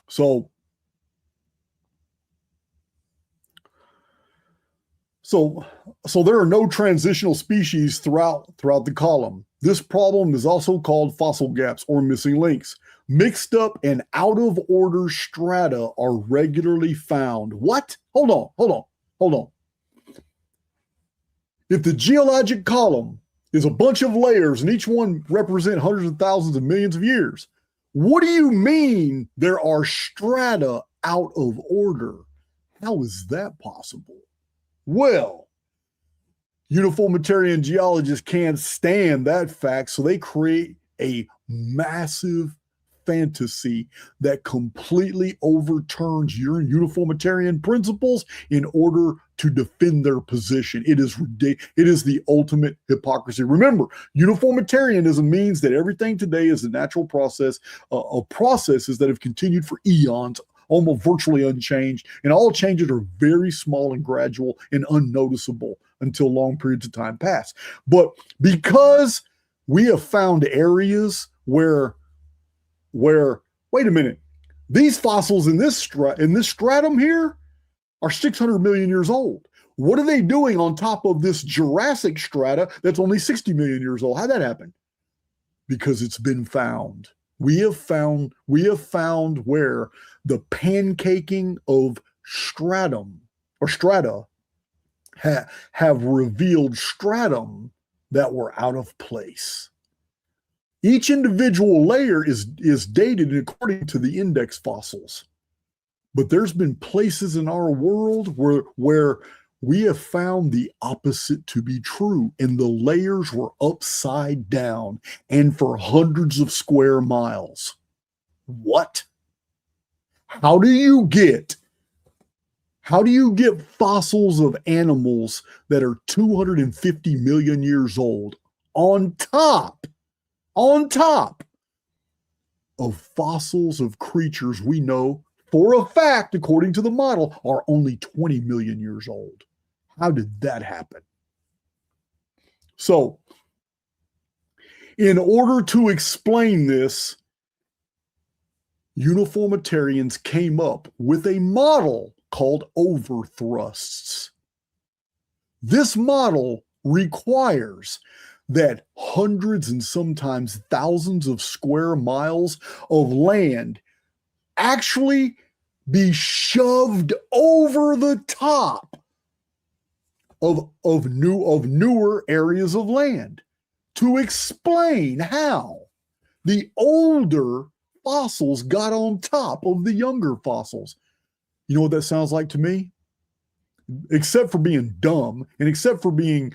So there are no transitional species throughout the column. This problem is also called fossil gaps or missing links. Mixed up and out of order strata are regularly found. What? Hold on. If the geologic column is a bunch of layers and each one represent hundreds of thousands of millions of years, what do you mean there are strata out of order? How is that possible? Well, uniformitarian geologists can't stand that fact, so they create a massive fantasy that completely overturns your uniformitarian principles in order to defend their position. It is ridiculous. It is the ultimate hypocrisy. Remember, uniformitarianism means that everything today is a natural process of processes that have continued for eons, almost virtually unchanged, and all changes are very small and gradual and unnoticeable until long periods of time pass. But because we have found areas where wait a minute, these fossils in this stratum here are 600 million years old. What are they doing on top of this Jurassic strata that's only 60 million years old? How'd that happen? Because it's been found. We have found where the pancaking of stratum or strata have revealed stratum that were out of place. Each individual layer is dated according to the index fossils. But there's been places in our world where we have found the opposite to be true, and the layers were upside down and for hundreds of square miles. What? How do you get fossils of animals that are 250 million years old on top of fossils of creatures we know for a fact, according to the model, are only 20 million years old? How did that happen? So, in order to explain this, uniformitarians came up with a model called overthrusts. This model requires that hundreds and sometimes thousands of square miles of land actually be shoved over the top of newer areas of land to explain how the older fossils got on top of the younger fossils. You know what that sounds like to me? Except for being dumb and except for being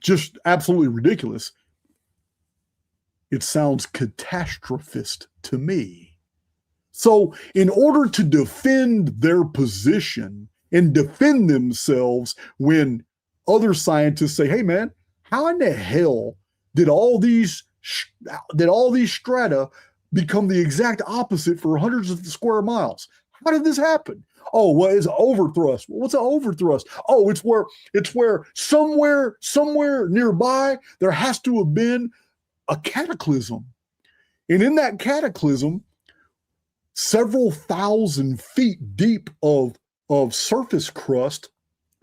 just absolutely ridiculous, it sounds catastrophist to me. So, in order to defend their position and defend themselves when other scientists say, "Hey, man, how in the hell did all these strata become the exact opposite for hundreds of square miles? How did this happen?" Oh, well, it's overthrust. What's an overthrust? Oh, it's where somewhere nearby there has to have been a cataclysm, and in that cataclysm, several thousand feet deep of surface crust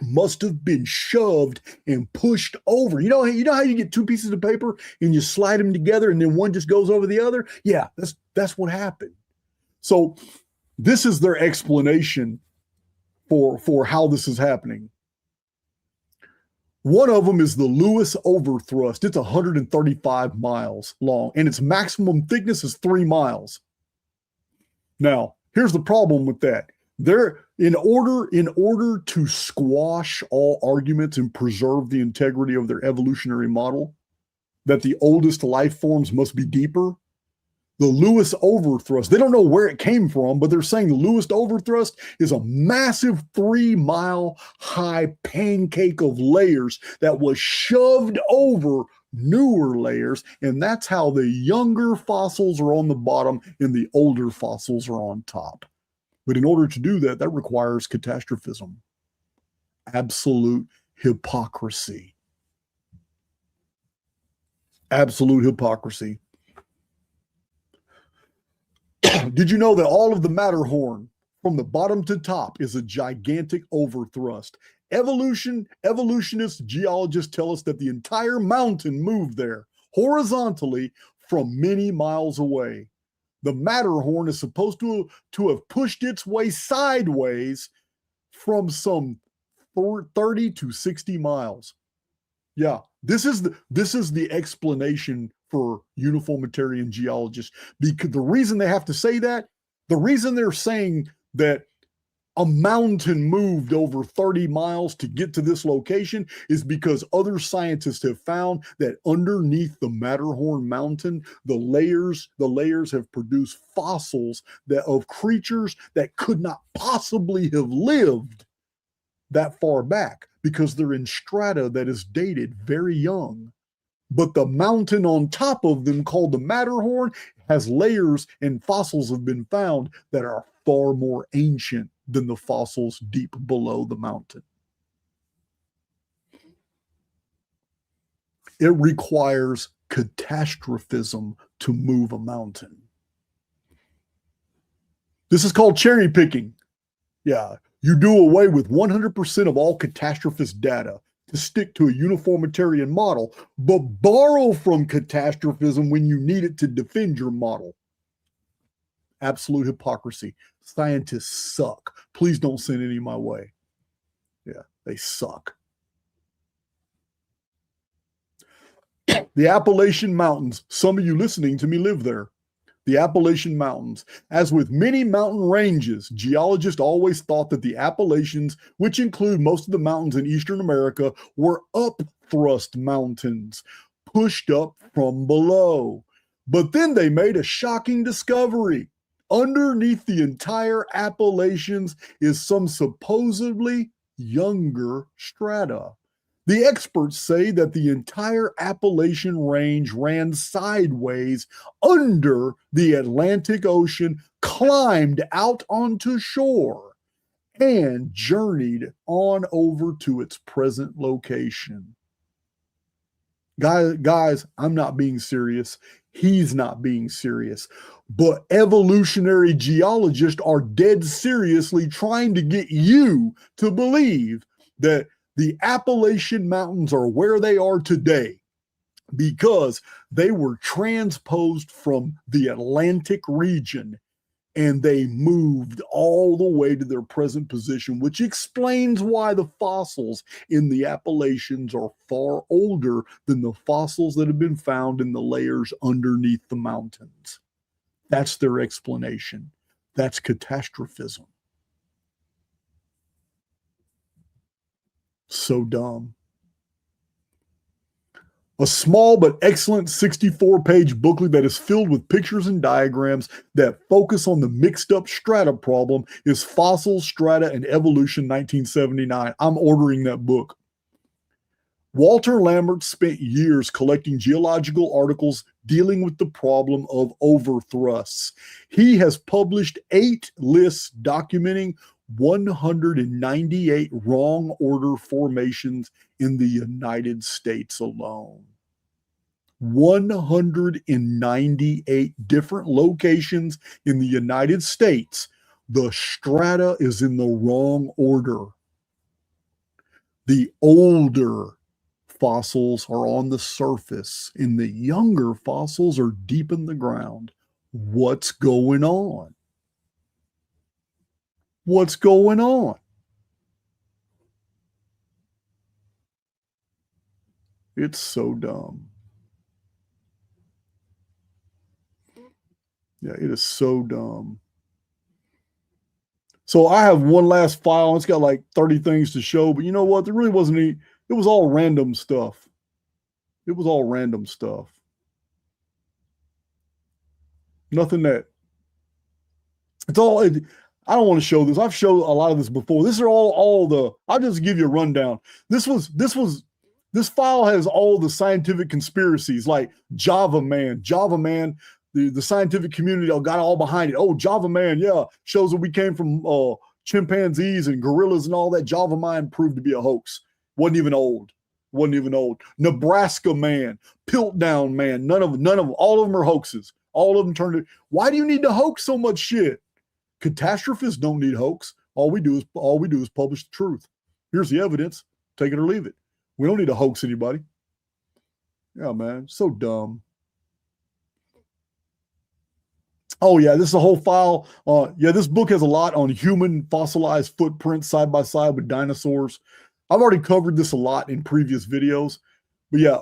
must have been shoved and pushed over. You know how you get two pieces of paper and you slide them together and then one just goes over the other? Yeah, that's what happened. So this is their explanation for how this is happening. One of them is the Lewis overthrust. It's 135 miles long and its maximum thickness is 3 miles. Now, here's the problem with that. In order to squash all arguments and preserve the integrity of their evolutionary model, that the oldest life forms must be deeper, the Lewis overthrust, they don't know where it came from, but they're saying the Lewis overthrust is a massive 3-mile high pancake of layers that was shoved over newer layers, and that's how the younger fossils are on the bottom and the older fossils are on top. But in order to do that, that requires catastrophism. Absolute hypocrisy. Absolute hypocrisy. Did you know that all of the Matterhorn from the bottom to top is a gigantic overthrust? Evolutionists, geologists tell us that the entire mountain moved there horizontally from many miles away. The Matterhorn is supposed to have pushed its way sideways from some 30 to 60 miles. Yeah, this is the explanation for uniformitarian geologists. Because the reason they have to say that, the reason they're saying that a mountain moved over 30 miles to get to this location is because other scientists have found that underneath the Matterhorn mountain, the layers have produced fossils of creatures that could not possibly have lived that far back because they're in strata that is dated very young. But the mountain on top of them, called the Matterhorn, has layers, and fossils have been found that are far more ancient than the fossils deep below the mountain. It requires catastrophism to move a mountain. This is called cherry picking. Yeah, you do away with 100% of all catastrophist data to stick to a uniformitarian model, but borrow from catastrophism when you need it to defend your model. Absolute hypocrisy. Scientists suck. Please don't send any my way. Yeah, they suck. The Appalachian Mountains. Some of you listening to me live there. The Appalachian Mountains. As with many mountain ranges, geologists always thought that the Appalachians, which include most of the mountains in Eastern America, were upthrust mountains, pushed up from below. But then they made a shocking discovery. Underneath the entire Appalachians is some supposedly younger strata. The experts say that the entire Appalachian range ran sideways under the Atlantic Ocean, climbed out onto shore, and journeyed on over to its present location. Guys, I'm not being serious. He's not being serious. But evolutionary geologists are dead seriously trying to get you to believe that the Appalachian Mountains are where they are today because they were transposed from the Atlantic region and they moved all the way to their present position, which explains why the fossils in the Appalachians are far older than the fossils that have been found in the layers underneath the mountains. That's their explanation. That's catastrophism. So dumb. A small but excellent 64-page booklet that is filled with pictures and diagrams that focus on the mixed up strata problem is Fossils, Strata, and Evolution 1979. I'm ordering that book. Walter Lambert spent years collecting geological articles dealing with the problem of overthrusts. He has published 8 lists documenting 198 wrong order formations in the United States alone. 198 different locations in the United States. The strata is in the wrong order. The older fossils are on the surface, and the younger fossils are deep in the ground. What's going on? What's going on? It's so dumb. Yeah, it is so dumb. So I have one last file. It's got like 30 things to show, but you know what? There really wasn't any, it was all random stuff. It was all random stuff. Nothing that, it's all, I don't want to show this. I've showed a lot of this before. This are all the, I'll just give you a rundown. This file has all the scientific conspiracies like Java Man, the scientific community got all behind it. Oh, Java Man, yeah, shows that we came from chimpanzees and gorillas and all that. Java Man proved to be a hoax. Wasn't even old. Nebraska Man, Piltdown Man, none of them, all of them are hoaxes. All of them turned it. Why do you need to hoax so much shit? Catastrophists don't need hoax. All we do is publish the truth. Here's the evidence. Take it or leave it. We don't need to hoax anybody. Yeah, man, so dumb. Oh yeah, this is a whole file. Yeah, this book has a lot on human fossilized footprints side by side with dinosaurs. I've already covered this a lot in previous videos. But yeah,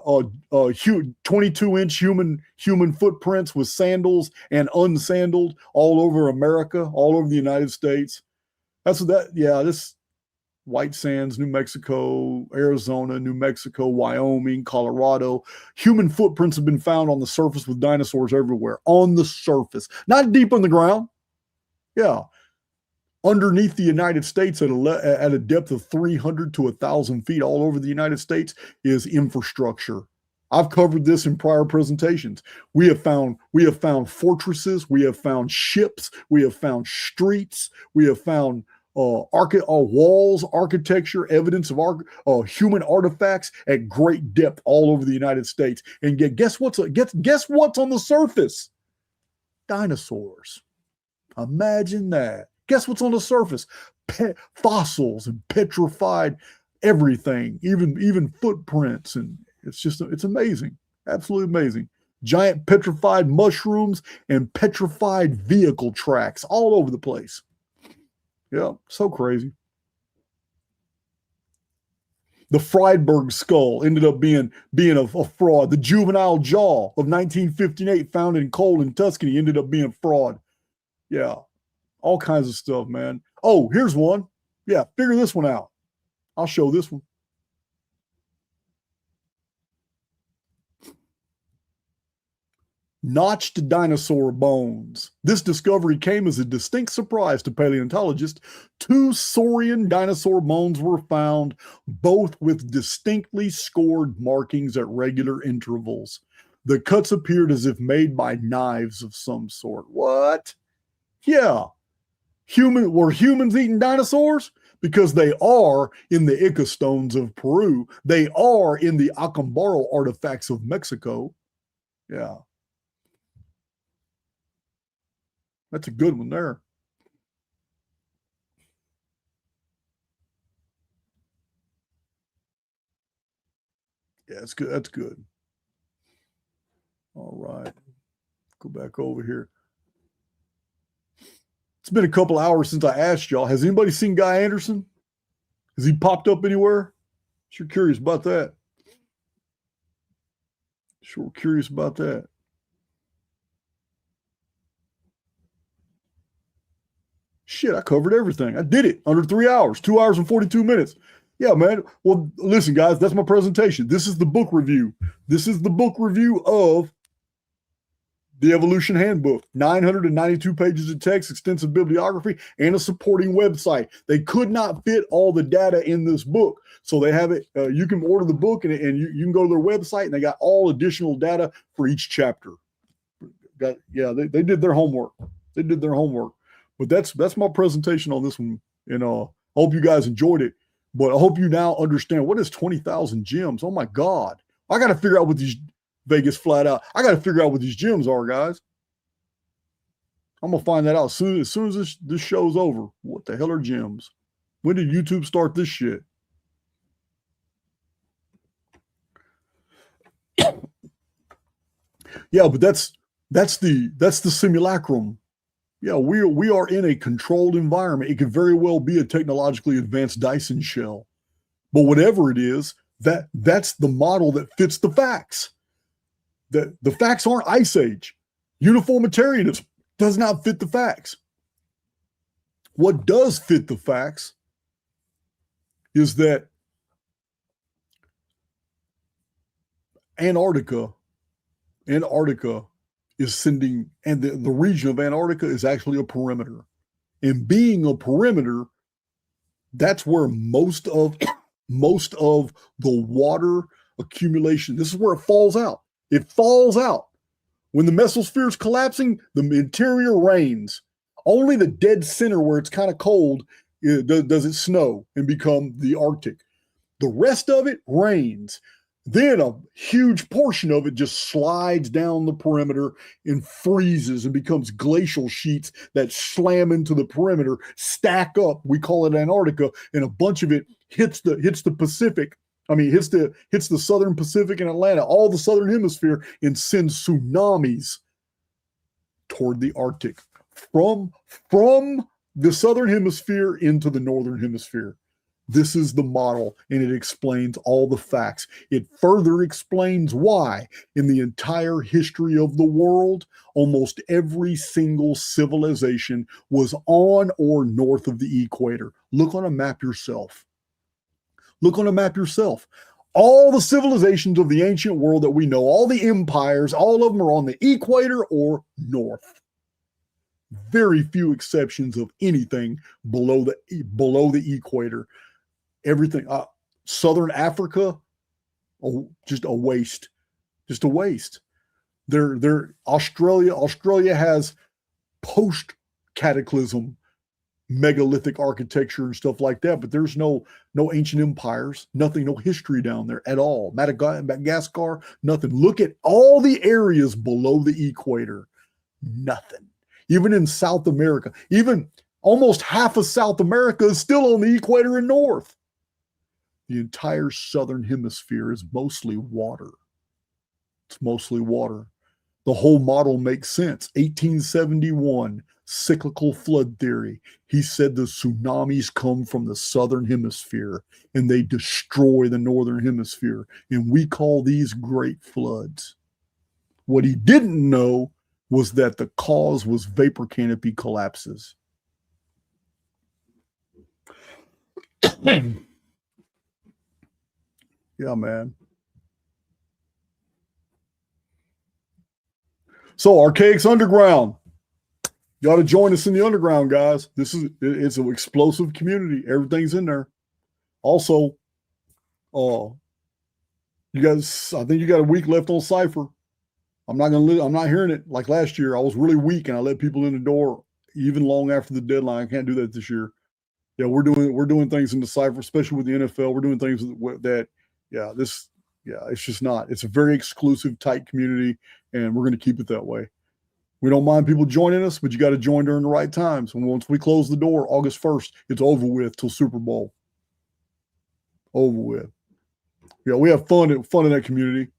22-inch human footprints with sandals and unsandaled all over America, all over the United States. That's what that. Yeah, this White Sands, New Mexico, Arizona, New Mexico, Wyoming, Colorado. Human footprints have been found on the surface with dinosaurs everywhere. On the surface, not deep in the ground. Yeah, underneath the United States at a depth of 300 to 1,000 feet all over the United States is infrastructure. I've covered this in prior presentations. We have found fortresses, we have found ships, we have found streets, we have found walls, architecture, evidence of human artifacts at great depth all over the United States. And guess what's on the surface? Dinosaurs. Imagine that. Guess what's on the surface? Fossils and petrified everything, even footprints. And it's amazing. Absolutely amazing. Giant petrified mushrooms and petrified vehicle tracks all over the place. Yeah, so crazy. The Friedberg skull ended up being a fraud. The juvenile jaw of 1958 found in coal in Tuscany ended up being fraud. Yeah, all kinds of stuff, man. Oh, here's one. Yeah, figure this one out. I'll show this one. Notched dinosaur bones. This discovery came as a distinct surprise to paleontologists. 2 saurian dinosaur bones were found, both with distinctly scored markings at regular intervals. The cuts appeared as if made by knives of some sort. What? Yeah. Were humans eating dinosaurs? Because they are in the Ica stones of Peru. They are in the Acambaro artifacts of Mexico. Yeah. That's a good one there. Yeah, that's good. That's good. All right. Go back over here. It's been a couple hours since I asked y'all. Has anybody seen Guy Anderson? Has he popped up anywhere? Sure curious about that. Sure curious about that. Shit, I covered everything. I did it under 3 hours, 2 hours and 42 minutes. Yeah, man. Well, listen, guys, that's my presentation. This is the book review. This is the book review of the Evolution Handbook, 992 pages of text, extensive bibliography, and a supporting website. They could not fit all the data in this book. So they have it. You can order the book and you can go to their website and they got all additional data for each chapter. They did their homework. They did their homework. But that's my presentation on this one. And I hope you guys enjoyed it. But I hope you now understand what is 20,000 gems. Oh my God. I got to figure out what these Vegas flat out. I got to figure out what these gems are, guys. I'm going to find that out as soon as this show's over. What the hell are gems? When did YouTube start this shit? Yeah, but that's the simulacrum. Yeah, we are in a controlled environment. It could very well be a technologically advanced Dyson shell. But whatever it is, that's the model that fits the facts. The facts aren't Ice Age. Uniformitarianism does not fit the facts. What does fit the facts is that Antarctica is sending, and the region of Antarctica is actually a perimeter. And being a perimeter, that's where most of the water accumulation, this is where it falls out. It falls out. When the mesosphere is collapsing, the interior rains. Only the dead center where it's kind of cold does it snow and become the Arctic. The rest of it rains. Then a huge portion of it just slides down the perimeter and freezes and becomes glacial sheets that slam into the perimeter, stack up. We call it Antarctica, and a bunch of it hits the Pacific. I mean, hits the Southern Pacific and Atlantic, all the Southern Hemisphere, and sends tsunamis toward the Arctic from the Southern Hemisphere into the Northern Hemisphere. This is the model, and it explains all the facts. It further explains why, in the entire history of the world, almost every single civilization was on or north of the equator. Look on a map yourself. Look on a map yourself. All the civilizations of the ancient world that we know, all the empires, all of them are on the equator or north. Very few exceptions of anything below the equator. Everything, Southern Africa, just a waste. Australia has post-cataclysm megalithic architecture and stuff like that, but there's no ancient empires, nothing, no history down there at all. Madagascar, nothing. Look at all the areas below the equator, nothing. Even in South America, even almost half of South America is still on the equator and north. The entire Southern Hemisphere is mostly water. It's mostly water. The whole model makes sense. 1871, cyclical flood theory. He said the tsunamis come from the Southern Hemisphere and they destroy the Northern Hemisphere. And we call these great floods. What he didn't know was that the cause was vapor canopy collapses. Yeah, man. So Archaics Underground. You got to join us in the underground, guys. It's an explosive community. Everything's in there. Also, you guys, I think you got a week left on Cypher. I'm not hearing it like last year. I was really weak and I let people in the door even long after the deadline. I can't do that this year. Yeah, we're doing things in the Cypher, especially with the NFL. We're doing things that it's just not. It's a very exclusive, tight community, and we're going to keep it that way. We don't mind people joining us, but you got to join during the right times. And once we close the door, August 1st, it's over with till Super Bowl. Over with. Yeah, we have fun in that community.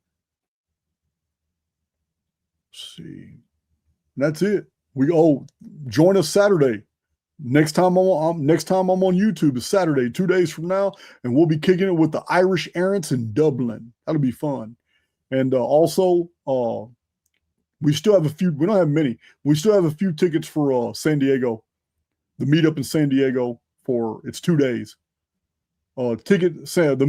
Let's see. And that's it. Join us Saturday. Next time I'm on YouTube is Saturday, 2 days from now, and we'll be kicking it with the Irish Errants in Dublin. That'll be fun. And also, we still have a few. We don't have many. We still have a few tickets for San Diego, the meetup in San Diego it's 2 days. the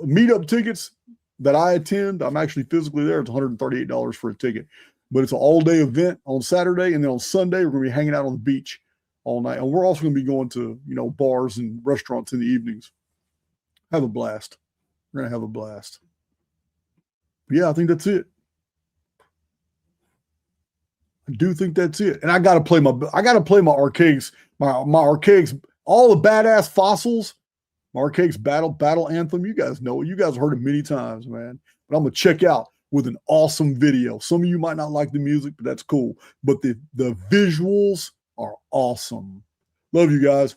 meetup tickets that I attend, I'm actually physically there. It's $138 for a ticket, but it's an all-day event on Saturday, and then on Sunday we're going to be hanging out on the beach all night, and we're also going to be going to bars and restaurants in the evenings. Have a blast. We're going to have a blast. Yeah, I think that's it. I do think that's it. And I got to play my archaics, my archaics, all the badass fossils, my archaics battle anthem. You guys know it. You guys have heard it many times, man. But I'm going to check out with an awesome video. Some of you might not like the music, but that's cool. But the visuals are awesome. Love you guys.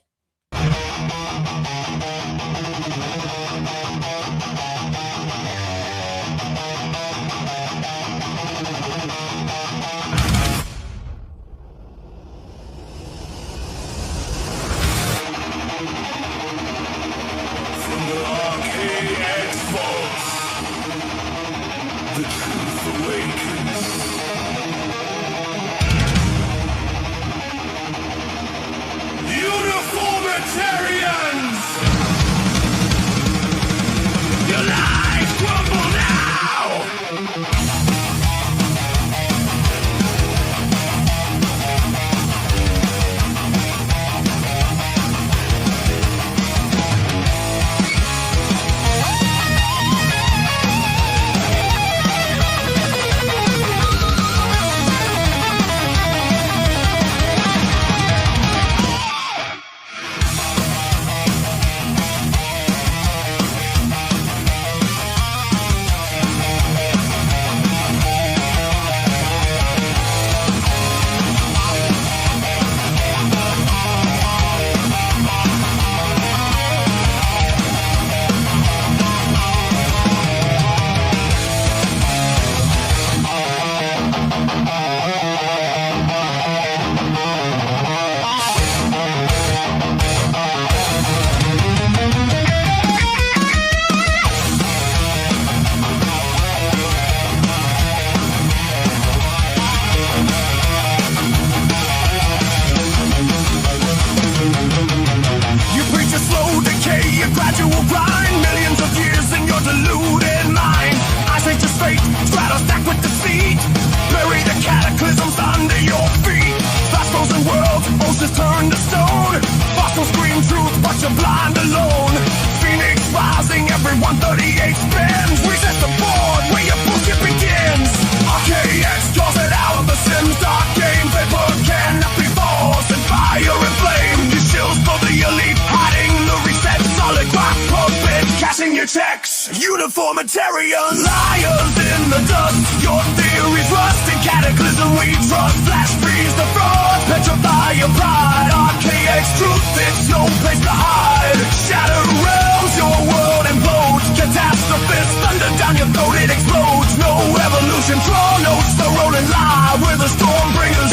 Uniformitarian liars in the dust. Your theories rust in cataclysm. We trust. Flash freeze the fraud. Petrify your pride. RKX truth. It's no place to hide. Shatter realms. Your world implodes. Catastrophist. Thunder down your throat. It explodes. No evolution. Draw notes. The rolling lie. We're the storm bringers.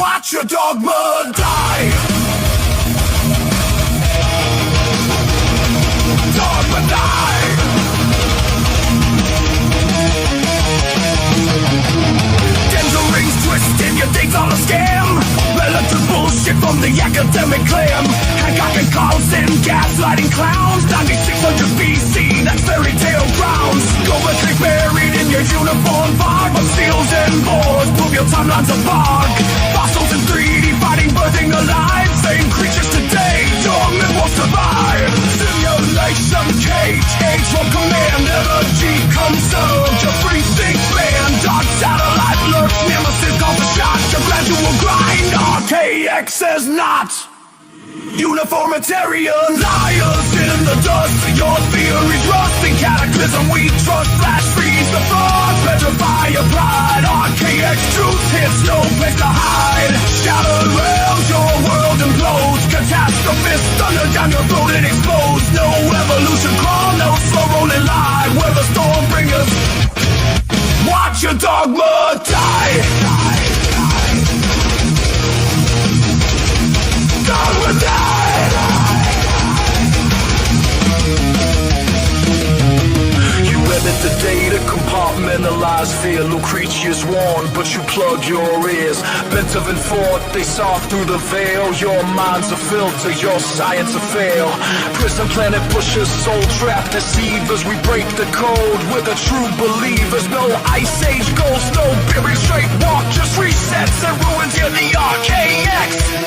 Watch your dogma die. Dogma die. Dental rings twisted, your thing's all a scam. Relative bullshit from the academic clam. Hancock and Carlson, gaslighting clowns. 9600 BC, that's fairy tale grounds. Gobertly buried in your uniform fog. Of seals and boards, prove your timelines a fog. Fossils in 3D, fighting, birthing alive. Same creatures today, dormant will survive. Simulation cage, age from command. Energy conserved, your precinct man. Dark satellite lurks, nemesis calls the shots. Your gradual grind, RKX says not. Uniformitarian liars in the dust. Your theories rust in cataclysm. We trust. Flash freeze the fraud. Petrify your pride. RKX truth hits, no place to hide. Shattered realms, your world implodes. Catastrophist, thunder down your throat, it explodes. No evolution, crawl, no slow rolling lie. We're the storm bringers. Watch your dogma die. Dogma die. You edit the data, compartmentalize fear. Lucretius warned, but you plug your ears. Bent moment of infort. They saw through the veil. Your mind's a filter, your science a fail. Prison planet pushers, soul trap deceivers. We break the code, we're the true believers. No ice age ghosts, no buried straight walk. Just resets and ruins in the RKX.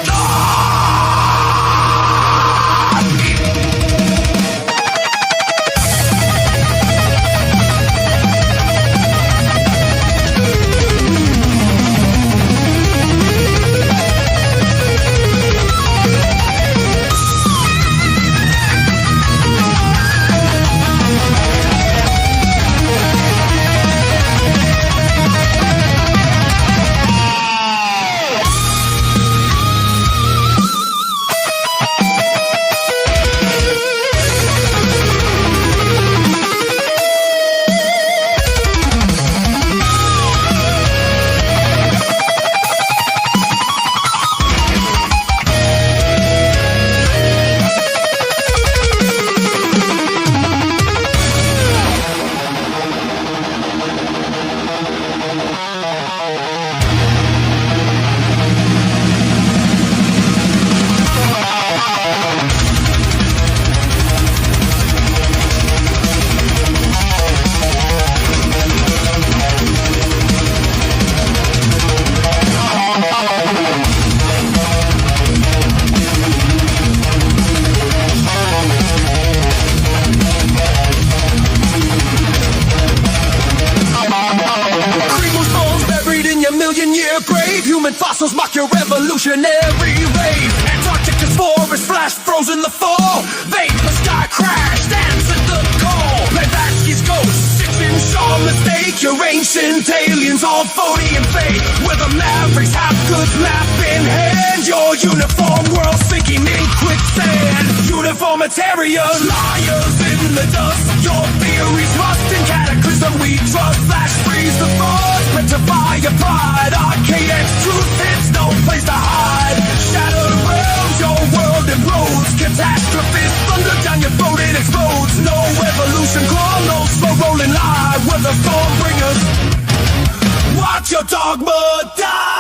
Fossils mock your revolutionary rave. Antarctic to forest flash, frozen the fall. Vapor sky crash, dance at the call. Blavatsky's ghost, 6-inch all mistake. Your ancient aliens all phony and fake. Where the mavericks have goods map in hand. Your uniform world sinking in quicksand. Uniformitarians, liars in the dust. Your theories rust in cataclysm we trust. Flash freeze the force, petrify your pride. RKX truth hits, no place to hide. Shattered realms, your world implodes. Catastrophes thunder down your throat, it explodes. No evolution crawl, no slow rolling live. We're the storm bringers. Watch your dogma die.